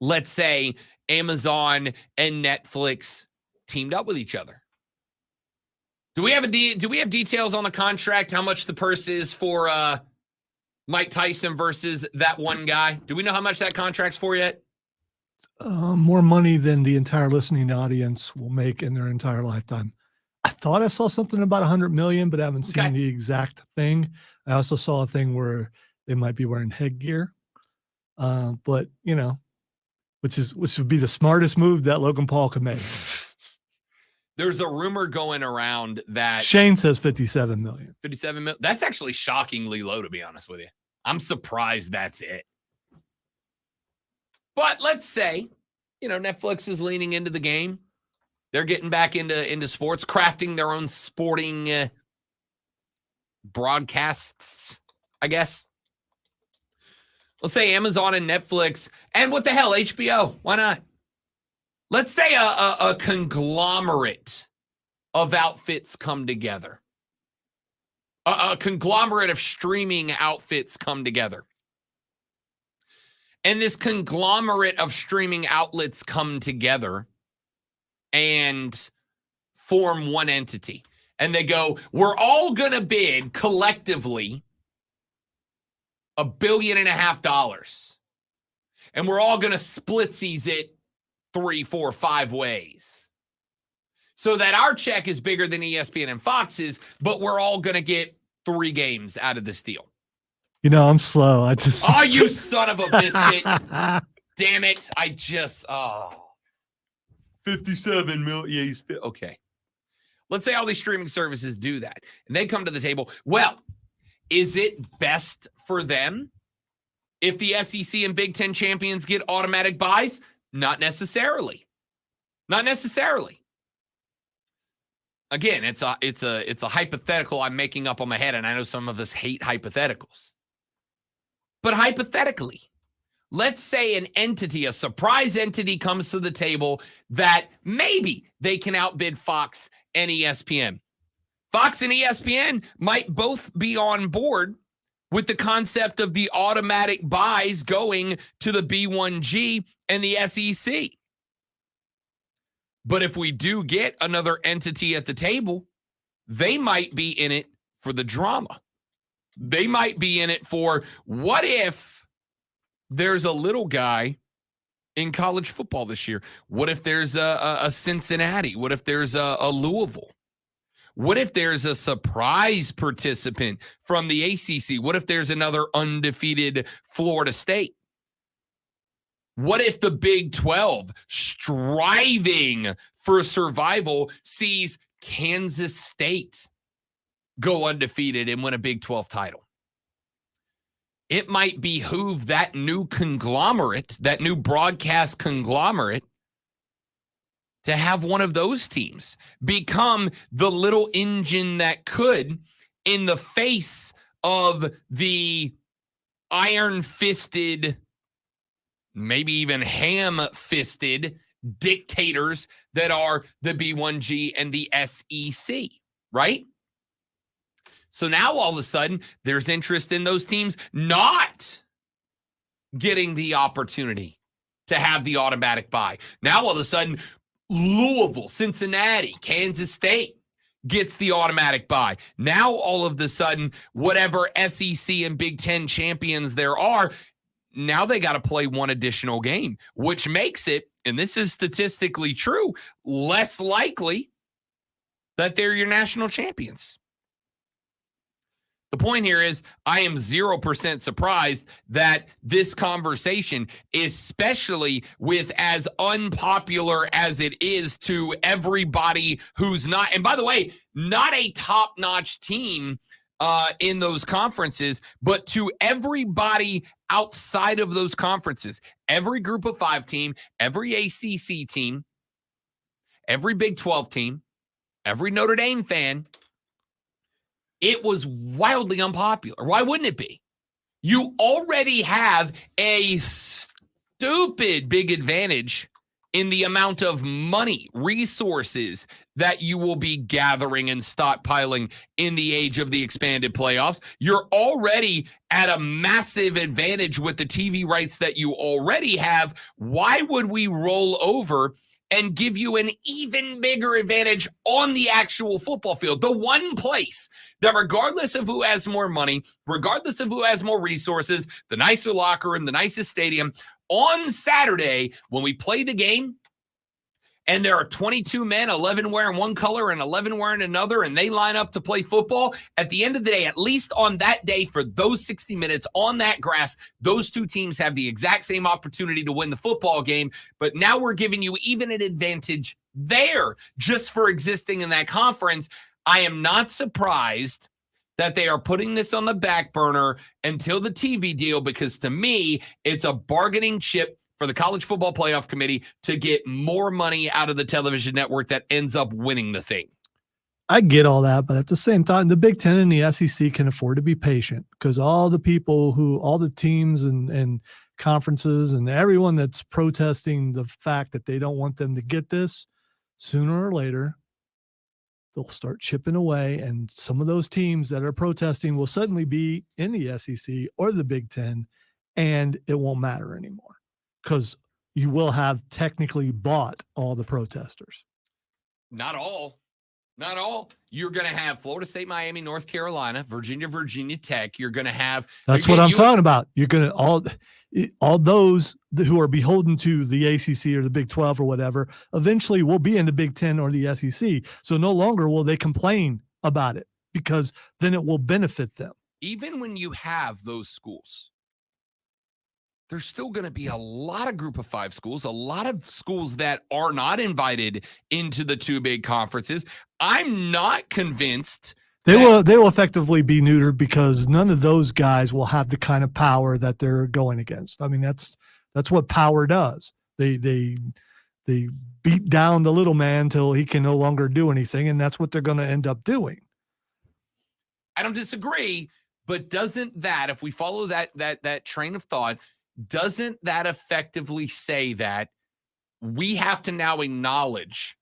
let's say, Amazon and Netflix teamed up with each other? Do we have details on the contract? How much the purse is for Mike Tyson versus that one guy? Do we know how much that contract's for yet? More money than the entire listening audience will make in their entire lifetime. I thought I saw something about 100 million, but I haven't seen the exact thing. I also saw a thing where they might be wearing headgear. But you know, which would be the smartest move that Logan Paul could make. There's a rumor going around that Shane says 57 million. 57 million. That's actually shockingly low, to be honest with you. I'm surprised that's it. But let's say, you know, Netflix is leaning into the game. They're getting back into sports, crafting their own sporting broadcasts, I guess. Let's say Amazon and Netflix, and what the hell, HBO? Why not? Let's say a conglomerate of outfits come together. A conglomerate of streaming outfits come together. And this conglomerate of streaming outlets come together and form one entity. And they go, we're all going to bid collectively $1.5 billion. And we're all going to splitsies it 3, 4, 5 ways. So that our check is bigger than ESPN and Fox's, but we're all going to get 3 games out of this deal. You know, I'm slow. Oh, you son of a biscuit. Damn it. 57 million. Okay. Let's say all these streaming services do that. And they come to the table. Well, is it best for them if the SEC and Big Ten champions get automatic buys? Not necessarily. Not necessarily. Again, it's a hypothetical I'm making up on my head, and I know some of us hate hypotheticals. But hypothetically, let's say an entity, a surprise entity comes to the table that maybe they can outbid Fox and ESPN. Fox and ESPN might both be on board with the concept of the automatic buys going to the B1G and the SEC. But if we do get another entity at the table, they might be in it for the drama. They might be in it for, what if there's a little guy in college football this year? What if there's a Cincinnati? What if there's a Louisville? What if there's a surprise participant from the ACC? What if there's another undefeated Florida State? What if the Big 12, striving for survival, sees Kansas State go undefeated and win a Big 12 title? It might behoove that new conglomerate, that new broadcast conglomerate, to have one of those teams become the little engine that could, in the face of the iron-fisted, maybe even ham-fisted dictators that are the B1G and the SEC, right? So now all of a sudden, there's interest in those teams not getting the opportunity to have the automatic buy. Now all of a sudden, Louisville, Cincinnati, Kansas State gets the automatic buy. Now all of a sudden, whatever SEC and Big Ten champions there are, now they got to play one additional game, which makes it, and this is statistically true, less likely that they're your national champions. The point here is I am 0% surprised that this conversation, especially with as unpopular as it is to everybody who's not, and by the way, not a top-notch team in those conferences, but to everybody outside of those conferences, every Group of 5 team, every ACC team, every Big 12 team, every Notre Dame fan, it was wildly unpopular. Why wouldn't it be? You already have a stupid big advantage in the amount of money, resources that you will be gathering and stockpiling in the age of the expanded playoffs. You're already at a massive advantage with the TV rights that you already have. Why would we roll over and give you an even bigger advantage on the actual football field? The one place that, regardless of who has more money, regardless of who has more resources, the nicer locker room, the nicest stadium, on Saturday, when we play the game, and there are 22 men, 11 wearing one color and 11 wearing another, and they line up to play football, at the end of the day, at least on that day, for those 60 minutes on that grass, those two teams have the exact same opportunity to win the football game. But now we're giving you even an advantage there just for existing in that conference. I am not surprised that they are putting this on the back burner until the TV deal, because to me, it's a bargaining chip for the College Football Playoff Committee to get more money out of the television network that ends up winning the thing. I get all that, but at the same time, the Big Ten and the SEC can afford to be patient, because all the teams and conferences and everyone that's protesting the fact that they don't want them to get this, sooner or later, they'll start chipping away, and some of those teams that are protesting will suddenly be in the SEC or the Big Ten, and it won't matter anymore because you will have technically bought all the protesters. Not all. You're going to have Florida State, Miami, North Carolina, Virginia Tech. You're going to have. That's what I'm talking about. You're going to all those who are beholden to the ACC or the Big 12 or whatever, eventually will be in the Big 10 or the SEC. So no longer will they complain about it, because then it will benefit them. Even when you have those schools, there's still going to be a lot of Group of Five schools, a lot of schools that are not invited into the two big conferences. I'm not convinced. They will effectively be neutered, because none of those guys will have the kind of power that they're going against. I mean, that's what power does. They beat down the little man till he can no longer do anything, and that's what they're going to end up doing. I don't disagree, but doesn't that, if we follow that train of thought, doesn't that effectively say that we have to now acknowledge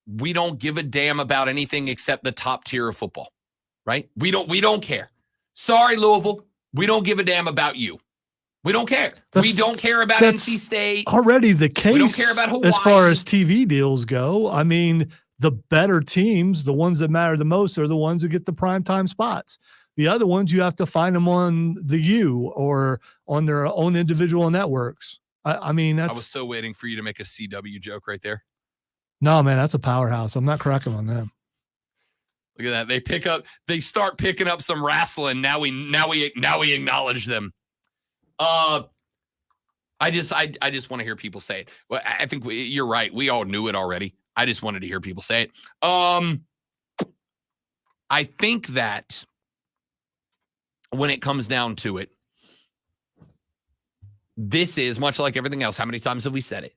we don't give a damn about anything except the top tier of football? Right? We don't care. Sorry, Louisville. We don't give a damn about you. We don't care. We don't care about NC State. Already the case. We don't care about Hawaii. As far as TV deals go. I mean, the better teams, the ones that matter the most, are the ones who get the primetime spots. The other ones, you have to find them on the U or on their own individual networks. I mean, I was so waiting for you to make a CW joke right there. No, man, that's a powerhouse. I'm not cracking on them. Look at that. They start picking up some wrestling. Now we acknowledge them. I just want to hear people say it. Well, I think you're right. We all knew it already. I just wanted to hear people say it. I think that when it comes down to it, this is much like everything else. How many times have we said it?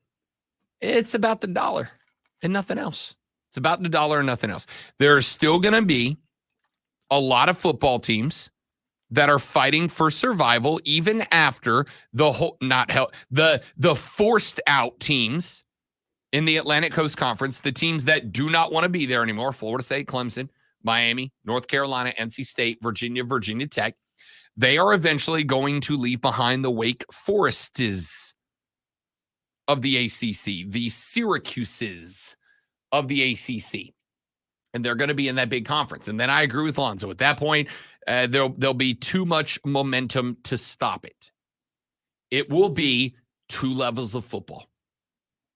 It's about the dollar and nothing else. It's about the dollar and nothing else. There are still going to be a lot of football teams that are fighting for survival, even after the forced out teams in the Atlantic Coast Conference, the teams that do not want to be there anymore: Florida State, Clemson, Miami, North Carolina, NC State, Virginia Tech. They are eventually going to leave behind the Wake Forests of the ACC, the Syracuses of the ACC. And they're going to be in that big conference. And then I agree with Lonzo. At that point, there'll be too much momentum to stop it. It will be two levels of football.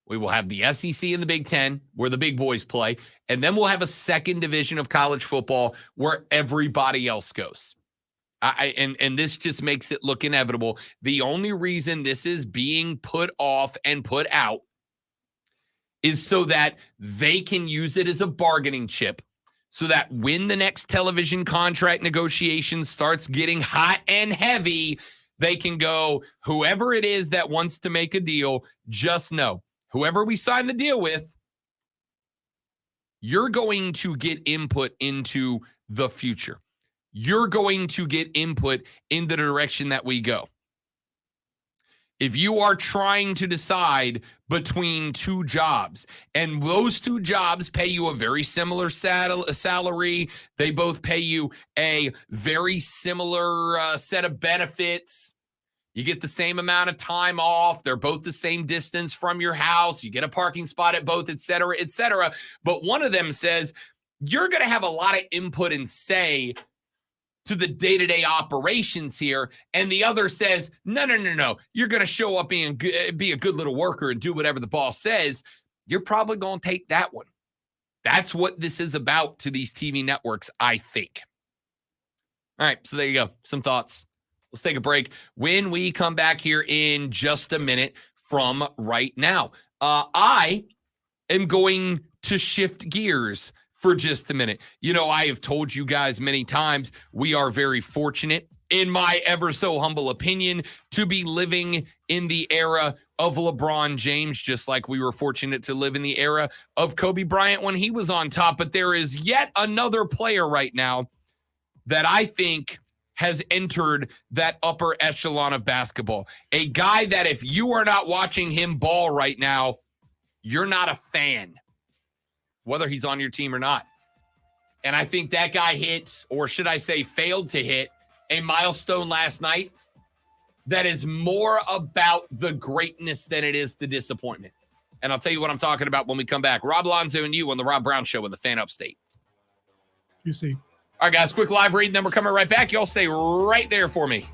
We will have the SEC and the Big Ten, where the big boys play. And then we'll have a second division of college football where everybody else goes. And this just makes it look inevitable. The only reason this is being put off and put out is so that they can use it as a bargaining chip, so that when the next television contract negotiation starts getting hot and heavy, they can go, whoever it is that wants to make a deal, just know, whoever we sign the deal with, you're going to get input into the future. You're going to get input in the direction that we go. If you are trying to decide between two jobs, and those two jobs pay you a very similar salary, they both pay you a very similar set of benefits. You get the same amount of time off. They're both the same distance from your house. You get a parking spot at both, et cetera, et cetera. But one of them says you're going to have a lot of input and say to the day-to-day operations here. And the other says, no. You're going to show up be a good little worker and do whatever the boss says. You're probably going to take that one. That's what this is about to these TV networks, I think. All right, so there you go. Some thoughts. Let's take a break. When we come back here in just a minute from right now, I am going to shift gears for just a minute. You know, I have told you guys many times, we are very fortunate, in my ever so humble opinion, to be living in the era of LeBron James, just like we were fortunate to live in the era of Kobe Bryant when he was on top. But there is yet another player right now that I think has entered that upper echelon of basketball. A guy that if you are not watching him ball right now, you're not a fan, whether he's on your team or not. And I think that guy hit, or should I say failed to hit, a milestone last night that is more about the greatness than it is the disappointment. And I'll tell you what I'm talking about when we come back. Rob Alonzo and you on the Rob Brown Show in the Fan Upstate. You see. All right, guys, quick live read, then we're coming right back. Y'all stay right there for me.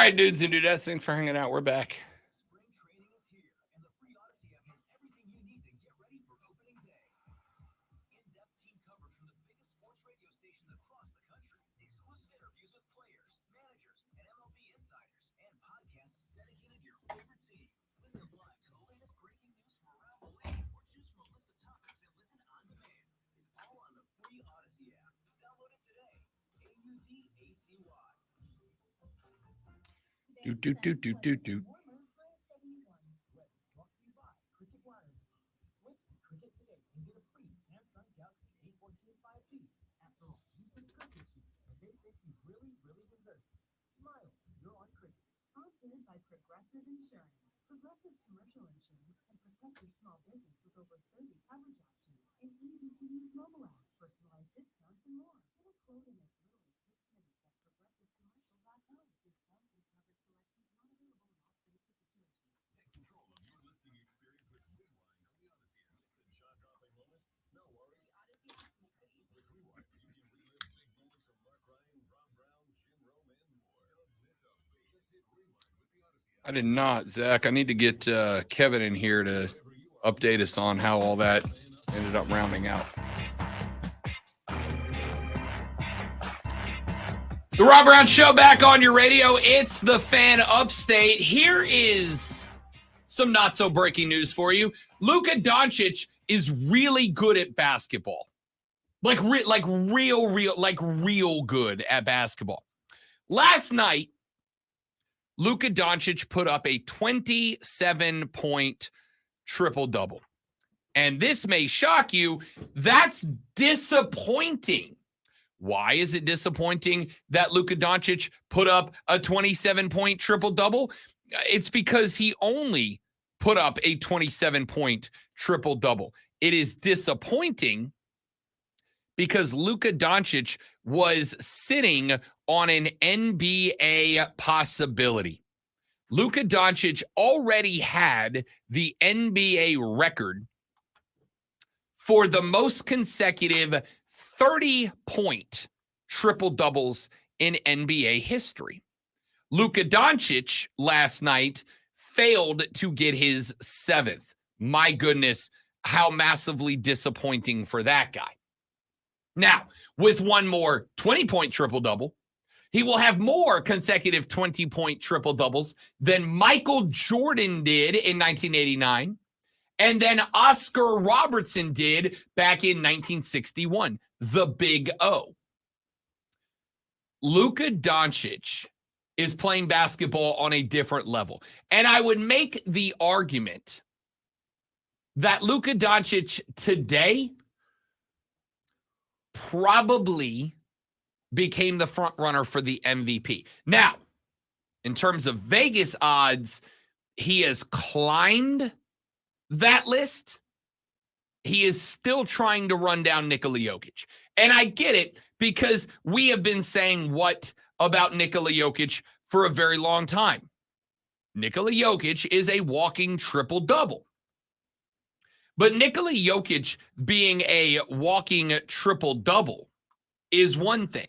right, dudes and dudettes, thanks for hanging out. We're back. Spring training is here, and the free Odyssey app has everything you need to get ready for opening day. In-depth team coverage from the biggest sports radio stations across the country, exclusive interviews with players, managers, and MLB insiders, and podcasts dedicated to your favorite team. Listen live to the latest breaking news from around the league, or choose from a list of topics and listen on demand. It's all on the free Odyssey app. Download it today. AUDACY. Do. Brought to you by Cricket Wireless. Switch to Cricket today and get a free Samsung Galaxy A14 5G. After all, you can cook this year, and they think you really, really deserve it. Smile, you're on Cricket. Sponsored by Progressive Insurance. Progressive Commercial Insurance can protect your small business with over 30 coverage options and easy-to-use mobile app, personalized discounts, and more. Get a quote in as little as 6 minutes at progressivecommercial.com. Discounts and coverage selections not available in all states or situations. Take control of your listening experience with Rewind on the Odyssey app. Missed jaw-dropping moments? No worries. Odyssey app makes it easy. With Rewind, you can relive big moments from Mark Ryan, Rob Brown, Jim Rome, and more. Don't miss a beat. Just hit Rewind with the Odyssey app. I did not, Zach. I need to get Kevin in here to update us on how all that ended up rounding out. The Rob Brown Show back on your radio. It's the Fan Upstate. Here is some not so breaking news for you. Luka Doncic is really good at basketball. Like real good at basketball. Last night, Luka Doncic put up a 27-point triple-double. And this may shock you. That's disappointing. Why is it disappointing that Luka Doncic put up a 27-point triple-double? It's because he only put up a 27-point triple-double. It is disappointing because Luka Doncic was sitting on an NBA possibility. Luka Doncic already had the NBA record for the most consecutive 30-point triple-doubles in NBA history. Luka Doncic last night failed to get his 7th. My goodness, how massively disappointing for that guy. Now, with one more 20-point triple-double, he will have more consecutive 20-point triple-doubles than Michael Jordan did in 1989, and then Oscar Robertson did back in 1961, the Big O. Luka Doncic is playing basketball on a different level. And I would make the argument that Luka Doncic today probably became the front runner for the MVP. Now, in terms of Vegas odds, he has climbed that list. He is still trying to run down Nikola Jokic. And I get it because we have been saying what about Nikola Jokic for a very long time. Nikola Jokic is a walking triple-double. But Nikola Jokic being a walking triple-double is one thing.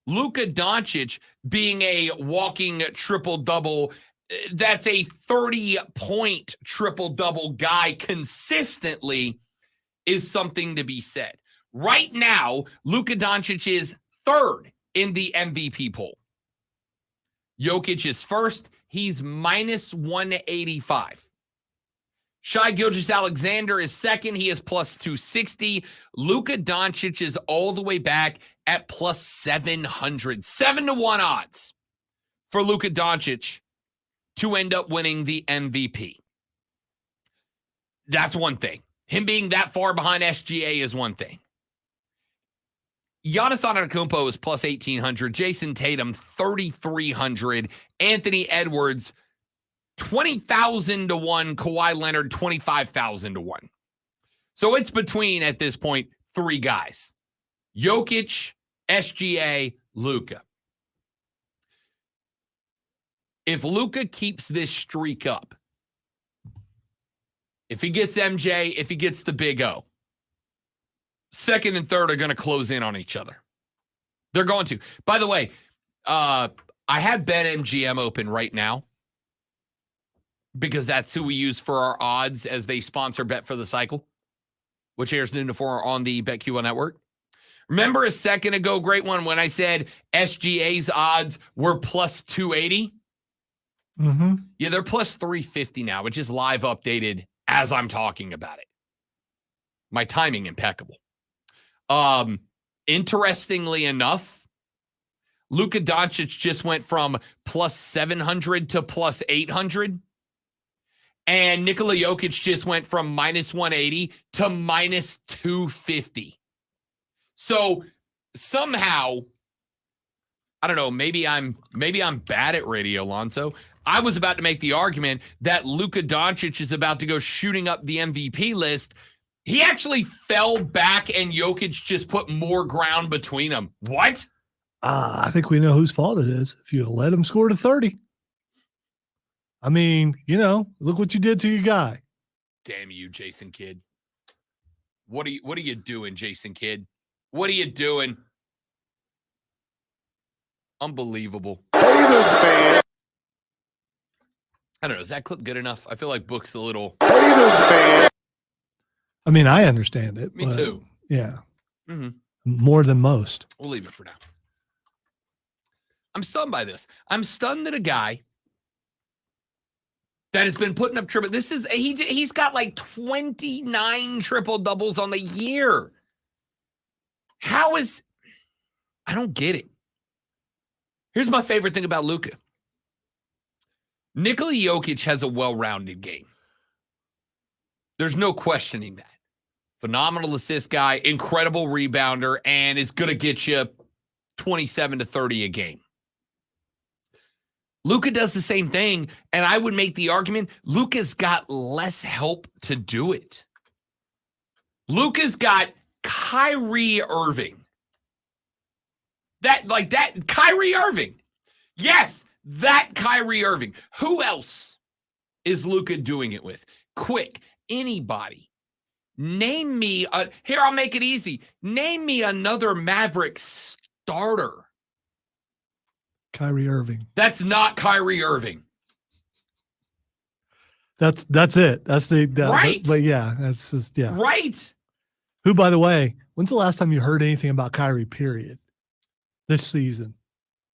Luka Doncic being a walking triple-double, that's a 30-point triple-double guy consistently, is something to be said. Right now, Luka Doncic is 3rd in the MVP poll. Jokic is 1st. He's minus 185. Shai Gilgeous-Alexander is 2nd. He is plus 260. Luka Doncic is all the way back at plus 700. 7-1 odds for Luka Doncic to end up winning the MVP. That's one thing. Him being that far behind SGA is one thing. Giannis Antetokounmpo is plus 1,800. Jason Tatum, 3,300. Anthony Edwards, 20,000 to 1. Kawhi Leonard, 25,000 to 1. So it's between, at this point, 3 guys. Jokic, SGA, Luka. If Luka keeps this streak up, if he gets MJ, if he gets the Big O, 2nd and 3rd are going to close in on each other. They're going to. By the way, I had BetMGM open right now because that's who we use for our odds as they sponsor Bet for the Cycle, which airs noon to 4 on the BetQL network. Remember a second ago, great one, when I said SGA's odds were plus 280? Mm-hmm. Yeah, they're plus 350 now, which is live updated as I'm talking about it. My timing impeccable. Interestingly enough, Luka Doncic just went from plus 700 to plus 800. And Nikola Jokic just went from minus 180 to minus 250. So somehow, I don't know, maybe I'm bad at radio, Lonzo. I was about to make the argument that Luka Doncic is about to go shooting up the MVP list. He actually fell back and Jokic just put more ground between them. What? I think we know whose fault it is. If you let him score to 30. I mean, look what you did to your guy. Damn you, Jason Kidd. What are you doing, Jason Kidd? What are you doing? Unbelievable. Haters, man. I don't know. Is that clip good enough? I feel like Book's a little. Haters, man. I mean, I understand it. Me too. Yeah. Mm-hmm. More than most. We'll leave it for now. I'm stunned by this. I'm stunned that a guy that has been putting up triple. He's got like 29 triple doubles on the year. I don't get it. Here's my favorite thing about Luka. Nikola Jokic has a well-rounded game. There's no questioning that. Phenomenal assist guy, incredible rebounder, and is going to get you 27 to 30 a game. Luka does the same thing, and I would make the argument Luka's got less help to do it. Luka's got Kyrie Irving. That Kyrie Irving. Yes, that Kyrie Irving. Who else is Luka doing it with? Quick, anybody. Name me here, I'll make it easy. Name me another Maverick starter. Kyrie Irving. That's not Kyrie Irving. That's it. That's right. But yeah, that's just, yeah. Right. Who, by the way, when's the last time you heard anything about Kyrie, period? This season.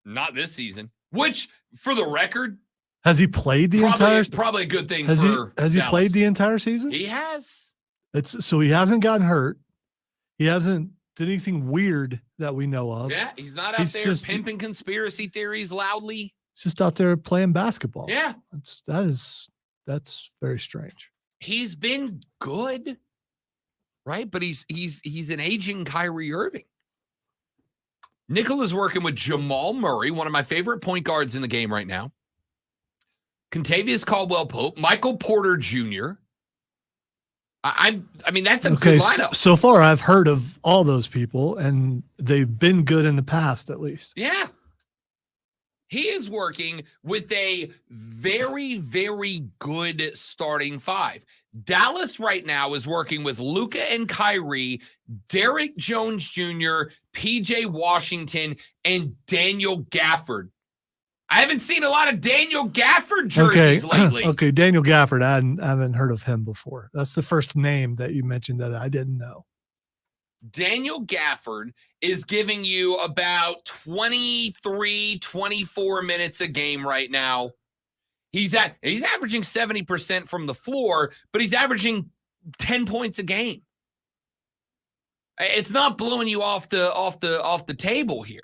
Not this season. Which, for the record, has he played the entire? Probably a good thing has for Has he played the entire season? He has. So he hasn't gotten hurt. He hasn't did anything weird that we know of. Yeah, he's not out there pimping conspiracy theories loudly. He's just out there playing basketball. Yeah. That's very strange. He's been good, right? But he's an aging Kyrie Irving. Nicola's working with Jamal Murray, one of my favorite point guards in the game right now. Contavious Caldwell-Pope, Michael Porter Jr. I mean, that's a good lineup. So far, I've heard of all those people, and they've been good in the past, at least. Yeah. He is working with a very, very good starting five. Dallas right now is working with Luka and Kyrie, Derrick Jones Jr., PJ Washington, and Daniel Gafford. I haven't seen a lot of Daniel Gafford jerseys lately. Okay, Daniel Gafford. I haven't heard of him before. That's the first name that you mentioned that I didn't know. Daniel Gafford is giving you about 23, 24 minutes a game right now. He's averaging 70% from the floor, but he's averaging 10 points a game. It's not blowing you off the table here.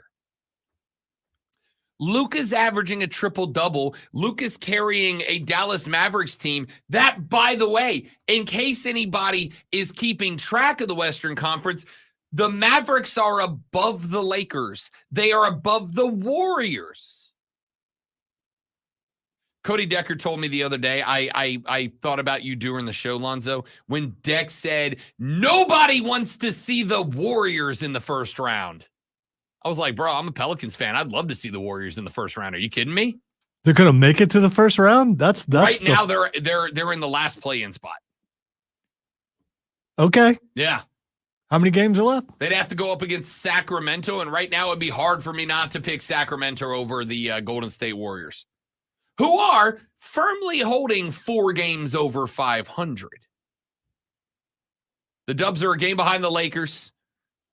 Luka's averaging a triple-double. Luka's carrying a Dallas Mavericks team that, by the way, in case anybody is keeping track of the Western Conference, the Mavericks are above the Lakers. They are above the Warriors. Cody Decker told me the other day, I thought about you during the show, Lonzo, when Deck said, nobody wants to see the Warriors in the first round. I was like, bro, I'm a Pelicans fan. I'd love to see the Warriors in the first round. Are you kidding me? They're going to make it to the first round? That's right now they're in the last play-in spot. Okay. Yeah. How many games are left? They'd have to go up against Sacramento, and right now it'd be hard for me not to pick Sacramento over the Golden State Warriors, who are firmly holding 4 games over 500. The Dubs are a game behind the Lakers,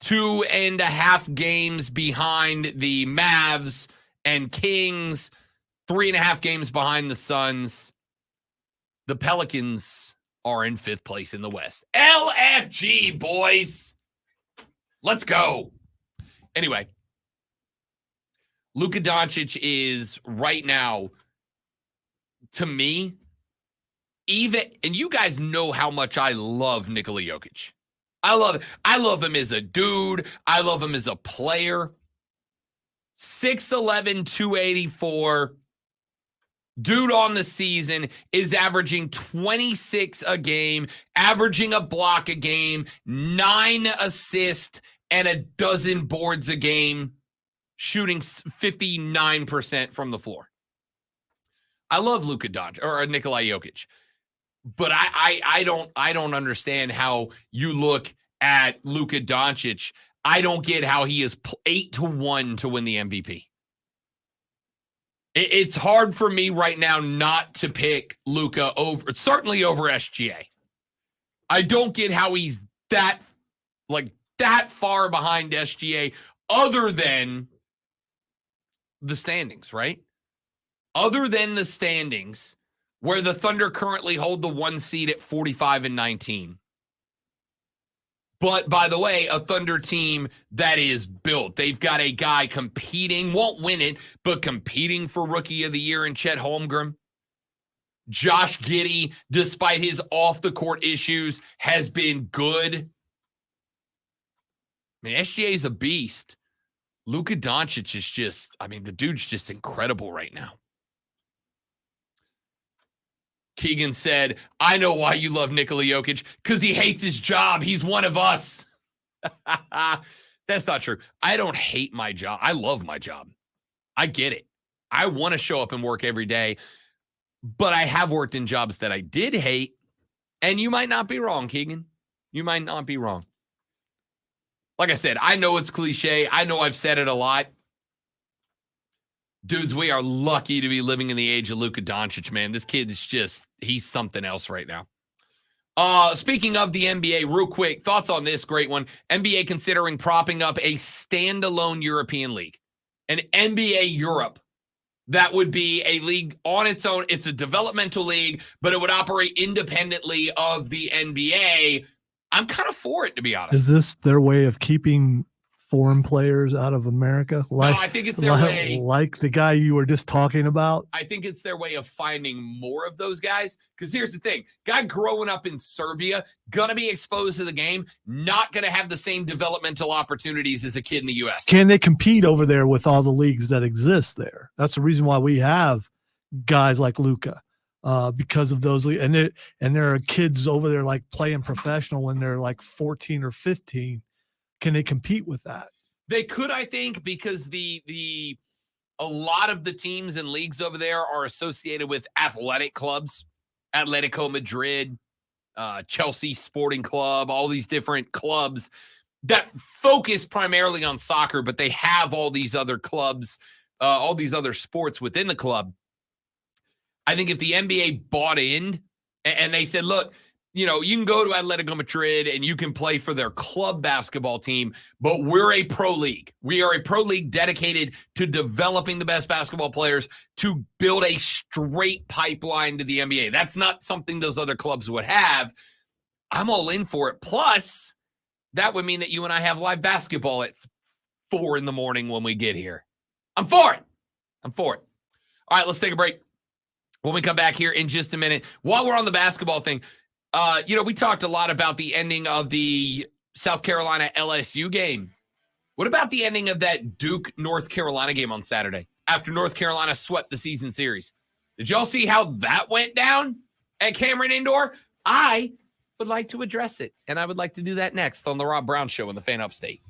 2.5 games behind the Mavs and Kings, 3.5 games behind the Suns. The Pelicans are in 5th place in the West. LFG, boys. Let's go. Anyway, Luka Doncic is right now, to me, even, and you guys know how much I love Nikola Jokic. I love him as a dude. I love him as a player. 6'11", 284. Dude on the season is averaging 26 a game, averaging a block a game, 9 assists, and a dozen boards a game, shooting 59% from the floor. I love Luka Doncic or Nikola Jokic, but I don't understand how you look at Luka Doncic. I don't get how he is 8-1 to win the MVP. It's hard for me right now not to pick Luka over, certainly over SGA. I don't get how he's that far behind SGA other than the standings, right? Other than the standings, where the Thunder currently hold the 1 seed at 45-19. But, by the way, a Thunder team that is built. They've got a guy competing, won't win it, but competing for Rookie of the Year in Chet Holmgren. Josh Giddey, despite his off-the-court issues, has been good. I mean, SGA is a beast. Luka Doncic is just, I mean, the dude's just incredible right now. Keegan said, I know why you love Nikola Jokic, because he hates his job. He's one of us. That's not true. I don't hate my job. I love my job. I get it. I want to show up and work every day, but I have worked in jobs that I did hate, and you might not be wrong, Keegan. You might not be wrong. Like I said, I know it's cliche. I know I've said it a lot. Dudes, we are lucky to be living in the age of Luka Doncic, man. This kid is just, he's something else right now. Speaking of the NBA, real quick, thoughts on this great one. NBA considering propping up a standalone European league. An NBA Europe. That would be a league on its own. It's a developmental league, but it would operate independently of the NBA. I'm kind of for it, to be honest. Is this their way of keeping foreign players out of America? No, I think it's their way. Like the guy you were just talking about? I think it's their way of finding more of those guys. Because here's the thing. Guy growing up in Serbia, going to be exposed to the game, not going to have the same developmental opportunities as a kid in the U.S. Can they compete over there with all the leagues that exist there? That's the reason why we have guys like Luka. Because of those, and there are kids over there like playing professional when they're like 14 or 15. Can they compete with that? They could, I think, because a lot of the teams and leagues over there are associated with athletic clubs, Atletico Madrid, Chelsea Sporting Club, all these different clubs that focus primarily on soccer, but they have all these other clubs, all these other sports within the club. I think if the NBA bought in and they said, look, you know, you can go to Atletico Madrid and you can play for their club basketball team, but we're a pro league. We are a pro league dedicated to developing the best basketball players to build a straight pipeline to the NBA. That's not something those other clubs would have. I'm all in for it. Plus, that would mean that you and I have live basketball at 4 a.m. when we get here. I'm for it. I'm for it. All right, let's take a break. When we come back here in just a minute, while we're on the basketball thing, we talked a lot about the ending of the South Carolina LSU game. What about the ending of that Duke North Carolina game on Saturday after North Carolina swept the season series? Did y'all see how that went down at Cameron Indoor? I would like to address it, and I would like to do that next on the Rob Brown Show in the Fan Upstate.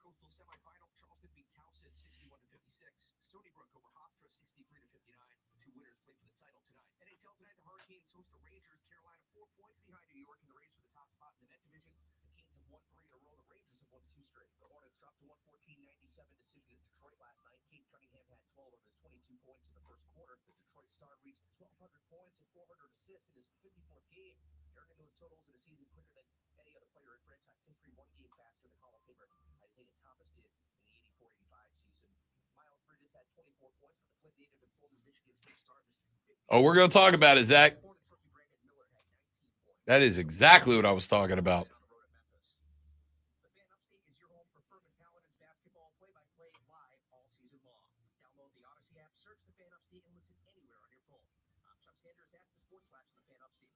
Coastal semifinal, Charleston beat Towson 61-56. Stony Brook over Hofstra 63-59. Two winners play for the title tonight. NHL tonight, the Hurricanes host the Rangers. Carolina 4 points behind New York in the race for the top spot in the net division. The Canes have won 3 in a row. The Rangers have won 2 straight. The Hornets dropped to 114-97 decision at Detroit last night. Cade Cunningham had 12 of his 22 points in the first quarter. The Detroit Star reached 1,200 points and 400 assists in his 54th game. Earning those totals in a season quicker than any other player in franchise history. 1 game faster than Hall of Famer Isaiah Thomas did in the 84-85 season. Miles Bridges had 24 points for the Flint native and former Michigan State star. Oh, we're going to talk about it, Zach. That is exactly what I was talking about. The Fan Upstate is your home for Furman Paladins basketball play-by-play live all season long. Download the Odyssey app, search the Fan Upstate, and listen anywhere on your phone. I'm Chuck Sanders. That's the Sports Flash of the Fan Upstate.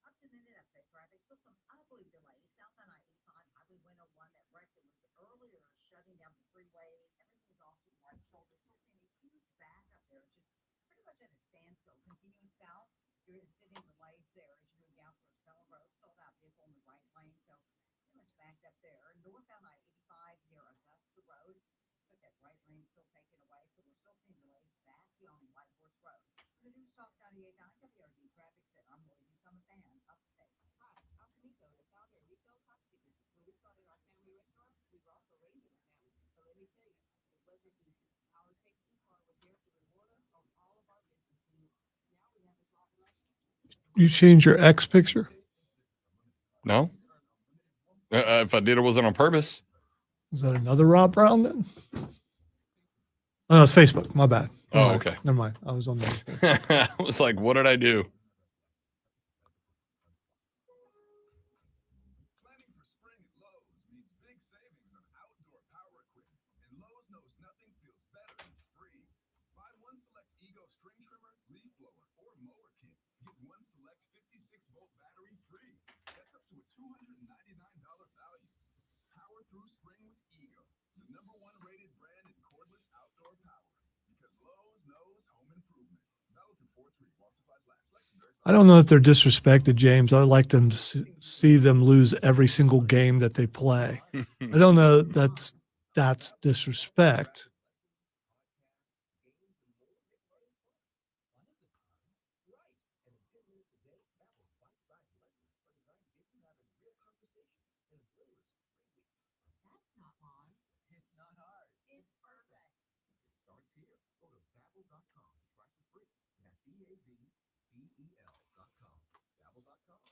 Up to minute update traffic took some ugly delays south on I-85, Highway 101 that wrecked. It was earlier shutting down the freeway. Everything was off to the right shoulder. Still seeing a huge backup there. It's just pretty much at a standstill. Continuing south, you're going to sit in delays there as you move down towards Bell Road. Sold out vehicle in the right lane, so pretty much backed up there. Northbound I-85 near Augusta Road. Took that right lane still taken away, so we're still seeing delays back beyond White Horse Road. The new South 98 WRD traffic said I'm going to do some fan upstate. Hi, I'm Kamiko, the founder of Retail Top Secret. When we started our family restaurant, we were also raising a family. So let me tell you, it wasn't easy. Our Take 2 card was there to reward us on all of our business deals. Now we have a job license. You change your X picture? No? If I did, it wasn't on purpose. Is that another Rob Brown then? Oh, no, it's Facebook. My bad. Oh, Never mind. okay. Never mind. I was on the other thing. I was like, what did I do? Planning for spring at Lowe's means big savings on outdoor power equipment. And Lowe's knows nothing feels better than free. Buy one select Ego string trimmer, leaf blower, or mower kit. Get one select 56-volt battery free. That's up to a $299 value. Power through spring with Ego, the #1 rated brand in cordless outdoor power. Because Lowe's knows home improvement. Valid through 4/3 while supplies last. Selection varies by I don't know if they're disrespected, James. I would like them to see them lose every single game that they play. I don't know that's disrespect. That's not long. It's not hard. It's perfect. It starts here. Go to Babbel.com to try for free. That's BABBEL.com. Babbel.com.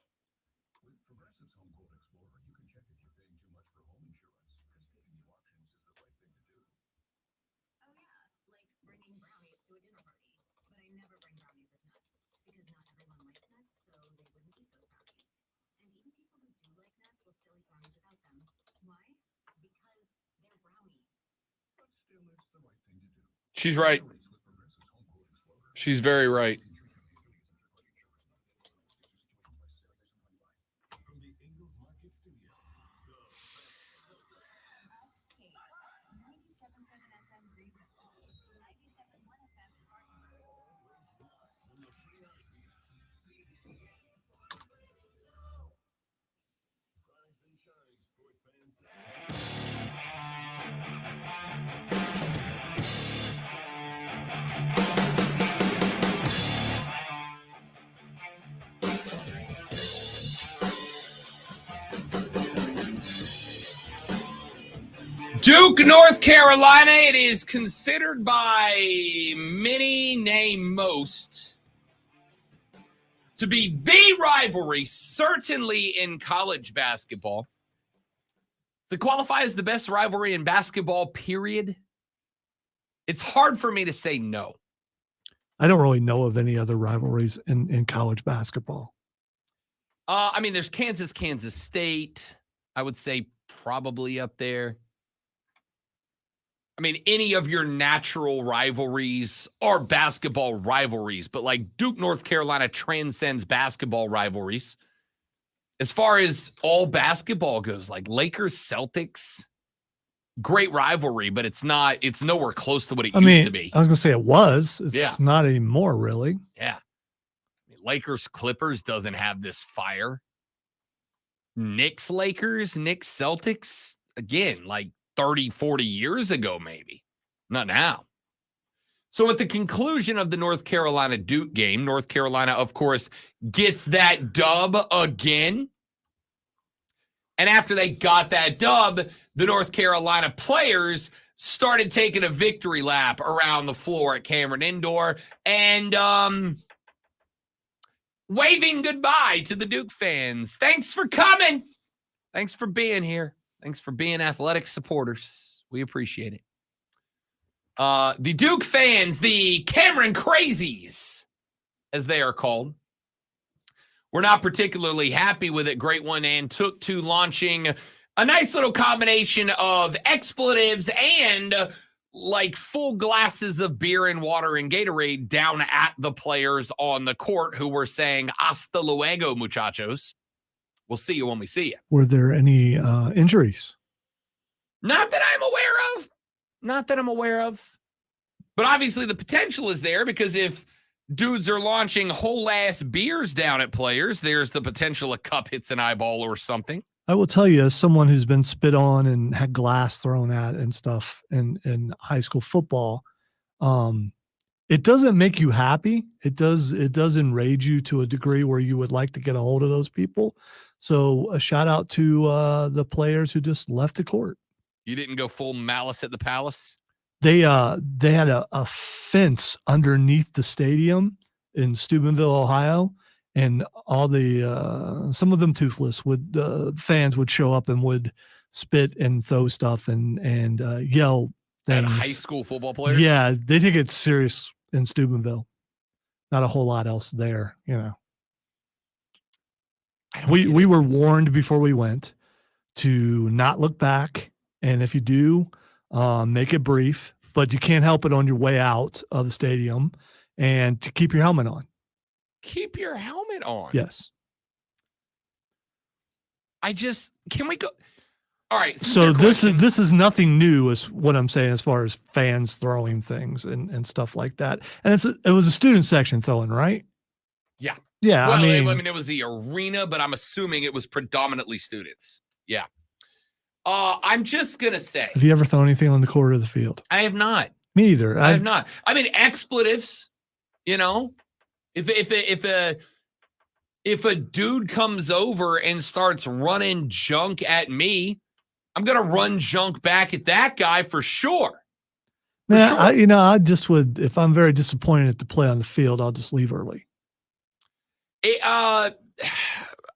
With Progressive's Home Quote Explorer, you can check if you're paying too much for home insurance, because giving you options is the right thing to do. Oh yeah, like bringing brownies to a dinner party. But I never bring brownies with nuts because not everyone likes nuts, so they wouldn't eat those brownies. And even people who do like nuts will still eat brownies without them. Why? Because they're brownies. But still, it's the right thing to do. She's right. With Progressive's Home Quote Explorer, She's very right. from the Ingalls Market Studio, Upstate. 97.7 FM Greenville. 97.1 FM Spartanburg. from the free Odyssey, rise and shine, sports fans. Duke, North Carolina. It is considered by many, nay most, to be the rivalry, certainly in college basketball. To qualify as the best rivalry in basketball, period. It's hard for me to say no. I don't really know of any other rivalries in college basketball. I mean, there's Kansas State. I would say probably up there. I mean, any of your natural rivalries are basketball rivalries, but like Duke, North Carolina transcends basketball rivalries. As far as all basketball goes, like Lakers, Celtics, great rivalry, but it's nowhere close to what it used to be. I was going to say it was. It's Yeah. not anymore, really. Yeah. I mean, Lakers, Clippers doesn't have this fire. Knicks, Lakers, Knicks, Celtics. again, like 30, 40 years ago, maybe. Not now. So at the conclusion of the North Carolina Duke game, North Carolina, of course, gets that dub again. And after they got that dub, the North Carolina players started taking a victory lap around the floor at Cameron Indoor and waving goodbye to the Duke fans. Thanks for coming. Thanks for being here. Thanks for being athletic supporters. We appreciate it. The Duke fans, the Cameron Crazies, as they are called, were not particularly happy with it. Great one and took to launching a nice little combination of expletives and like full glasses of beer and water and Gatorade down at the players on the court who were saying, "Hasta luego, muchachos. We'll see you when we see you." Were there any injuries? Not that I'm aware of. Not that I'm aware of. But obviously the potential is there because if dudes are launching whole ass beers down at players, there's the potential a cup hits an eyeball or something. I will tell you, as someone who's been spit on and had glass thrown at and stuff in high school football, it doesn't make you happy. It does enrage you to a degree where you would like to get a hold of those people. So a shout out to the players who just left the court. You didn't go full Malice at the Palace? They had a fence underneath the stadium in Steubenville, Ohio, and all the some of them toothless fans would show up and would spit and throw stuff and yell things. At high school football players? Yeah, they take it serious in Steubenville. Not a whole lot else there, you know. We were warned before we went to not look back, and if you do, make it brief, but you can't help it on your way out of the stadium, and to keep your helmet on. Keep your helmet on. Yes. Can we go? All right. So this is nothing new, is what I'm saying, as far as fans throwing things and stuff like that. And it was a student section throwing, right? Yeah. Yeah. Well, I mean, it was the arena, but I'm assuming it was predominantly students. Yeah. I'm just going to say. Have you ever thrown anything on the court of the field? I have not. Me either. I have not. I mean, expletives, you know, if a dude comes over and starts running junk at me, I'm going to run junk back at that guy for sure. Man, sure. I just would, if I'm very disappointed at the play on the field, I'll just leave early. I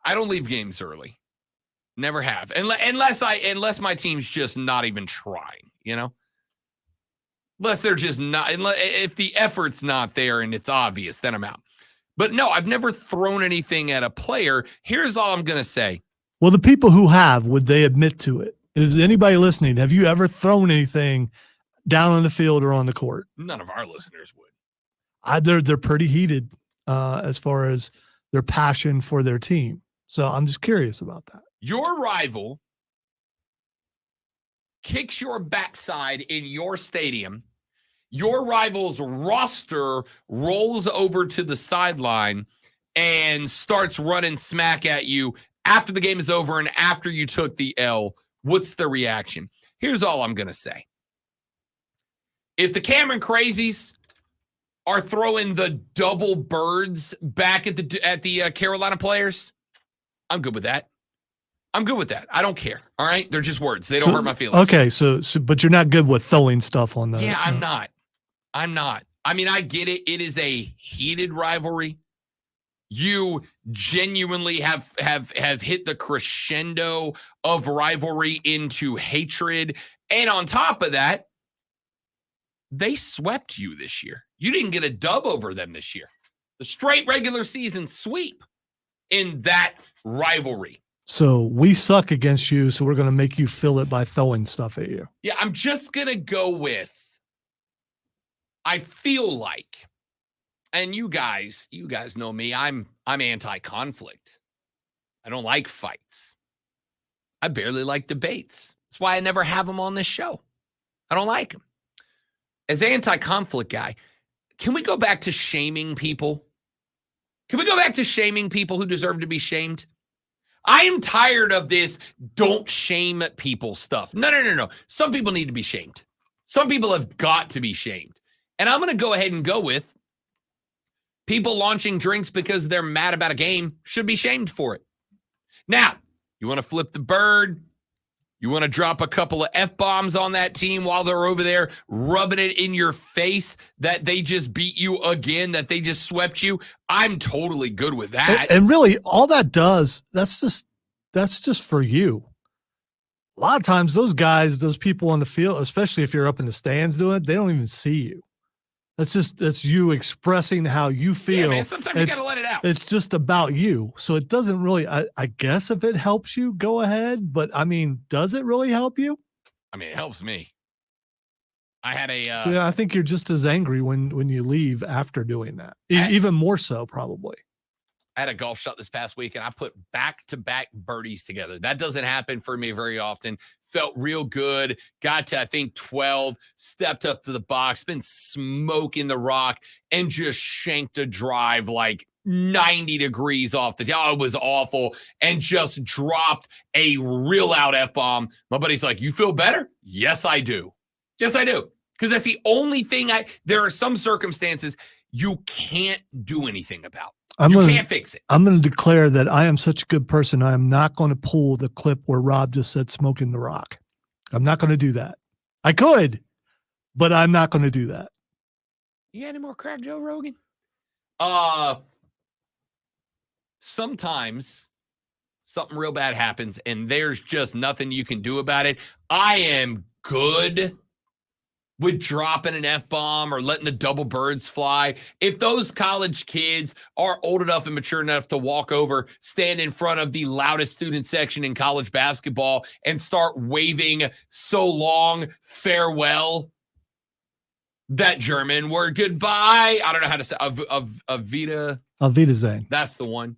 don't leave games early. Never have. Unless my team's just not even trying, you know? Unless they're just not, if the effort's not there and it's obvious, then I'm out. But no, I've never thrown anything at a player. Here's all I'm going to say. Well, the people who have, would they admit to it? Is anybody listening? Have you ever thrown anything down on the field or on the court? None of our listeners would. They're pretty heated as far as their passion for their team. So I'm just curious about that. Your rival kicks your backside in your stadium. Your rival's roster rolls over to the sideline and starts running smack at you after the game is over and after you took the L. What's the reaction? Here's all I'm going to say. If the Cameron Crazies are throwing the double birds back at the Carolina players, I'm good with that. I'm good with that. I don't care. All right? They're just words. They don't hurt my feelings. Okay, so but you're not good with throwing stuff on the... Yeah, I'm not. I mean, I get it. It is a heated rivalry. You genuinely have hit the crescendo of rivalry into hatred. And on top of that, they swept you this year. You didn't get a dub over them this year. The straight regular season sweep in that rivalry. So we suck against you, so we're going to make you feel it by throwing stuff at you. Yeah, I'm just going to go with, I feel like, and you guys know me, I'm anti-conflict. I don't like fights. I barely like debates. That's why I never have them on this show. I don't like them. As anti-conflict guy, can we go back to shaming people? Can we go back to shaming people who deserve to be shamed? I am tired of this don't shame people stuff. No. Some people need to be shamed. Some people have got to be shamed. And I'm going to go ahead and go with people launching drinks because they're mad about a game should be shamed for it. Now, you want to flip the bird? You want to drop a couple of F-bombs on that team while they're over there rubbing it in your face that they just beat you again, that they just swept you? I'm totally good with that. And really, all that does, that's just for you. A lot of times those guys, those people on the field, especially if you're up in the stands doing it, they don't even see you. That's you expressing how you feel. Yeah, man, sometimes you got to let it out. It's just about you. So it doesn't really, I guess if it helps you, go ahead. But I mean, does it really help you? I mean, it helps me. I had a. So yeah, I think you're just as angry when you leave after doing that. Even more so, probably. I had a golf shot this past week, and I put back-to-back birdies together. That doesn't happen for me very often. Felt real good. Got to, I think, 12. Stepped up to the box. Been smoking the rock, and just shanked a drive like 90 degrees off the tee. Oh, it was awful. And just dropped a real out F-bomb. My buddy's like, you feel better? Yes, I do. Yes, I do. Because that's the only thing there are some circumstances you can't do anything about. You can't fix it. I'm going to declare that I am such a good person. I am not going to pull the clip where Rob just said smoking the rock. I'm not going to do that. I could, but I'm not going to do that. You got any more crack, Joe Rogan? Sometimes something real bad happens and there's just nothing you can do about it. I am good with dropping an F-bomb or letting the double birds fly. If those college kids are old enough and mature enough to walk over, stand in front of the loudest student section in college basketball and start waving so long, farewell, that German word, goodbye. I don't know how to say Avita. Wiedersehen. That's the one.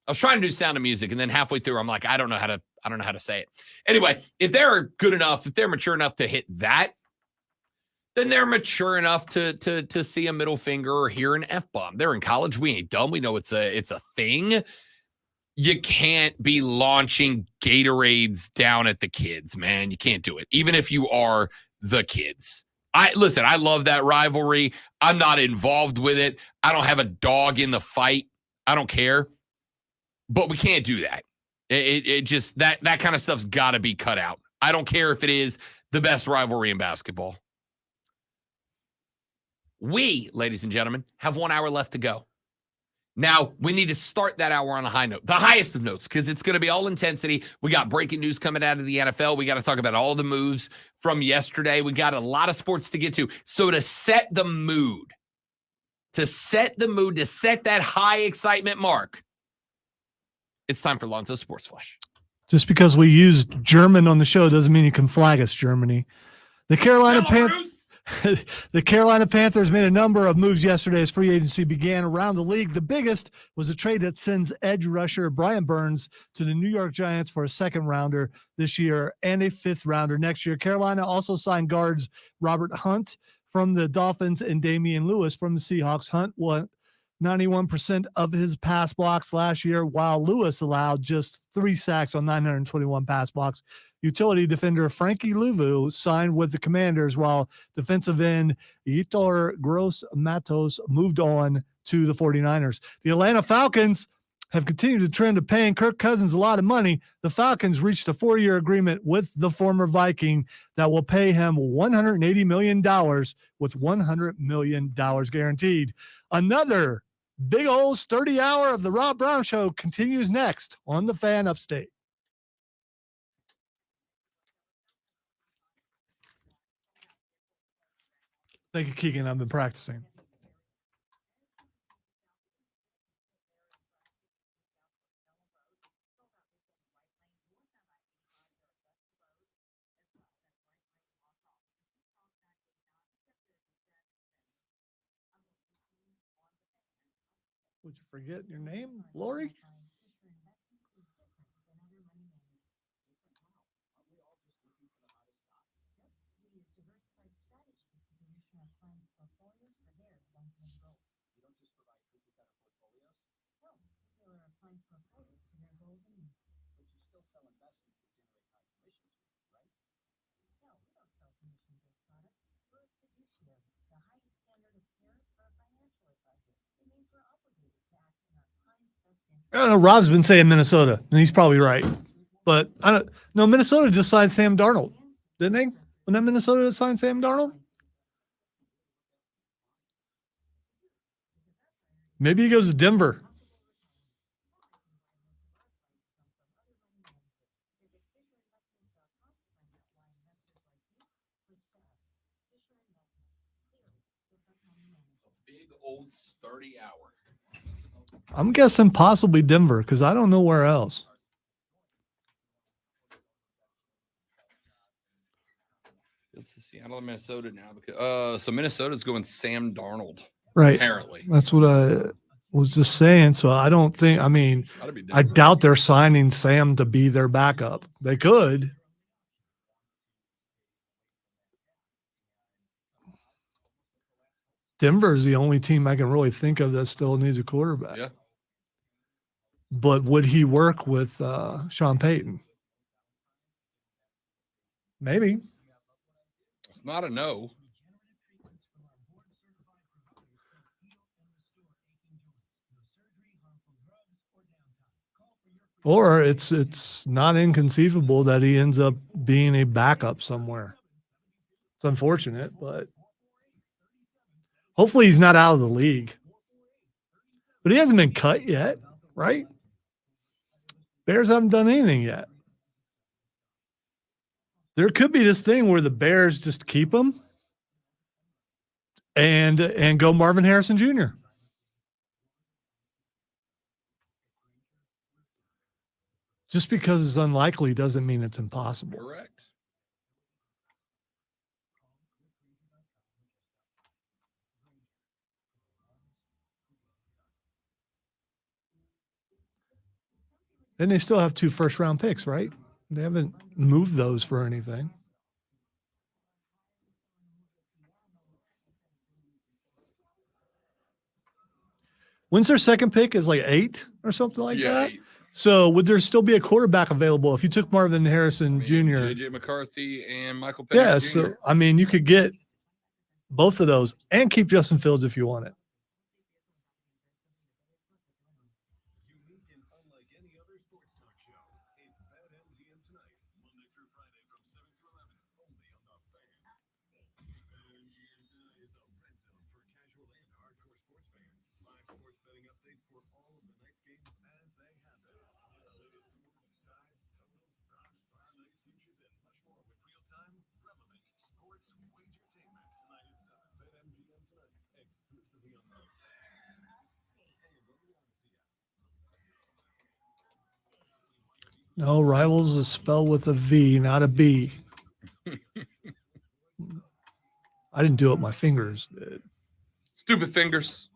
I was trying to do Sound of Music, and then halfway through, I'm like, I don't know how to say it. Anyway, if they're good enough, if they're mature enough to hit that, then they're mature enough to see a middle finger or hear an F-bomb. They're in college. We ain't dumb. We know it's a thing. You can't be launching Gatorades down at the kids, man. You can't do it, even if you are the kids. I love that rivalry. I'm not involved with it. I don't have a dog in the fight. I don't care. But we can't do that. It just, that kind of stuff's got to be cut out. I don't care if it is the best rivalry in basketball. We, ladies and gentlemen, have 1 hour left to go. Now, we need to start that hour on a high note, the highest of notes, because it's going to be all intensity. We got breaking news coming out of the NFL. We got to talk about all the moves from yesterday. We got a lot of sports to get to. So to set the mood, to set that high excitement mark, it's time for Lonzo's Sports Flash. Just because we used German on the show doesn't mean you can flag us, Germany. The Carolina Panthers made a number of moves yesterday as free agency began around the league. The biggest was a trade that sends edge rusher Brian Burns to the New York Giants for a second rounder this year and a fifth rounder next year. Carolina also signed guards Robert Hunt from the Dolphins and Damian Lewis from the Seahawks. Hunt won 91% of his pass blocks last year, while Lewis allowed just 3 sacks on 921 pass blocks. Utility defender Frankie Louvu signed with the Commanders, while defensive end Yetur Gross-Matos moved on to the 49ers. The Atlanta Falcons have continued the trend of paying Kirk Cousins a lot of money. The Falcons reached a 4-year agreement with the former Viking that will pay him $180 million with $100 million guaranteed. Another big old sturdy hour of the Rob Brown Show continues next on the Fan Upstate. Thank you, Keegan. I've been practicing. Would you forget your name, Lori? sell investments that generate high commissions, right? No, we don't sell commission-based products. We're a fiduciary, the highest standard of care for a financial advisor. It means we're obligated to act in our client's best interest. I don't know. Rob's been saying Minnesota, and he's probably right. But I don't know. Minnesota just signed Sam Darnold, didn't they? When that Minnesota that signed Sam Darnold? Maybe he goes to Denver. Big old sturdy hour. I'm guessing possibly Denver because I don't know where else. This is Seattle and Minnesota now. Because, so Minnesota's going Sam Darnold. Right. Apparently. That's what I was just saying. So I don't think, I mean, Gotta be I Denver. doubt they're signing Sam to be their backup. They could. Denver's the only team I can really think of that still needs a quarterback. Yeah. But would he work with Sean Payton? Maybe. It's not a no. Or it's not inconceivable that he ends up being a backup somewhere. It's unfortunate, but hopefully he's not out of the league. But he hasn't been cut yet, right? Bears haven't done anything yet. There could be this thing where the Bears just keep him and go Marvin Harrison Jr. Just because it's unlikely doesn't mean it's impossible. Correct. And they still have 2 first-round picks, right? They haven't moved those for anything. When's their second pick? Is like 8 or something like that? 8. So would there still be a quarterback available if you took Marvin Harrison Jr.? JJ McCarthy and Michael Penix Yeah, Jr. so I mean, you could get both of those and keep Justin Fields if you want it. Unique and unlike any other sports talk show, it's Bet MGM tonight, Monday through Friday from 7 to 11, only on the Fan. BetMGM tonight is the red zone for casual and hardcore sports fans. Live sports betting updates for all of the night's games as they happen. The latest scores, sides, totals, props, parlays, futures, and much more with real-time, relevant sports wagertainment tonight at 7. BetMGM tonight, exclusively on the Fan. And on the Odyssey app. No, Rivals is spelled with a V, not a B. I didn't do it. My fingers did. Stupid fingers.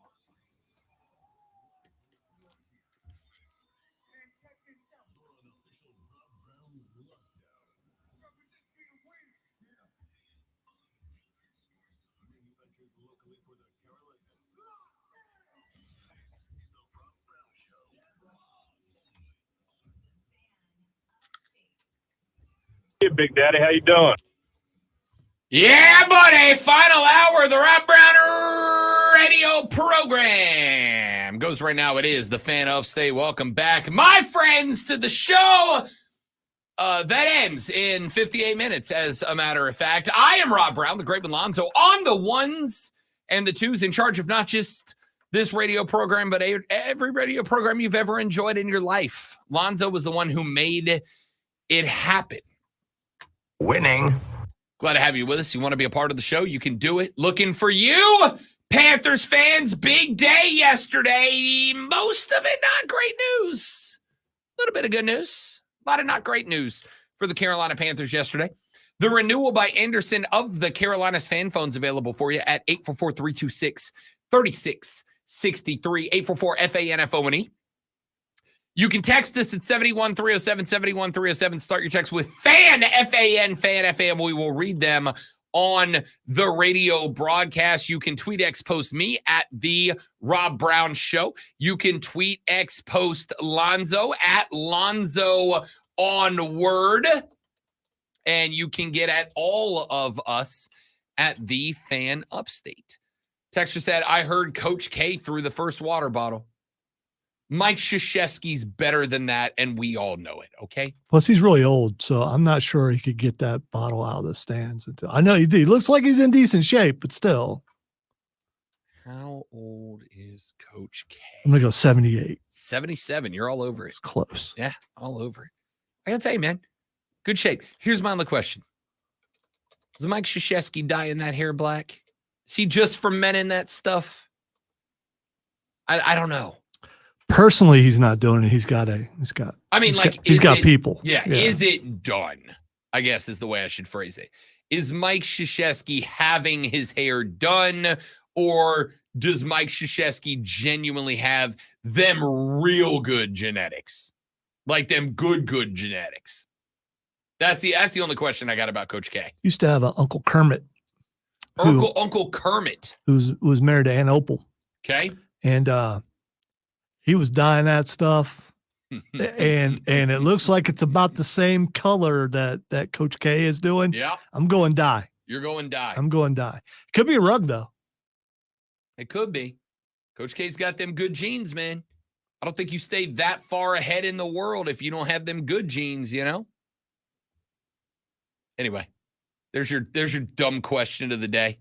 Hey, Big Daddy, how you doing? Yeah, buddy. Final hour of the Rob Brown radio program goes right now. It is the Fan Upstate. Welcome back, my friends, to the show. That ends in 58 minutes, as a matter of fact. I am Rob Brown, the great Lonzo, on the ones and the twos, in charge of not just this radio program, but every radio program you've ever enjoyed in your life. Lonzo was the one who made it happen. Winning. Glad to have you with us. You want to be a part of the show? You can do it. Looking for you, Panthers fans. Big day yesterday. Most of it not great news. A little bit of good news. A lot of not great news for the Carolina Panthers yesterday. The renewal by Anderson of the Carolinas fan phones available for you at 844-326-3663, 844-FANFONE. You can text us at 71307, 71307. Start your text with FAN, F-A-N, FAN, F-A-N. We will read them on the radio broadcast. You can tweet X post me at the Rob Brown Show. You can tweet X post Lonzo at Lonzo onward. And you can get at all of us at the Fan Upstate. Texter said, I heard Coach K threw the first water bottle. Mike Krzyzewski's better than that, and we all know it, okay? Plus, he's really old, so I'm not sure he could get that bottle out of the stands. I know he did. He looks like he's in decent shape, but still. How old is Coach K? I'm going to go 78. 77. You're all over it. It's close. Yeah, all over it. I got to tell you, man, good shape. Here's my only question. Does Mike Krzyzewski dye in that hair black? Is he just fermenting that stuff? I don't know. Personally, he's not doing it. He's got people. Yeah, is it done? I guess is the way I should phrase it. Is Mike Krzyzewski having his hair done, or does Mike Krzyzewski genuinely have them real good genetics? Like them good genetics? That's the only question I got about Coach K. Used to have an Uncle Kermit. Uncle Kermit. Who was married to Ann Opal. Okay. And he was dyeing that stuff. and it looks like it's about the same color that Coach K is doing. Yeah. I'm going dye. You're going dye. I'm going dye. Could be a rug, though. It could be. Coach K's got them good genes, man. I don't think you stay that far ahead in the world if you don't have them good genes, you know? Anyway, there's your dumb question of the day.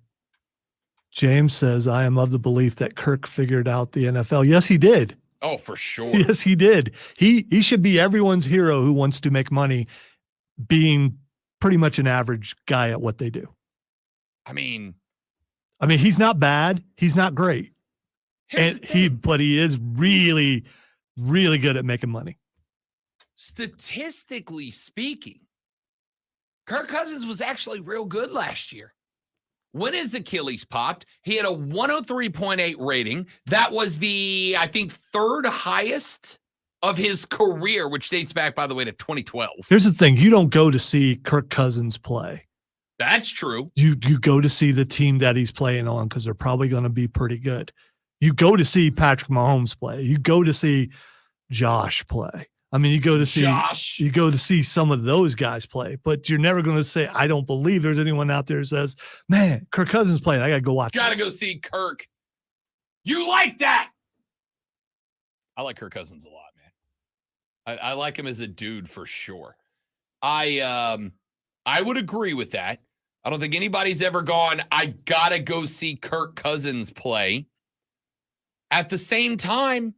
James says, I am of the belief that Kirk figured out the NFL. Yes, he did. Oh, for sure. Yes, he did. He should be everyone's hero who wants to make money being pretty much an average guy at what they do. I mean, he's not bad. He's not great. But he is really, really good at making money. Statistically speaking, Kirk Cousins was actually real good last year. When his Achilles popped, he had a 103.8 rating. That was the, I think, third highest of his career, which dates back, by the way, to 2012. Here's the thing. You don't go to see Kirk Cousins play. That's true. You go to see the team that he's playing on because they're probably going to be pretty good. You go to see Patrick Mahomes play. You go to see Josh play. You go to see some of those guys play, but you're never going to say, I don't believe there's anyone out there who says, man, Kirk Cousins playing. I got to go watch. Got to go see Kirk. You like that? I like Kirk Cousins a lot, man. I like him as a dude for sure. I would agree with that. I don't think anybody's ever gone, I got to go see Kirk Cousins play. At the same time,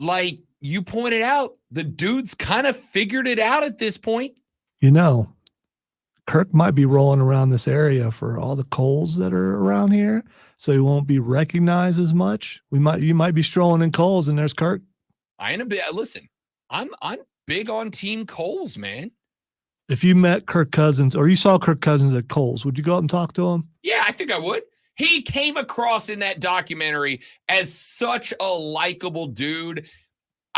like you pointed out, the dude's kind of figured it out at this point. Kirk might be rolling around this area for all the Coles that are around here, so he won't be recognized as much. You might be strolling in Coles, and there's Kirk. Listen, I'm big on Team Coles, man. If you met Kirk Cousins or you saw Kirk Cousins at Coles, would you go up and talk to him? Yeah, I think I would. He came across in that documentary as such a likable dude.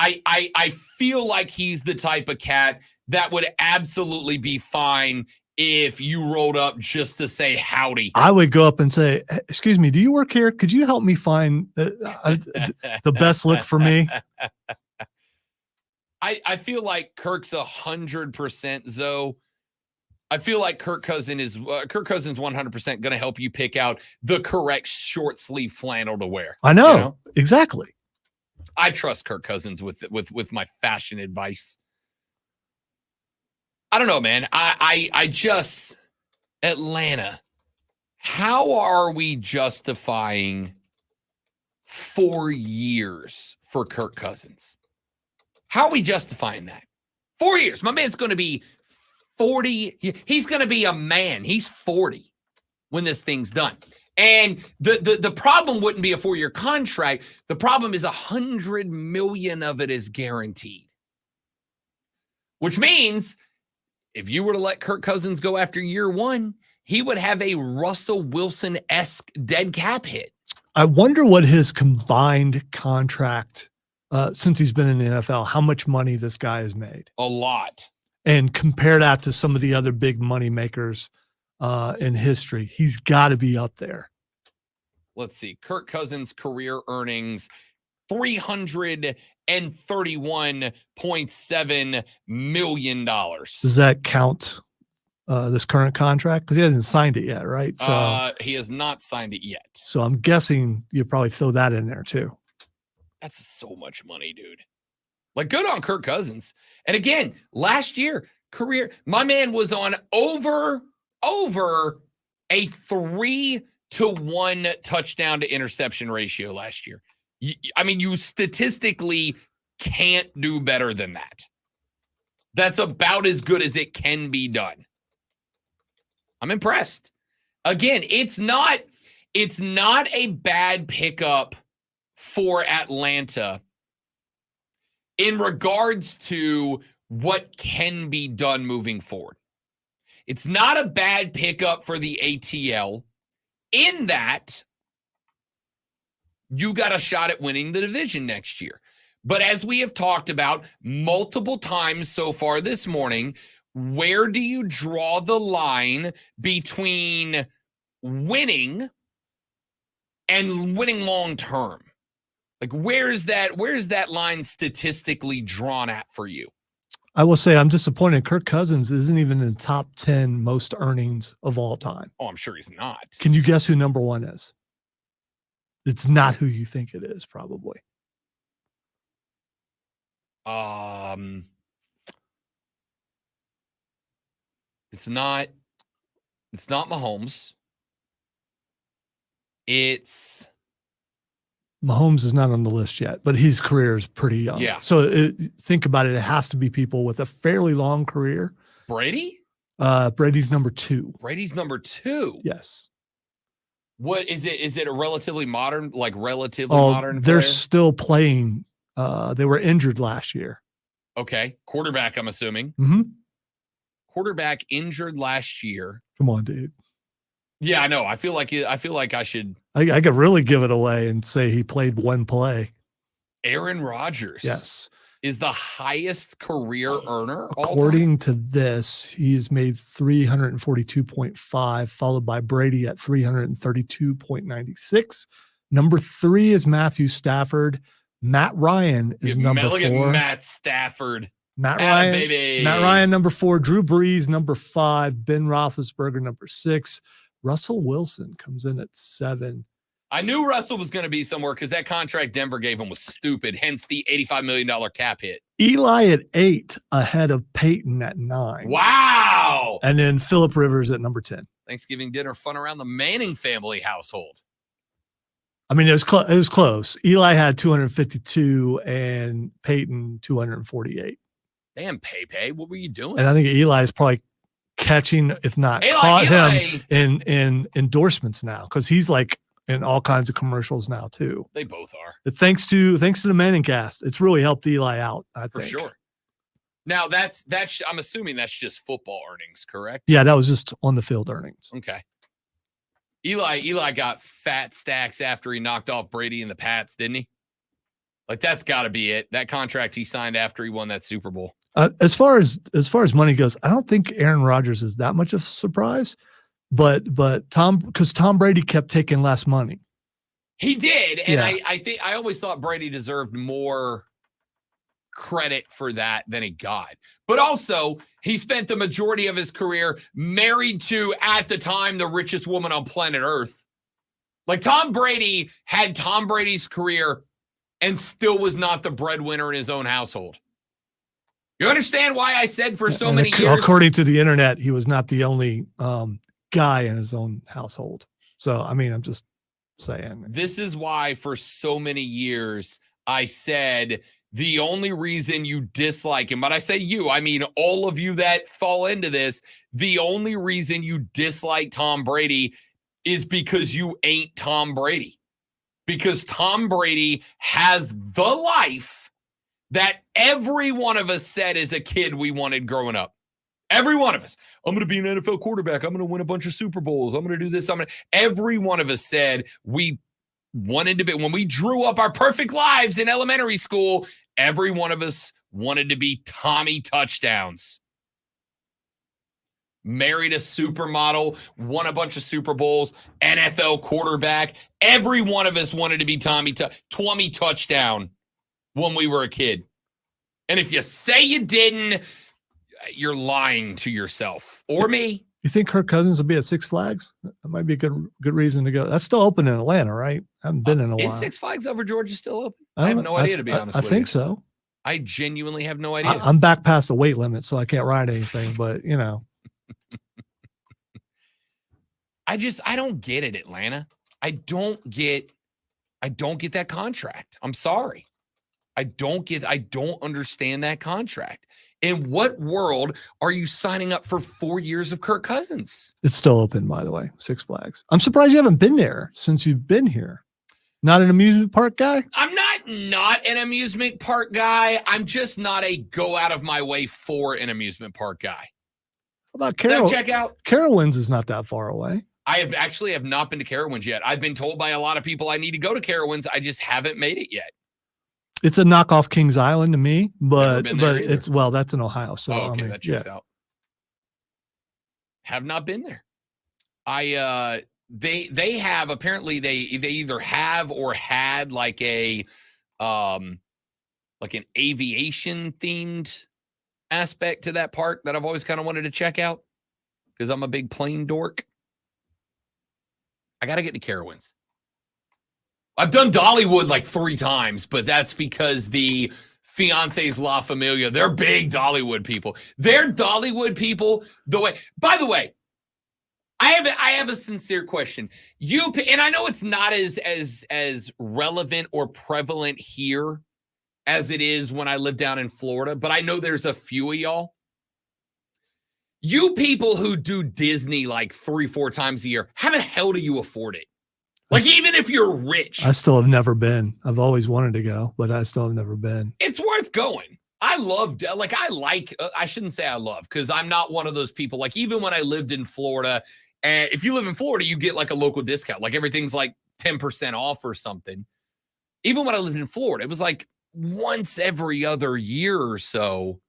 I feel like he's the type of cat that would absolutely be fine if you rolled up just to say howdy. I would go up and say, excuse me, do you work here? Could you help me find the best look for me? I feel like Kirk's 100% Zoe. I feel like Kirk Cousins is 100% going to help you pick out the correct short sleeve flannel to wear. I know? Exactly. I trust Kirk Cousins with my fashion advice. I don't know, man. I just Atlanta. How are we justifying 4 years for Kirk Cousins? How are we justifying that? 4 years. My man's going to be 40. He's going to be a man. He's 40 when this thing's done. And the problem wouldn't be a 4-year contract. The problem is $100 million of it is guaranteed. Which means if you were to let Kirk Cousins go after year one, he would have a Russell Wilson-esque dead cap hit. I wonder what his combined contract, since he's been in the NFL, how much money this guy has made. A lot. And compare that to some of the other big money makers in history. He's got to be up there. Let's see. Kirk Cousins' career earnings $331.7 million. Does that count this current contract? Because he hasn't signed it yet, right? So He has not signed it yet. so I'm guessing you probably throw that in there too. That's so much money, dude. Like, good on Kirk Cousins. And again, last year, career, my man was on over a 3-to-1 touchdown to interception ratio last year. I mean, you statistically can't do better than that. That's about as good as it can be done. I'm impressed. Again, it's not a bad pickup for Atlanta in regards to what can be done moving forward. It's not a bad pickup for the ATL in that you got a shot at winning the division next year. But as we have talked about multiple times so far this morning, where do you draw the line between winning and winning long term? Like, where's that line statistically drawn at for you? I will say I'm disappointed. Kirk Cousins isn't even in the top 10 most earnings of all time. Oh, I'm sure he's not. Can you guess who number one is? It's not who you think it is, probably. It's not Mahomes. It's Mahomes is not on the list yet, but his career is pretty young. Yeah. So think about it. It has to be people with a fairly long career. Brady? Brady's number 2. Brady's number 2. Yes. What is it? Is it a relatively modern, modern they're player? still playing. They were injured last year. Okay. Quarterback, I'm assuming. Mm-hmm. Quarterback injured last year. Come on, dude. Yeah, I know. I feel like I should. I could really give it away and say he played one play. Aaron Rodgers. Yes. Is the highest career earner. According to this, he's made 342.5, followed by Brady at 332.96. Number 3 is Matthew Stafford. Matt Ryan is number 4. Look at Matt Stafford. Matt Ryan, baby. Matt Ryan, number 4. Drew Brees, number 5. Ben Roethlisberger, number 6. Russell Wilson comes in at 7. I knew Russell was going to be somewhere because that contract Denver gave him was stupid, hence the $85 million cap hit. Eli at 8, ahead of Peyton at 9. Wow. And then Phillip Rivers at number 10. Thanksgiving dinner fun around the Manning family household. I mean, it was close. Eli had 252 and Peyton 248. Damn, Pepe, what were you doing? And I think Eli is probably catching, if not caught him in endorsements now, because he's like in all kinds of commercials now too. They both are. But thanks to the Manning cast, it's really helped Eli out. I think for sure. Now that's I'm assuming that's just football earnings, correct? Yeah, that was just on the field earnings. Okay. Eli got fat stacks after he knocked off Brady and the Pats, didn't he? Like, that's got to be it. That contract he signed after he won that Super Bowl. As far as money goes, I don't think Aaron Rodgers is that much of a surprise, but Tom Brady kept taking less money. He did, and Yeah. I think I always thought Brady deserved more credit for that than he got. But also, he spent the majority of his career married to, at the time, the richest woman on planet Earth. Like, Tom Brady had Tom Brady's career and still was not the breadwinner in his own household. You understand why I said for so many years? According to the internet, he was not the only guy in his own household. So, I mean, I'm just saying. This is why for so many years I said the only reason you dislike him, but I say you, I mean all of you that fall into this, the only reason you dislike Tom Brady is because you ain't Tom Brady. Because Tom Brady has the life that every one of us said as a kid we wanted growing up. Every one of us. I'm going to be an NFL quarterback. I'm going to win a bunch of Super Bowls. I'm going to do this. Every one of us said we wanted to be, when we drew up our perfect lives in elementary school, every one of us wanted to be Tommy Touchdowns. married a supermodel, won a bunch of Super Bowls, NFL quarterback. Every one of us wanted to be Tommy Touchdown when we were a kid. And if you say you didn't, you're lying to yourself or me. You think Kirk Cousins will be at Six Flags? That might be a good reason to go. That's still open in Atlanta, right? I haven't been in a while. Is Six Flags over Georgia still open? I have no idea, to be honest with you. I think so. I genuinely have no idea. I'm back past the weight limit, so I can't ride anything, but you know. I don't get it, Atlanta. I don't get that contract. I'm sorry. I don't understand that contract. In what world are you signing up for 4 years of Kirk Cousins? It's still open, by the way, Six Flags. I'm surprised you haven't been there since you've been here. Not an amusement park guy? I'm not an amusement park guy. I'm just not a go out of my way for an amusement park guy. How about Carol? Check out Carowinds is not that far away. I have not been to Carowinds yet. I've been told by a lot of people I need to go to Carowinds. I just haven't made it yet. It's a knockoff Kings Island to me, but it's that's in Ohio. So okay, that checks out. Have not been there. They have apparently they either have or had like a like an aviation themed aspect to that park that I've always kind of wanted to check out because I'm a big plane dork. I got to get to Carowinds. I've done Dollywood like 3 times, but that's because the fiance's La Familia, they're big Dollywood people. They're Dollywood people by the way, I have a sincere question. And I know it's not as relevant or prevalent here as it is when I live down in Florida, but I know there's a few of y'all. You people who do Disney like 3-4 times a year, how the hell do you afford it? Like, even if you're rich. I still have never been. I've always wanted to go, but I still have never been. It's worth going. I shouldn't say I love, because I'm not one of those people. Like, even when I lived in Florida, and if you live in Florida, you get like a local discount. Like, everything's like 10% off or something. Even when I lived in Florida, it was like once every other year or so.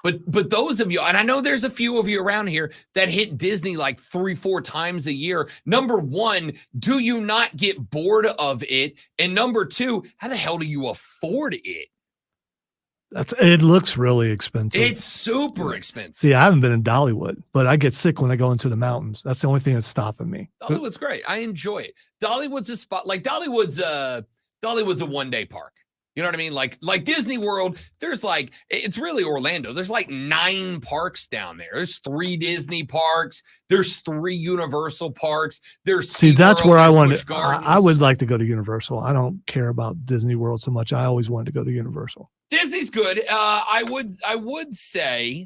But those of you, and I know there's a few of you around here that hit Disney like 3-4 times a year. Number one, do you not get bored of it? And number two, how the hell do you afford it? It looks really expensive. It's super expensive. See, I haven't been in Dollywood, but I get sick when I go into the mountains. That's the only thing that's stopping me. Dollywood's great. I enjoy it. Dollywood's a spot. Like Dollywood's a one-day park. You know what I mean? Like Disney World, there's like, it's really Orlando. There's like 9 parks down there. There's 3 Disney parks. There's 3 Universal parks. That's where I want to, I would like to go to Universal. I don't care about Disney World so much. I always wanted to go to Universal. Disney's good. I would say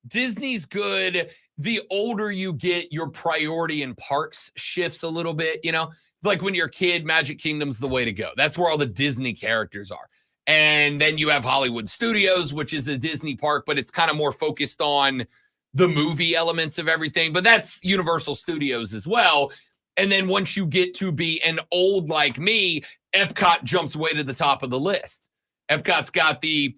Disney's good. The older you get, your priority in parks shifts a little bit, you know? Like when you're a kid, Magic Kingdom's the way to go. That's where all the Disney characters are. And then you have Hollywood Studios, which is a Disney park, but it's kind of more focused on the movie elements of everything. But that's Universal Studios as well. And then once you get to be an old like me, Epcot jumps way to the top of the list. Epcot's got the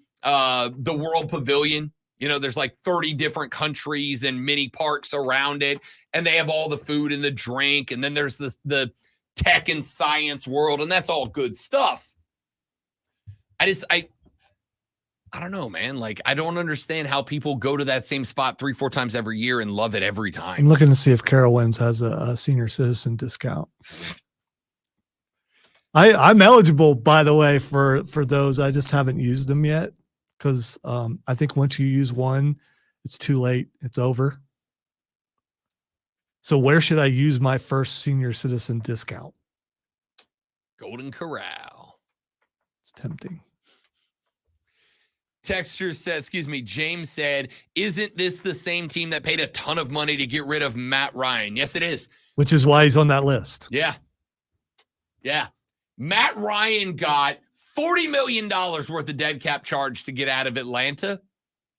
World Pavilion. You know, there's like 30 different countries and mini parks around it. And they have all the food and the drink. And then there's the tech and science world, and that's all good stuff. I don't know, man. Like, I don't understand how people go to that same spot 3-4 times every year and love it every time. I'm looking to see if Carowinds has a senior citizen discount. I'm eligible, by the way, for those. I just haven't used them yet because I think once you use one, it's too late. It's over. So where should I use my first senior citizen discount? Golden Corral. It's tempting. Texture says, James said, isn't this the same team that paid a ton of money to get rid of Matt Ryan? Yes, it is. Which is why he's on that list. Yeah. Yeah. Matt Ryan got $40 million worth of dead cap charge to get out of Atlanta.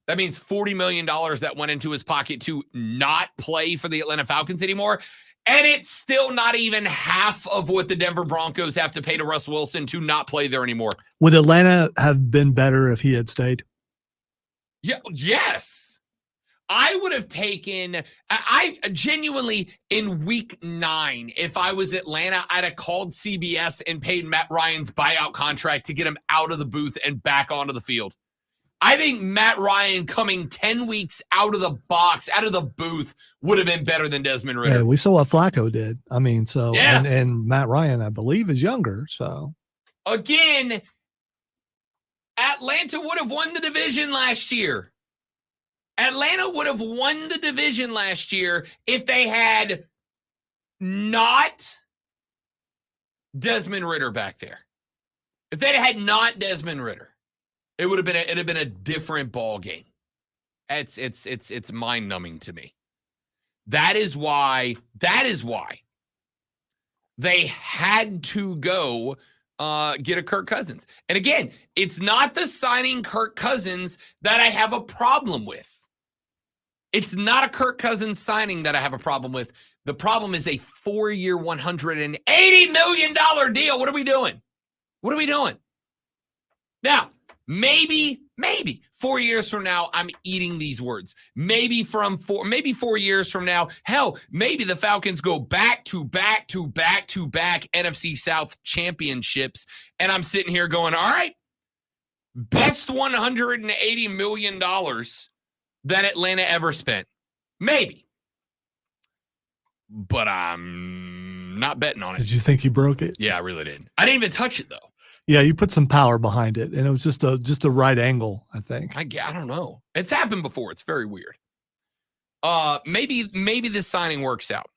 That means $40 million that went into his pocket to not play for the Atlanta Falcons anymore. And it's still not even half of what the Denver Broncos have to pay to Russ Wilson to not play there anymore. Would Atlanta have been better if he had stayed? Yeah. Yes. I would have taken, I genuinely, in week 9, if I was Atlanta, I'd have called CBS and paid Matt Ryan's buyout contract to get him out of the booth and back onto the field. I think Matt Ryan coming 10 weeks out of the box, out of the booth, would have been better than Desmond Ridder. Yeah, we saw what Flacco did. I mean, so, Yeah. and Matt Ryan, I believe, is younger. So, Again, Atlanta would have won the division last year. Atlanta would have won the division last year if they had not Desmond Ridder back there. If they had not Desmond Ridder, it'd have been a different ball game. It's mind-numbing to me. That is why they had to go get a Kirk Cousins. And again, it's not the signing Kirk Cousins that I have a problem with. It's not a Kirk Cousins signing that I have a problem with. The problem is a 4-year, $180 million deal. What are we doing? What are we doing? Now, maybe 4 years from now, I'm eating these words. Maybe 4 years from now, hell, maybe the Falcons go back to back NFC South championships. And I'm sitting here going, all right, best $180 million that Atlanta ever spent. Maybe. But I'm not betting on it. did you think you broke it? Yeah, I really did. I didn't even touch it, though. Yeah, you put some power behind it, and it was just a right angle, I think. I don't know. It's happened before. It's very weird. Maybe this signing works out.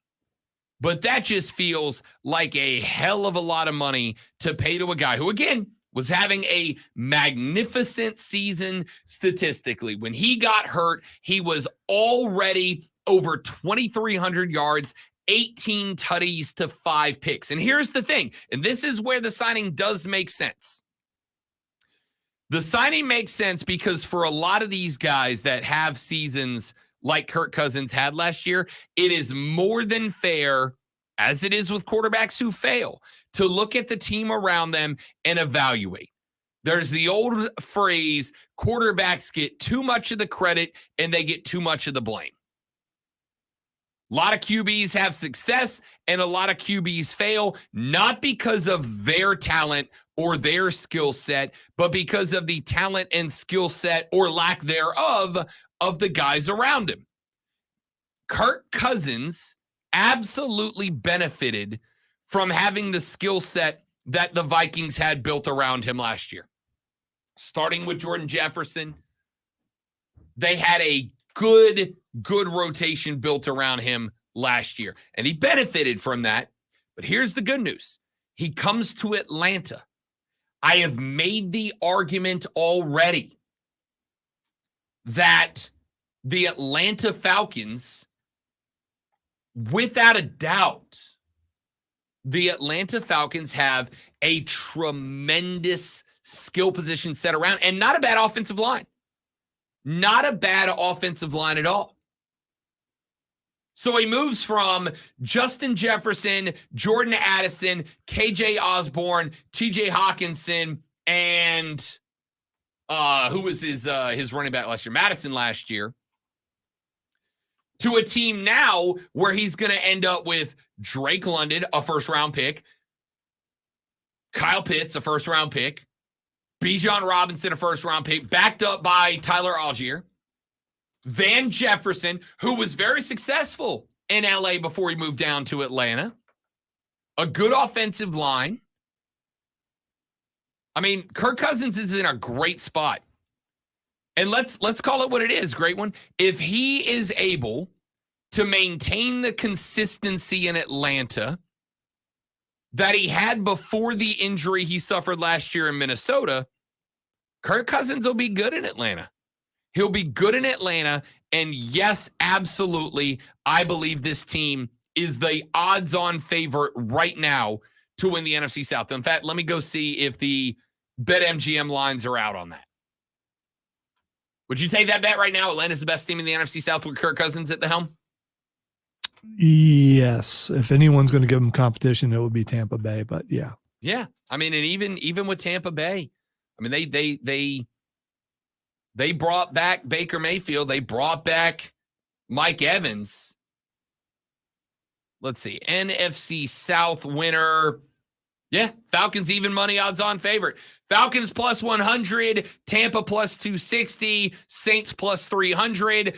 But that just feels like a hell of a lot of money to pay to a guy who, again, was having a magnificent season statistically. When he got hurt, he was already over 2,300 yards, 18 tutties to 5 picks. And here's the thing, and this is where the signing does make sense. The signing makes sense because for a lot of these guys that have seasons like Kirk Cousins had last year, it is more than fair, as it is with quarterbacks who fail, to look at the team around them and evaluate. There's the old phrase, quarterbacks get too much of the credit and they get too much of the blame. A lot of QBs have success and a lot of QBs fail, not because of their talent or their skill set, but because of the talent and skill set or lack thereof of the guys around him. Kirk Cousins absolutely benefited from having the skill set that the Vikings had built around him last year. Starting with Jordan Jefferson, they had a good rotation built around him last year, and he benefited from that. But here's the good news. He comes to Atlanta. I have made the argument already that the Atlanta Falcons, without a doubt, the Atlanta Falcons have a tremendous skill position set around and not a bad offensive line. Not a bad offensive line at all. So he moves from Justin Jefferson, Jordan Addison, KJ Osborne, TJ Hawkinson, and who was his running back last year? Madison last year. To a team now where he's going to end up with Drake London, a first-round pick, Kyle Pitts, a first-round pick, Bijan Robinson, a first-round pick, backed up by Tyler Algier, Van Jefferson, who was very successful in LA before he moved down to Atlanta, a good offensive line. I mean, Kirk Cousins is in a great spot. And let's call it what it is, great one. If he is able to maintain the consistency in Atlanta that he had before the injury he suffered last year in Minnesota, Kirk Cousins will be good in Atlanta. He'll be good in Atlanta. And yes, absolutely, I believe this team is the odds-on favorite right now to win the NFC South. In fact, let me go see if the BetMGM lines are out on that. Would you take that bet right now? Atlanta's the best team in the NFC South with Kirk Cousins at the helm? Yes. If anyone's going to give them competition, it would be Tampa Bay. But yeah. Yeah. I mean, and even with Tampa Bay, I mean, they brought back Baker Mayfield. They brought back Mike Evans. Let's see. NFC South winner. Yeah, Falcons even money odds on favorite. Falcons plus 100, Tampa plus 260, Saints plus 300,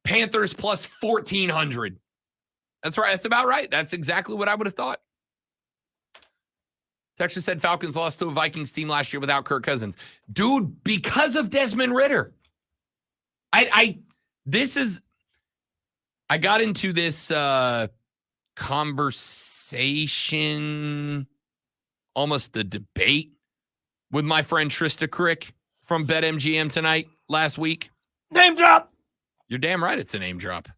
Panthers plus 1,400. That's right. That's about right. That's exactly what I would have thought. Texas said Falcons lost to a Vikings team last year without Kirk Cousins. Dude, because of Desmond Ridder. I got into this conversation, almost a debate with my friend Trista Crick from BetMGM tonight last week. Name drop. You're damn right it's a name drop.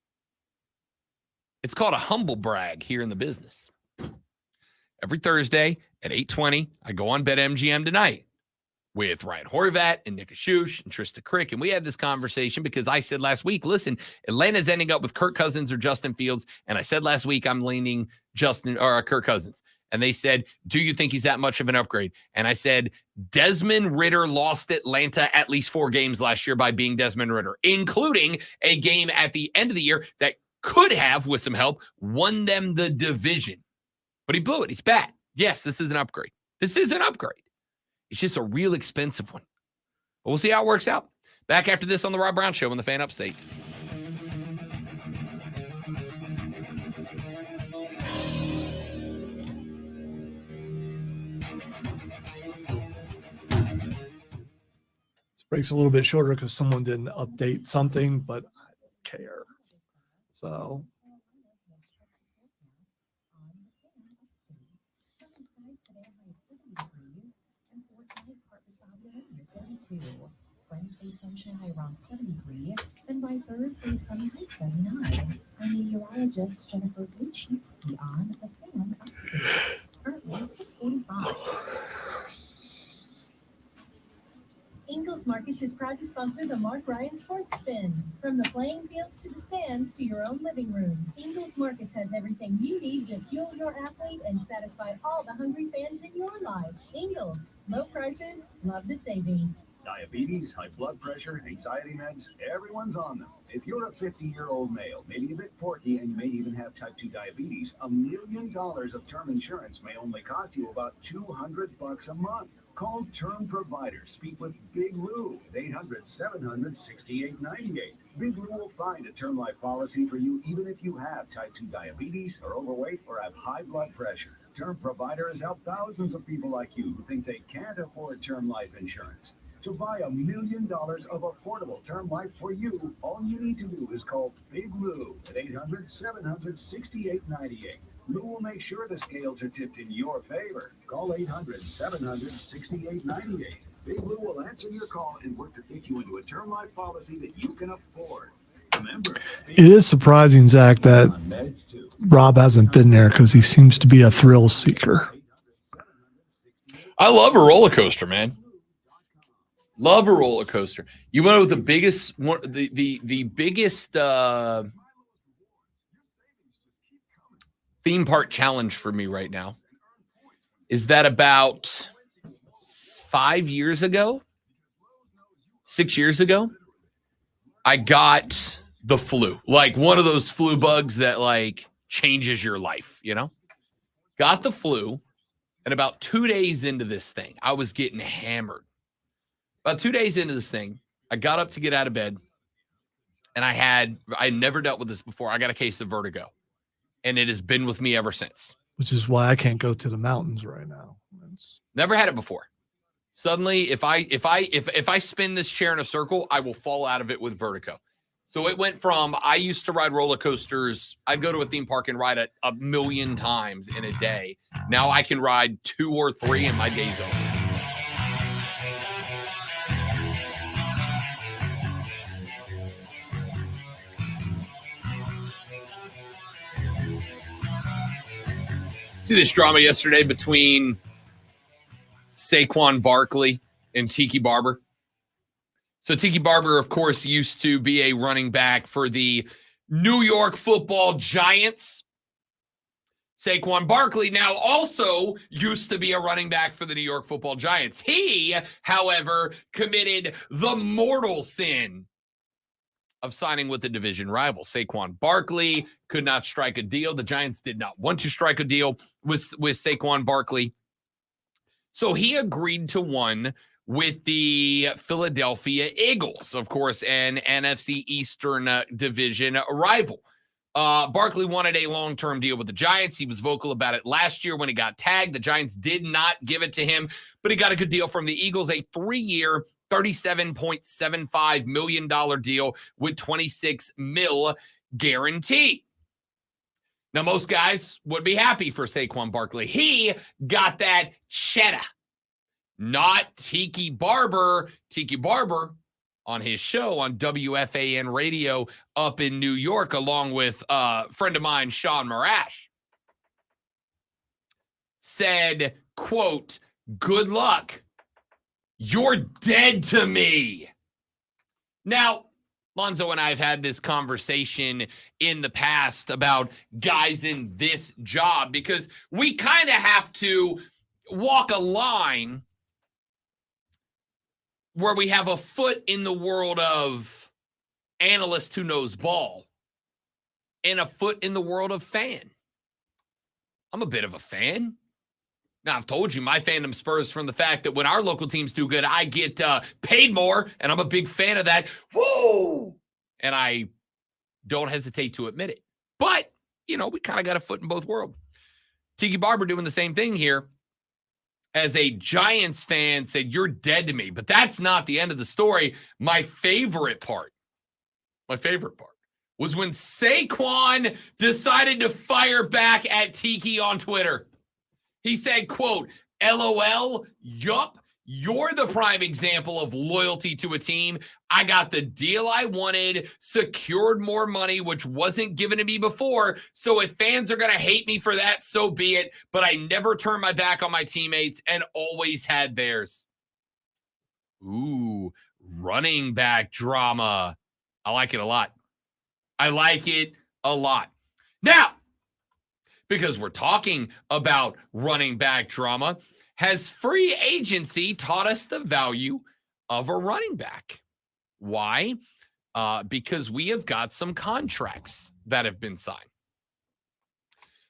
It's called a humble brag here in the business. Every Thursday at 8:20, I go on BetMGM tonight with Ryan Horvat and Nick Ashush and Trista Crick. And we had this conversation because I said last week, listen, Atlanta's ending up with Kirk Cousins or Justin Fields. And I said last week, I'm leaning Kirk Cousins. And they said, do you think he's that much of an upgrade? And I said, Desmond Ridder lost Atlanta at least 4 games last year by being Desmond Ridder, including a game at the end of the year that could have, with some help, won them the division. But he blew it. He's bad. Yes, this is an upgrade. This is an upgrade. It's just a real expensive one. But we'll see how it works out. Back after this on the Rob Brown Show on the Fan Upstate. This break's a little bit shorter because someone didn't update something, but I don't care. So Wednesday, sunshine high around 70 then by Thursday, sunny high 79. I'm meteorologist Jennifer Sheets on the Fan Upstate. Currently, it's 45. Ingles Markets is proud to sponsor the Mark Ryan Sports Spin. From the playing fields to the stands to your own living room, Ingles Markets has everything you need to fuel your athlete and satisfy all the hungry fans in your life. Ingles, low prices, love the savings. Diabetes, high blood pressure, anxiety meds, everyone's on them. If you're a 50-year-old male, maybe a bit porky, and you may even have type 2 diabetes, $1 million of term insurance may only cost you about $200 a month. Call Term Provider. Speak with Big Lou at 800-700-6898. Big Lou will find a term life policy for you even if you have type 2 diabetes, are overweight, or have high blood pressure. Term Provider has helped thousands of people like you who think they can't afford term life insurance. To buy $1 million of affordable term life for you, all you need to do is call Big Lou at 800-700-6898. Lou will make sure the scales are tipped in your favor. Call 800-700-6898. Big Lou will answer your call and work to fit you into a term life policy that you can afford. Remember, it is surprising, Zach, that Rob hasn't been there because he seems to be a thrill seeker. I love a roller coaster, man. Love a roller coaster. You went with the biggest one, the biggest theme park challenge for me right now is that about 6 years ago, I got the flu, like one of those flu bugs that like changes your life, you know? Got the flu, and about 2 days into this thing, I was getting hammered. About 2 days into this thing, I got up to get out of bed, and I never dealt with this before. I got a case of vertigo, and it has been with me ever since. Which is why I can't go to the mountains right now. Never had it before. Suddenly, if I spin this chair in a circle, I will fall out of it with vertigo. So it went from, I used to ride roller coasters. I'd go to a theme park and ride it 1 million times in a day. Now I can ride 2 or 3 and my day's over. See this drama yesterday between Saquon Barkley and Tiki Barber. So Tiki Barber, of course, used to be a running back for the New York Football Giants. Saquon Barkley now also used to be a running back for the New York Football Giants. He, however, committed the mortal sin of signing with the division rival. Saquon Barkley could not strike a deal. The Giants did not want to strike a deal with Saquon Barkley. So he agreed to one with the Philadelphia Eagles, of course, an NFC Eastern division rival. Barkley wanted a long-term deal with the Giants. He was vocal about it last year when he got tagged. The Giants did not give it to him, but he got a good deal from the Eagles, a 3-year, $37.75 million deal with $26 million guarantee. Now, most guys would be happy for Saquon Barkley. He got that cheddar, not Tiki Barber. Tiki Barber on his show on WFAN radio up in New York, along with a friend of mine, Sean Marash, said, quote, "Good luck. You're dead to me." Now, Lonzo and I have had this conversation in the past about guys in this job because we kind of have to walk a line where we have a foot in the world of analyst who knows ball and a foot in the world of fan. I'm a bit of a fan. Now, I've told you my fandom spurs from the fact that when our local teams do good, I get paid more, and I'm a big fan of that. Woo! And I don't hesitate to admit it. But, you know, we kind of got a foot in both worlds. Tiki Barber doing the same thing here. As a Giants fan said, "You're dead to me." But that's not the end of the story. My favorite part was when Saquon decided to fire back at Tiki on Twitter. He said, quote, "LOL, yup, you're the prime example of loyalty to a team. I got the deal I wanted, secured more money, which wasn't given to me before. So if fans are going to hate me for that, so be it. But I never turned my back on my teammates and always had theirs." Ooh, running back drama. I like it a lot. Now, because we're talking about running back drama, has free agency taught us the value of a running back? Why? Because we have got some contracts that have been signed.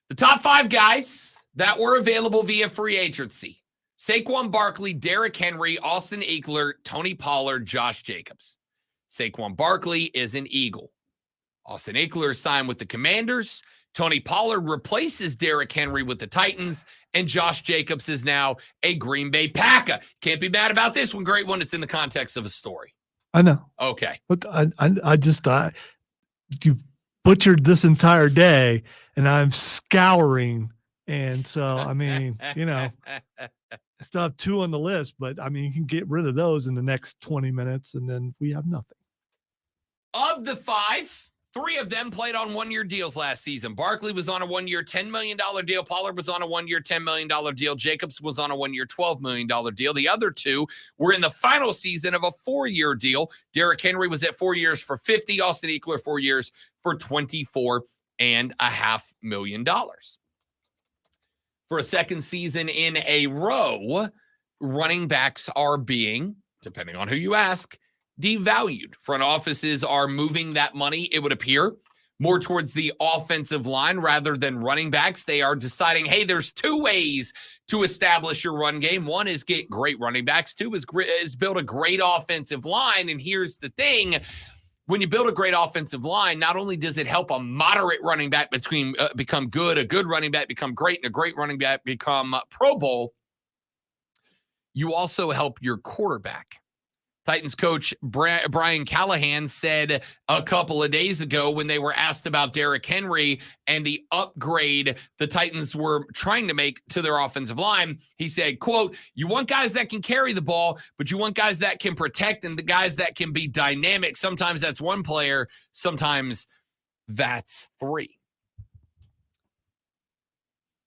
The top 5 guys that were available via free agency: Saquon Barkley, Derrick Henry, Austin Ekeler, Tony Pollard, Josh Jacobs. Saquon Barkley is an Eagle. Austin Ekeler signed with the Commanders. Tony Pollard replaces Derrick Henry with the Titans, and Josh Jacobs is now a Green Bay Packer. Can't be mad about this one. Great one. It's in the context of a story. I know. Okay. But you butchered this entire day, and I'm scouring. And so, I mean, you know, I still have 2 on the list, but I mean, you can get rid of those in the next 20 minutes, and then we have nothing. Of the 5, 3 of them played on 1-year deals last season. Barkley was on a 1-year, $10 million deal. Pollard was on a 1-year, $10 million deal. Jacobs was on a 1-year, $12 million deal. The other 2 were in the final season of a 4-year deal. Derrick Henry was at 4 years for $50. Austin Ekeler, 4 years for $24.5 million. For a second season in a row, running backs are being, depending on who you ask, devalued. Front offices are moving that money, it would appear, more towards the offensive line rather than running backs. They are deciding, hey, there's 2 ways to establish your run game. One is get great running backs. 2 is build a great offensive line. And here's the thing. When you build a great offensive line, not only does it help a moderate running back become good, a good running back become great, and a great running back become Pro Bowl, you also help your quarterback. Titans coach Brian Callahan said a couple of days ago when they were asked about Derrick Henry and the upgrade the Titans were trying to make to their offensive line, he said, quote, "You want guys that can carry the ball, but you want guys that can protect and the guys that can be dynamic. Sometimes that's 1 player, sometimes that's 3.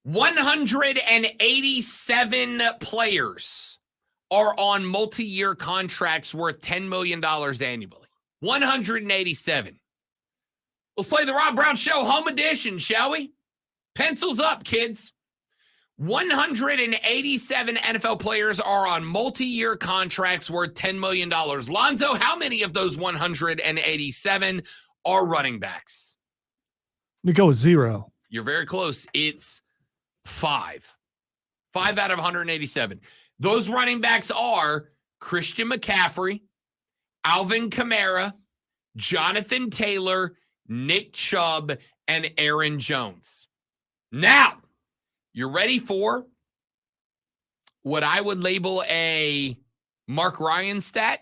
187 players are on multi-year contracts worth $10 million annually. 187. Let's play the Rob Brown Show Home Edition, shall we? Pencils up, kids. 187 NFL players are on multi-year contracts worth $10 million. Lonzo, how many of those 187 are running backs? Let me go with 0. You're very close. It's 5. 5 out of 187. Those running backs are Christian McCaffrey, Alvin Kamara, Jonathan Taylor, Nick Chubb, and Aaron Jones. Now, you're ready for what I would label a Mark Ryan stat?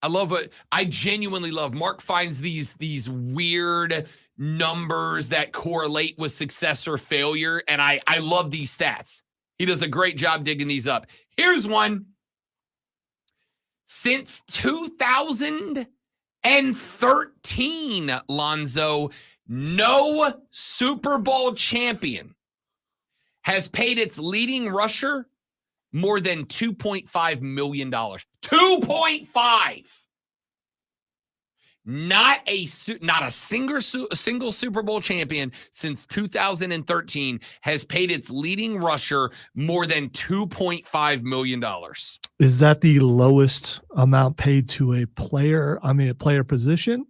I love it. I genuinely love Mark finds these weird numbers that correlate with success or failure, and I love these stats. He does a great job digging these up. Here's one. Since 2013, Lonzo, no Super Bowl champion has paid its leading rusher more than $2.5 million. 2.5. Not a single Super Bowl champion since 2013 has paid its leading rusher more than $2.5 million. Is that the lowest amount paid to a player? I mean, a player position?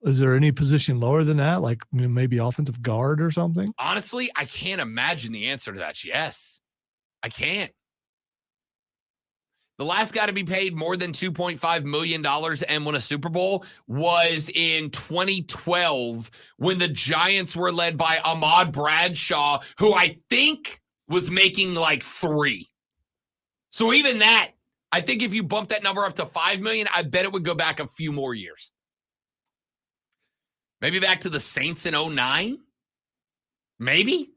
Is there any position lower than that? Like maybe offensive guard or something? Honestly, I can't imagine the answer to that. Yes, I can't. The last guy to be paid more than $2.5 million and win a Super Bowl was in 2012 when the Giants were led by Ahmad Bradshaw, who I think was making like 3. So even that, I think if you bump that number up to $5 million, I bet it would go back a few more years. Maybe back to the Saints in 2009? Maybe?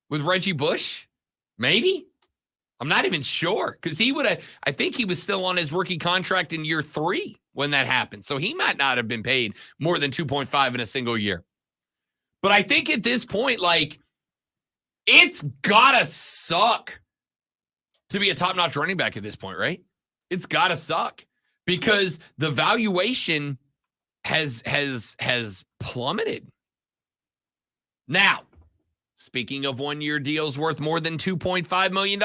With Reggie Bush? Maybe? I'm not even sure because I think he was still on his rookie contract in year 3 when that happened. So he might not have been paid more than 2.5 in a single year. But I think at this point, like, it's gotta suck to be a top-notch running back at this point, right? It's gotta suck because the valuation has plummeted. Now, speaking of one-year deals worth more than $2.5 million,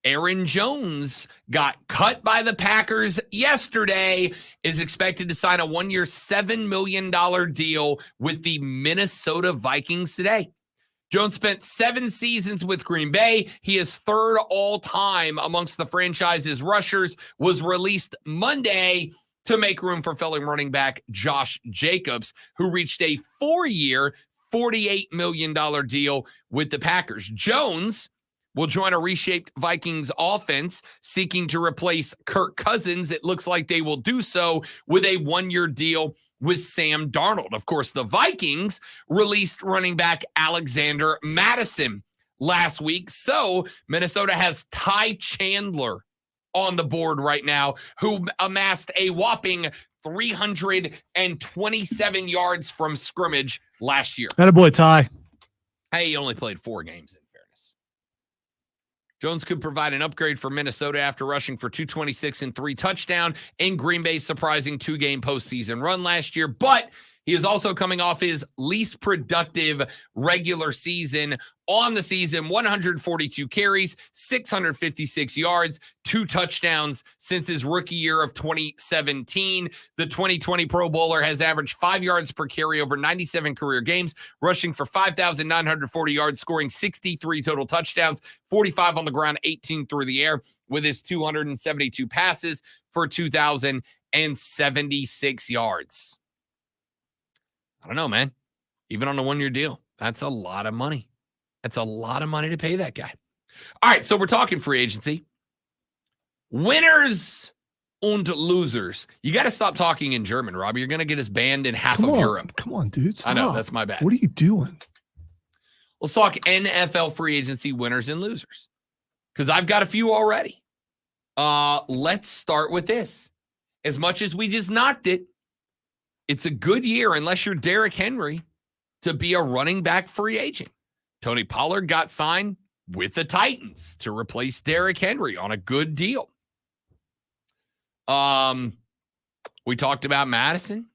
Aaron Jones got cut by the Packers yesterday, is expected to sign a one-year $7 million deal with the Minnesota Vikings today. Jones spent 7 seasons with Green Bay. He is 3rd all-time amongst the franchise's rushers, was released Monday to make room for fellow running back Josh Jacobs, who reached a 4-year, $48 million deal with the Packers. Jones will join a reshaped Vikings offense seeking to replace Kirk Cousins. It looks like they will do so with a 1-year deal with Sam Darnold. Of course, the Vikings released running back Alexander Mattison last week. So Minnesota has Ty Chandler on the board right now, who amassed a whopping 327 yards from scrimmage last year. Attaboy, Ty. Hey, he only played 4 games, in fairness. Jones could provide an upgrade for Minnesota after rushing for 226 and 3 touchdowns in Green Bay's surprising 2-game postseason run last year, but he is also coming off his least productive regular season. On the season, 142 carries, 656 yards, 2 touchdowns since his rookie year of 2017. The 2020 Pro Bowler has averaged 5 yards per carry over 97 career games, rushing for 5,940 yards, scoring 63 total touchdowns, 45 on the ground, 18 through the air, with his 272 passes for 2,076 yards. I don't know, man. Even on a 1-year deal, that's a lot of money. That's a lot of money to pay that guy. All right, so we're talking free agency. Winners und losers. You got to stop talking in German, Robbie. You're going to get us banned in half of Europe. Come on, dude. Stop. I know, that's my bad. What are you doing? Let's talk NFL free agency winners and losers because I've got a few already. Let's start with this. As much as we just knocked it, it's a good year, unless you're Derrick Henry, to be a running back free agent. Tony Pollard got signed with the Titans to replace Derrick Henry on a good deal. We talked about Madison.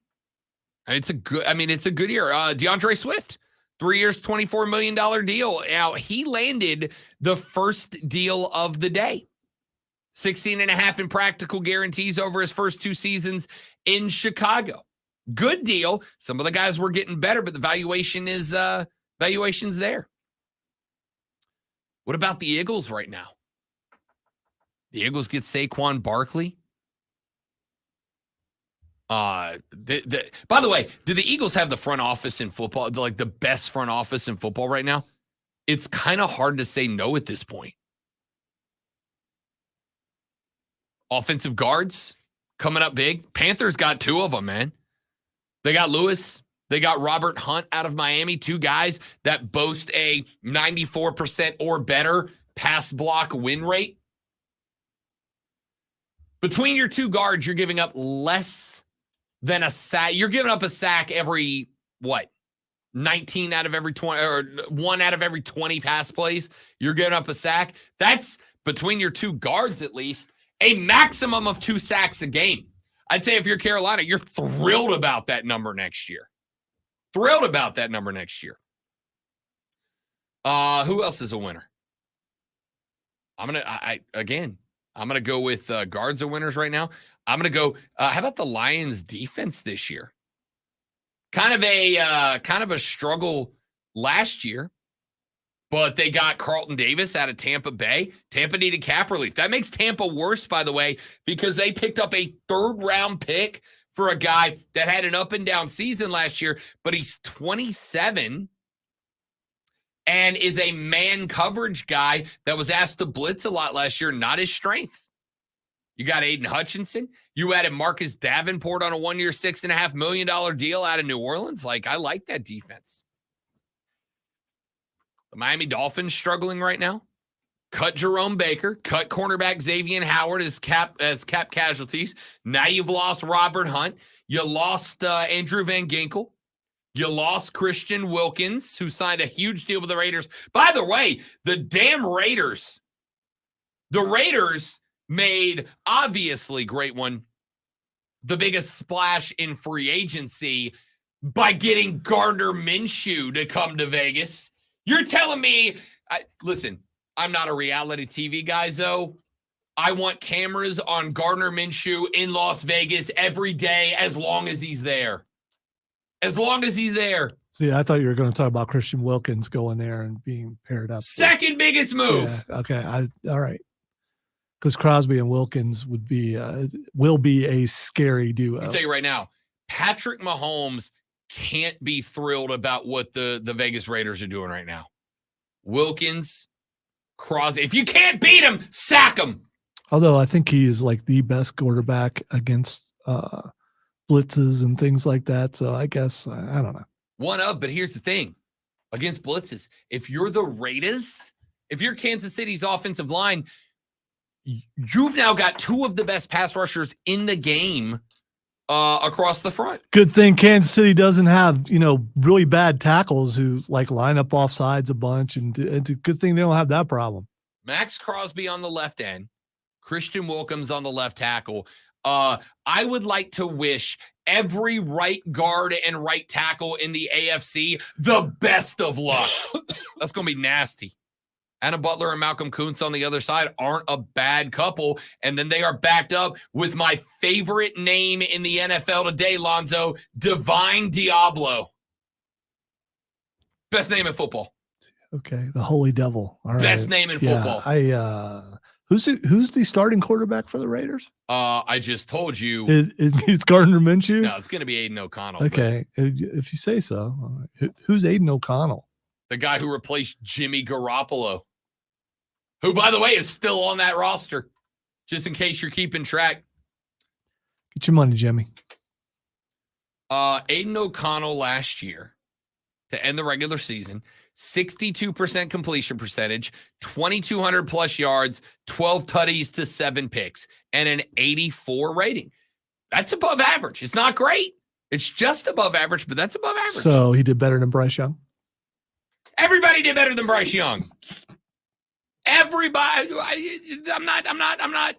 It's a good year. DeAndre Swift, 3 years, $24 million deal. Now, he landed the first deal of the day. 16.5 in practical guarantees over his first 2 seasons in Chicago. Good deal. Some of the guys were getting better, but the valuation's there. What about the Eagles right now? The Eagles get Saquon Barkley. By the way, do the Eagles have the front office in football, like the best front office in football right now? It's kind of hard to say no at this point. Offensive guards coming up big. Panthers got 2 of them, man. They got Lewis. They got Robert Hunt out of Miami, 2 guys that boast a 94% or better pass block win rate. Between your 2 guards, you're giving up less than a sack. You're giving up a sack every, 19 out of every 20, or 1 out of every 20 pass plays. You're giving up a sack. That's, between your 2 guards at least, a maximum of 2 sacks a game. I'd say if you're Carolina, you're thrilled about that number next year. Thrilled about that number next year. Who else is a winner? I'm going to go with guards are winners right now. I'm going to go, how about the Lions defense this year? Kind of a struggle last year, but they got Carlton Davis out of Tampa Bay. Tampa needed cap relief. That makes Tampa worse, by the way, because they picked up a 3rd-round pick for a guy that had an up-and-down season last year, but he's 27 and is a man coverage guy that was asked to blitz a lot last year, not his strength. You got Aiden Hutchinson. You added Marcus Davenport on a 1-year, $6.5 million deal out of New Orleans. I like that defense. The Miami Dolphins struggling right now. Cut Jerome Baker. Cut cornerback Xavier Howard as cap casualties. Now you've lost Robert Hunt. You lost Andrew Van Ginkel. You lost Christian Wilkins, who signed a huge deal with the Raiders. By the way, the damn Raiders. The Raiders made, obviously, great one, the biggest splash in free agency by getting Gardner Minshew to come to Vegas. You're telling me, listen, I'm not a reality TV guy, Zoe. I want cameras on Gardner Minshew in Las Vegas every day as long as he's there. As long as he's there. See, I thought you were going to talk about Christian Wilkins going there and being paired up. Second biggest move. Yeah, okay. All right. Because Crosby and Wilkins will be a scary duo. I'll tell you right now, Patrick Mahomes can't be thrilled about what the Vegas Raiders are doing right now. Wilkins, Crosby. If you can't beat him, sack him. Although I think he is like the best quarterback against blitzes and things like that. So I guess, I don't know. But here's the thing. Against blitzes, if you're the Raiders, if you're Kansas City's offensive line, you've now got 2 of the best pass rushers in the game across the front. Good thing Kansas City doesn't have, really bad tackles who line up off sides a bunch. And it's a good thing they don't have that problem. Max Crosby on the left end, Christian Wilkins on the left tackle. I would like to wish every right guard and right tackle in the AFC the best of luck. That's going to be nasty. Anna Butler and Malcolm Kuntz on the other side aren't a bad couple. And then they are backed up with my favorite name in the NFL today, Lonzo, Divine Diablo. Best name in football. Okay, the Holy Devil. All right. Best name in football. Who's the starting quarterback for the Raiders? I just told you. It's Gardner Minshew? No, it's going to be Aiden O'Connell. Okay, if you say so. Who's Aiden O'Connell? The guy who replaced Jimmy Garoppolo, who, by the way, is still on that roster, just in case you're keeping track. Get your money, Jimmy. Aiden O'Connell last year, to end the regular season, 62% completion percentage, 2,200 plus yards, 12 tutties to 7 picks, and an 84 rating. That's above average. It's not great. It's just above average, but that's above average. So he did better than Bryce Young? Everybody did better than Bryce Young. Everybody. I'm not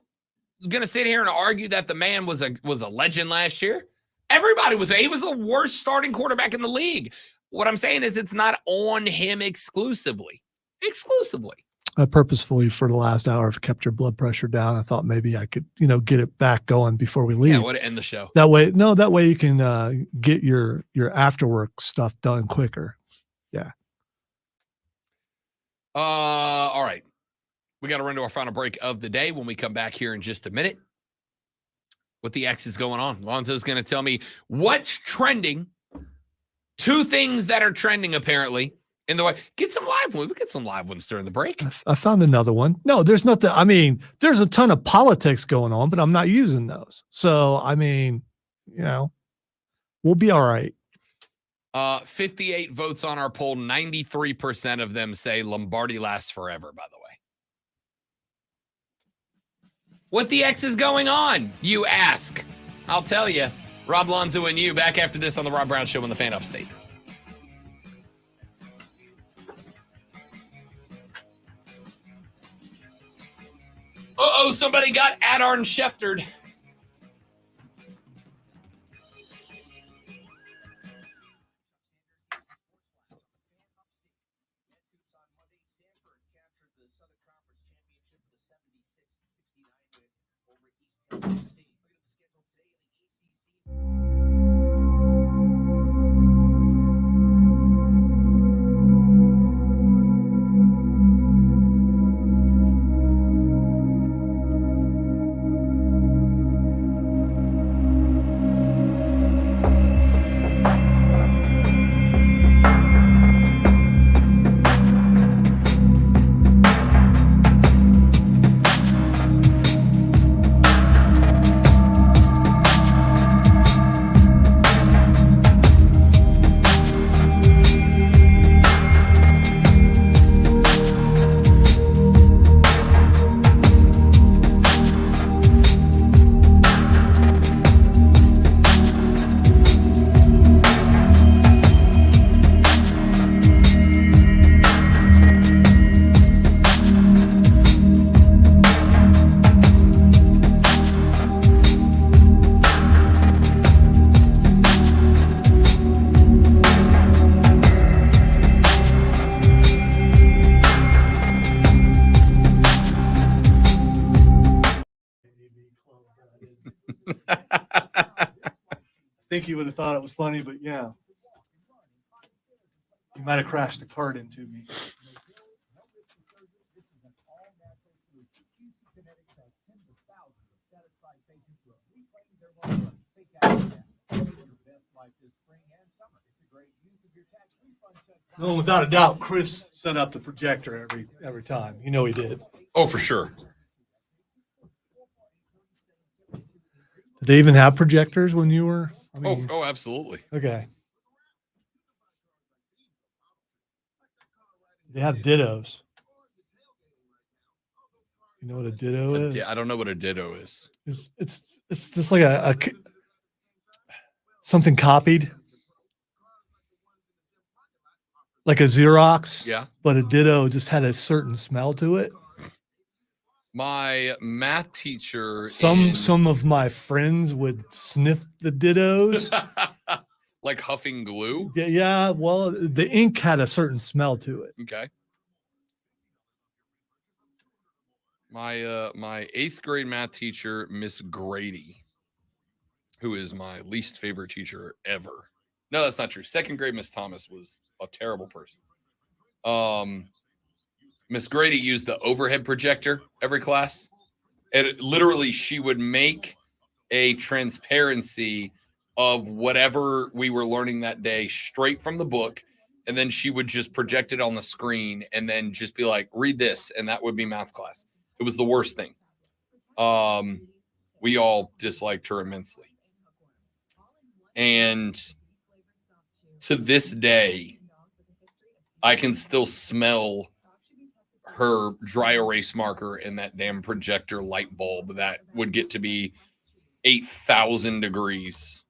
gonna sit here and argue that the man was a legend last year. Everybody was. He was the worst starting quarterback in the league. What I'm saying is it's not on him exclusively. I purposefully for the last hour have kept your blood pressure down. I thought maybe I could, get it back going before we leave. Yeah, way to end the show. That way you can get your after work stuff done quicker. Yeah. All right. We got to run to our final break of the day. When we come back here in just a minute, what the X is going on. Lonzo's going to tell me what's trending. 2 things that are trending apparently in the way. Get some live ones. We get some live ones during the break. I found another one. No, there's nothing. I mean, there's a ton of politics going on, but I'm not using those. So, I mean, we'll be all right. 58 votes on our poll. 93% of them say Lombardi lasts forever, by the way. What the X is going on, you ask? I'll tell you. Rob Lonzo and you back after this on the Rob Brown Show on the Fan Upstate. Uh-oh, somebody got Adarn Scheftered. think you would have thought it was funny, but yeah. You might have crashed the cart into me. No, without a doubt, Chris set up the projector every time. You know he did. Oh, for sure. Did they even have projectors when you were? I mean, Oh, absolutely. Okay. They have dittos. You know what a ditto is? I don't know what a ditto is. It's just like a something copied, like a Xerox. Yeah. But a ditto just had a certain smell to it. My math teacher. Some of my friends would sniff the dittos. Like huffing glue? Yeah. Well, the ink had a certain smell to it. Okay. My 8th grade math teacher, Miss Grady, who is my least favorite teacher ever. No, that's not true. 2nd grade, Miss Thomas was a terrible person. Miss Grady used the overhead projector every class. And literally, she would make a transparency of whatever we were learning that day straight from the book. And then she would just project it on the screen and then just be like, read this. And that would be math class. It was the worst thing. We all disliked her immensely. And to this day, I can still smell her dry erase marker and that damn projector light bulb that would get to be 8,000 degrees.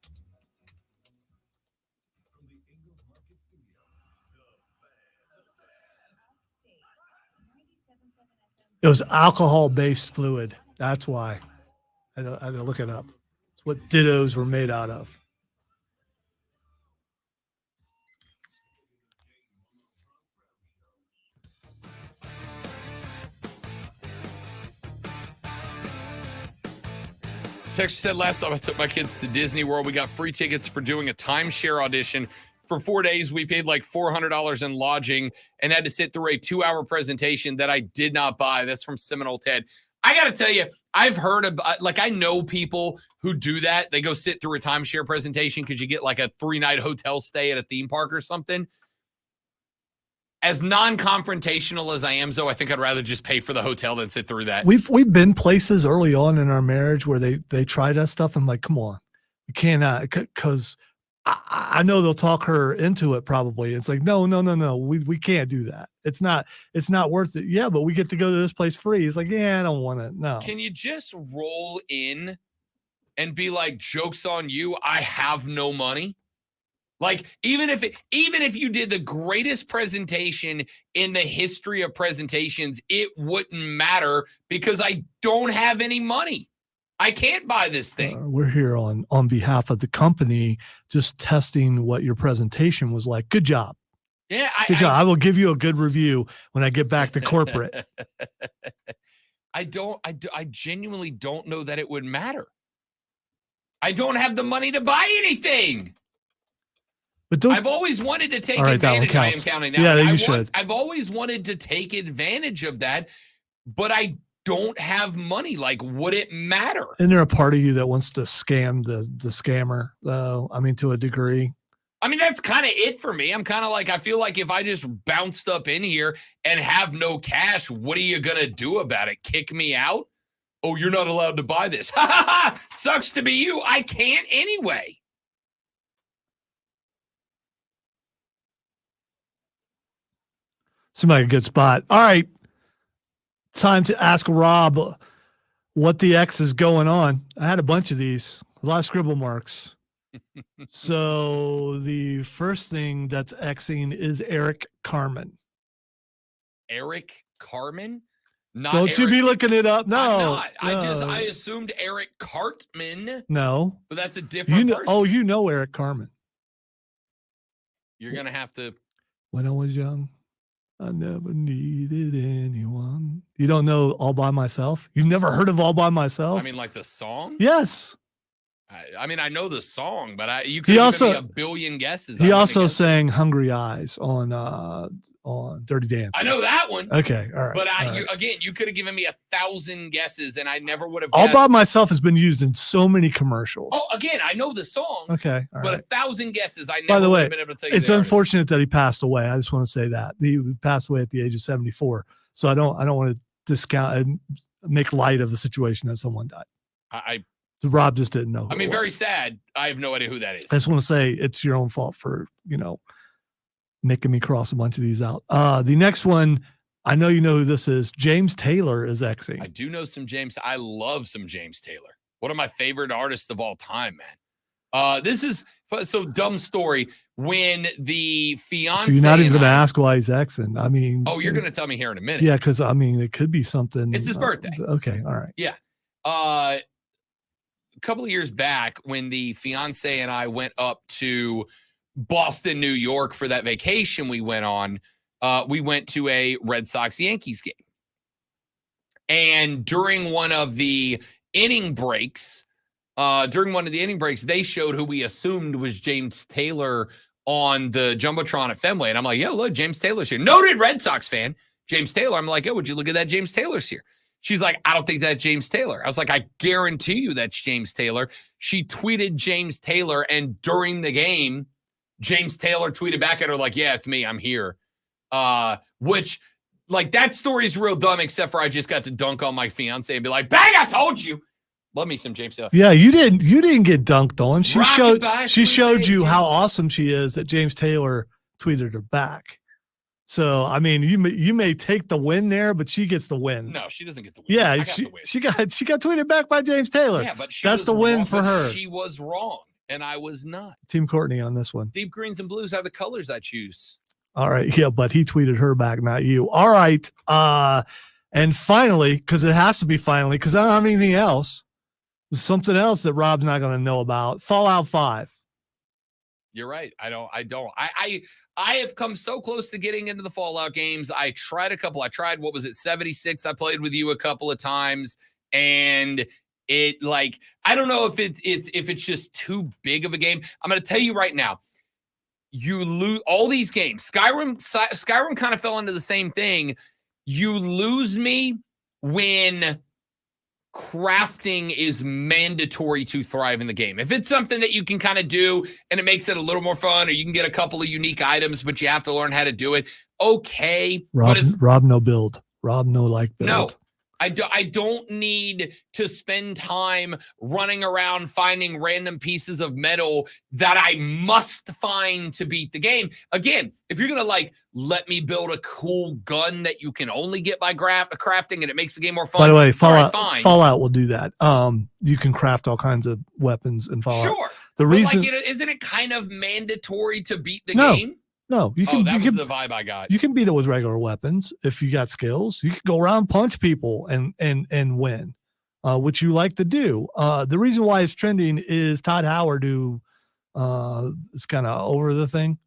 It was alcohol-based fluid. That's why. I had to look it up. It's what dittos were made out of. Texas said last time I took my kids to Disney World, we got free tickets for doing a timeshare audition. For 4 days, we paid like $400 in lodging and had to sit through a 2-hour presentation that I did not buy. That's from Seminole Ted. I got to tell you, I've heard of, I know people who do that. They go sit through a timeshare presentation because you get like a 3-night hotel stay at a theme park or something. As non-confrontational as I am, though, I think I'd rather just pay for the hotel than sit through that. We've been places early on in our marriage where they try that stuff. I'm like, come on, you cannot, because I know they'll talk her into it. Probably it's like, no, we can't do that. It's not worth it. Yeah, but we get to go to this place free. It's like, yeah, I don't want it. No. Can you just roll in and be like, joke's on you, I have no money? Like, even if you did the greatest presentation in the history of presentations, it wouldn't matter because I don't have any money. I can't buy this thing. We're here on behalf of the company, just testing what your presentation was like. Good job. Yeah, good job. I will give you a good review when I get back to corporate. I genuinely don't know that it would matter. I don't have the money to buy anything. But I've always wanted to take advantage. I am counting that. Yeah, you should. I've always wanted to take advantage of that, but I don't have money. Like, would it matter? Isn't there a part of you that wants to scam the scammer, though? I mean, to a degree. I mean, that's kind of it for me. I'm kind of like, I feel like if I just bounced up in here and have no cash, what are you going to do about it? Kick me out? Oh, you're not allowed to buy this. Ha ha ha! Sucks to be you. I can't anyway. Seems like a good spot. All right. Time to ask Rob what the X is going on. I had a bunch of these, a lot of scribble marks. So the first thing that's Xing is Eric Carmen. Eric Carmen? Don't you be looking it up? No. I'm not. I assumed Eric Cartman. No. But that's a different person. Oh, you know Eric Carmen. You're going to have to. When I was young, I never needed anyone. You don't know All By Myself? You've never heard of All By Myself? I mean, like the song? Yes. I mean, I know the song, but you could give me a billion guesses. He also sang "Hungry Eyes" on Dirty Dancing. I know that one. Okay, all right. But again, you could have given me 1,000 guesses, and I never would have. All By Myself has been used in so many commercials. Oh, again, I know the song. Okay, but 1,000 guesses, I By never the would way, have been able to tell you. It's unfortunate that he passed away. I just want to say that he passed away at the age of 74. So I don't want to discount and make light of the situation that someone died. Rob just didn't know. I mean, very sad. I have no idea who that is. I just want to say it's your own fault for, making me cross a bunch of these out. The next one, I know you know who this is. James Taylor is Xing. I do know some James. I love some James Taylor. One of my favorite artists of all time, man. This is so dumb story. When the fiance, so you're not even going to ask why he's Xing. I mean, oh, you're going to tell me here in a minute. Yeah, because I mean, it could be something. It's his birthday. Okay, all right. Yeah. A couple of years back, when the fiance and I went up to Boston, New York for that vacation we went on, we went to a Red Sox Yankees game. And during one of the inning breaks, they showed who we assumed was James Taylor on the Jumbotron at Fenway. And I'm like, yo, look, James Taylor's here. Noted Red Sox fan, James Taylor. I'm like, yo, would you look at that? James Taylor's here. She's like, I don't think that's James Taylor. I was like, I guarantee you that's James Taylor. She tweeted James Taylor, and during the game, James Taylor tweeted back at her like, yeah, it's me. I'm here. Which, like, that story is real dumb, except for I just got to dunk on my fiance and be like, bang, I told you. Love me some James Taylor. Yeah, you didn't get dunked on. She showed you how awesome she is that James Taylor tweeted her back. So, I mean, you may take the win there, but she gets the win. No, she doesn't get the win. Yeah, she got tweeted back by James Taylor. Yeah, but that's the win for her. She was wrong, and I was not. Team Courtney on this one. Deep greens and blues are the colors I choose. All right, yeah, but he tweeted her back, not you. All right, and finally, because it has to be finally, because I don't have anything else. There's something else that Rob's not going to know about. Fallout 5. You're right. I don't. I have come so close to getting into the Fallout games. I tried a couple. I tried, what was it, 76? I played with you a couple of times, and It like I don't know if it's just too big of a game. I'm going to tell you right now. You lose all these games. Skyrim kind of fell into the same thing. You lose me when crafting is mandatory to thrive in the game. If it's something that you can kind of do and it makes it a little more fun, or you can get a couple of unique items, but you have to learn how to do it. Okay. Rob no build. Rob no like build. No. I don't need to spend time running around finding random pieces of metal that I must find to beat the game. Again, if you're going to like let me build a cool gun that you can only get by crafting and it makes the game more fun. By the way, fine. Fallout will do that. You can craft all kinds of weapons in Fallout. Sure. The reason isn't it kind of mandatory to beat the game? No, you can. That was the vibe I got. You can beat it with regular weapons if you got skills. You can go around, punch people, and win, which you like to do. The reason why it's trending is Todd Howard, who is kind of over the thing.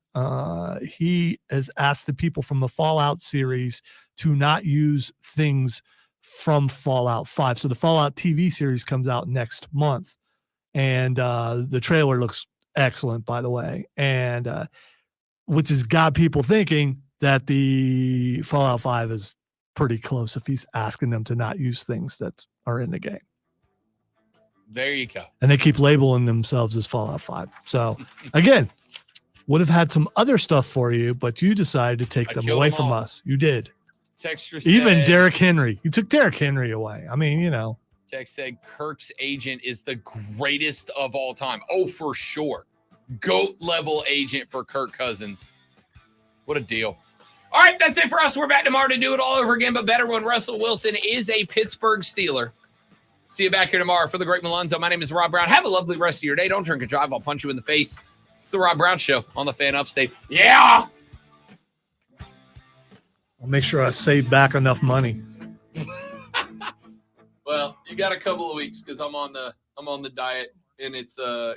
He has asked the people from the Fallout series to not use things from Fallout 5. So the Fallout TV series comes out next month, and the trailer looks excellent, by the way, and which has got people thinking that the Fallout 5 is pretty close if he's asking them to not use things that are in the game. There you go. And they keep labeling themselves as Fallout 5. So, again, would have had some other stuff for you, but you decided to take them away from us. You did. Texture Even said, Derrick Henry. You took Derrick Henry away. I mean, you know. Tex said Kirk's agent is the greatest of all time. Oh, for sure. GOAT level agent for Kirk Cousins. What a deal. All right, that's it for us. We're back tomorrow to do it all over again, but better when Russell Wilson is a Pittsburgh Steeler. See you back here tomorrow. For the great Malonzo, my name is Rob Brown. Have a lovely rest of your day. Don't drink and drive. I'll punch you in the face. It's the Rob Brown Show on the Fan Upstate. Yeah! I'll make sure I save back enough money. Well, you got a couple of weeks because I'm on the diet. And it's a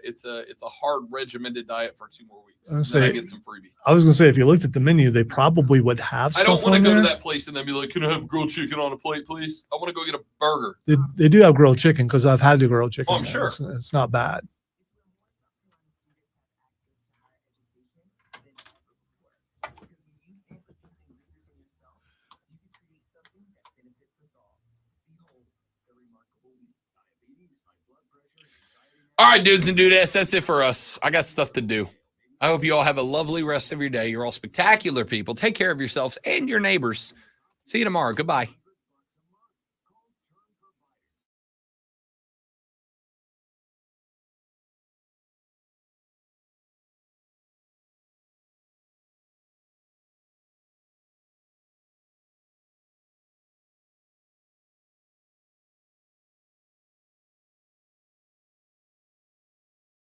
hard regimented diet for 2 more weeks. Then I get some freebie. I was gonna say if you looked at the menu, they probably would have. I don't want to go to that place and then be like, "Can I have grilled chicken on a plate, please?" I want to go get a burger. They do have grilled chicken because I've had the grilled chicken. Oh, I'm sure it's not bad. All right, dudes and dudettes, that's it for us. I got stuff to do. I hope you all have a lovely rest of your day. You're all spectacular people. Take care of yourselves and your neighbors. See you tomorrow. Goodbye.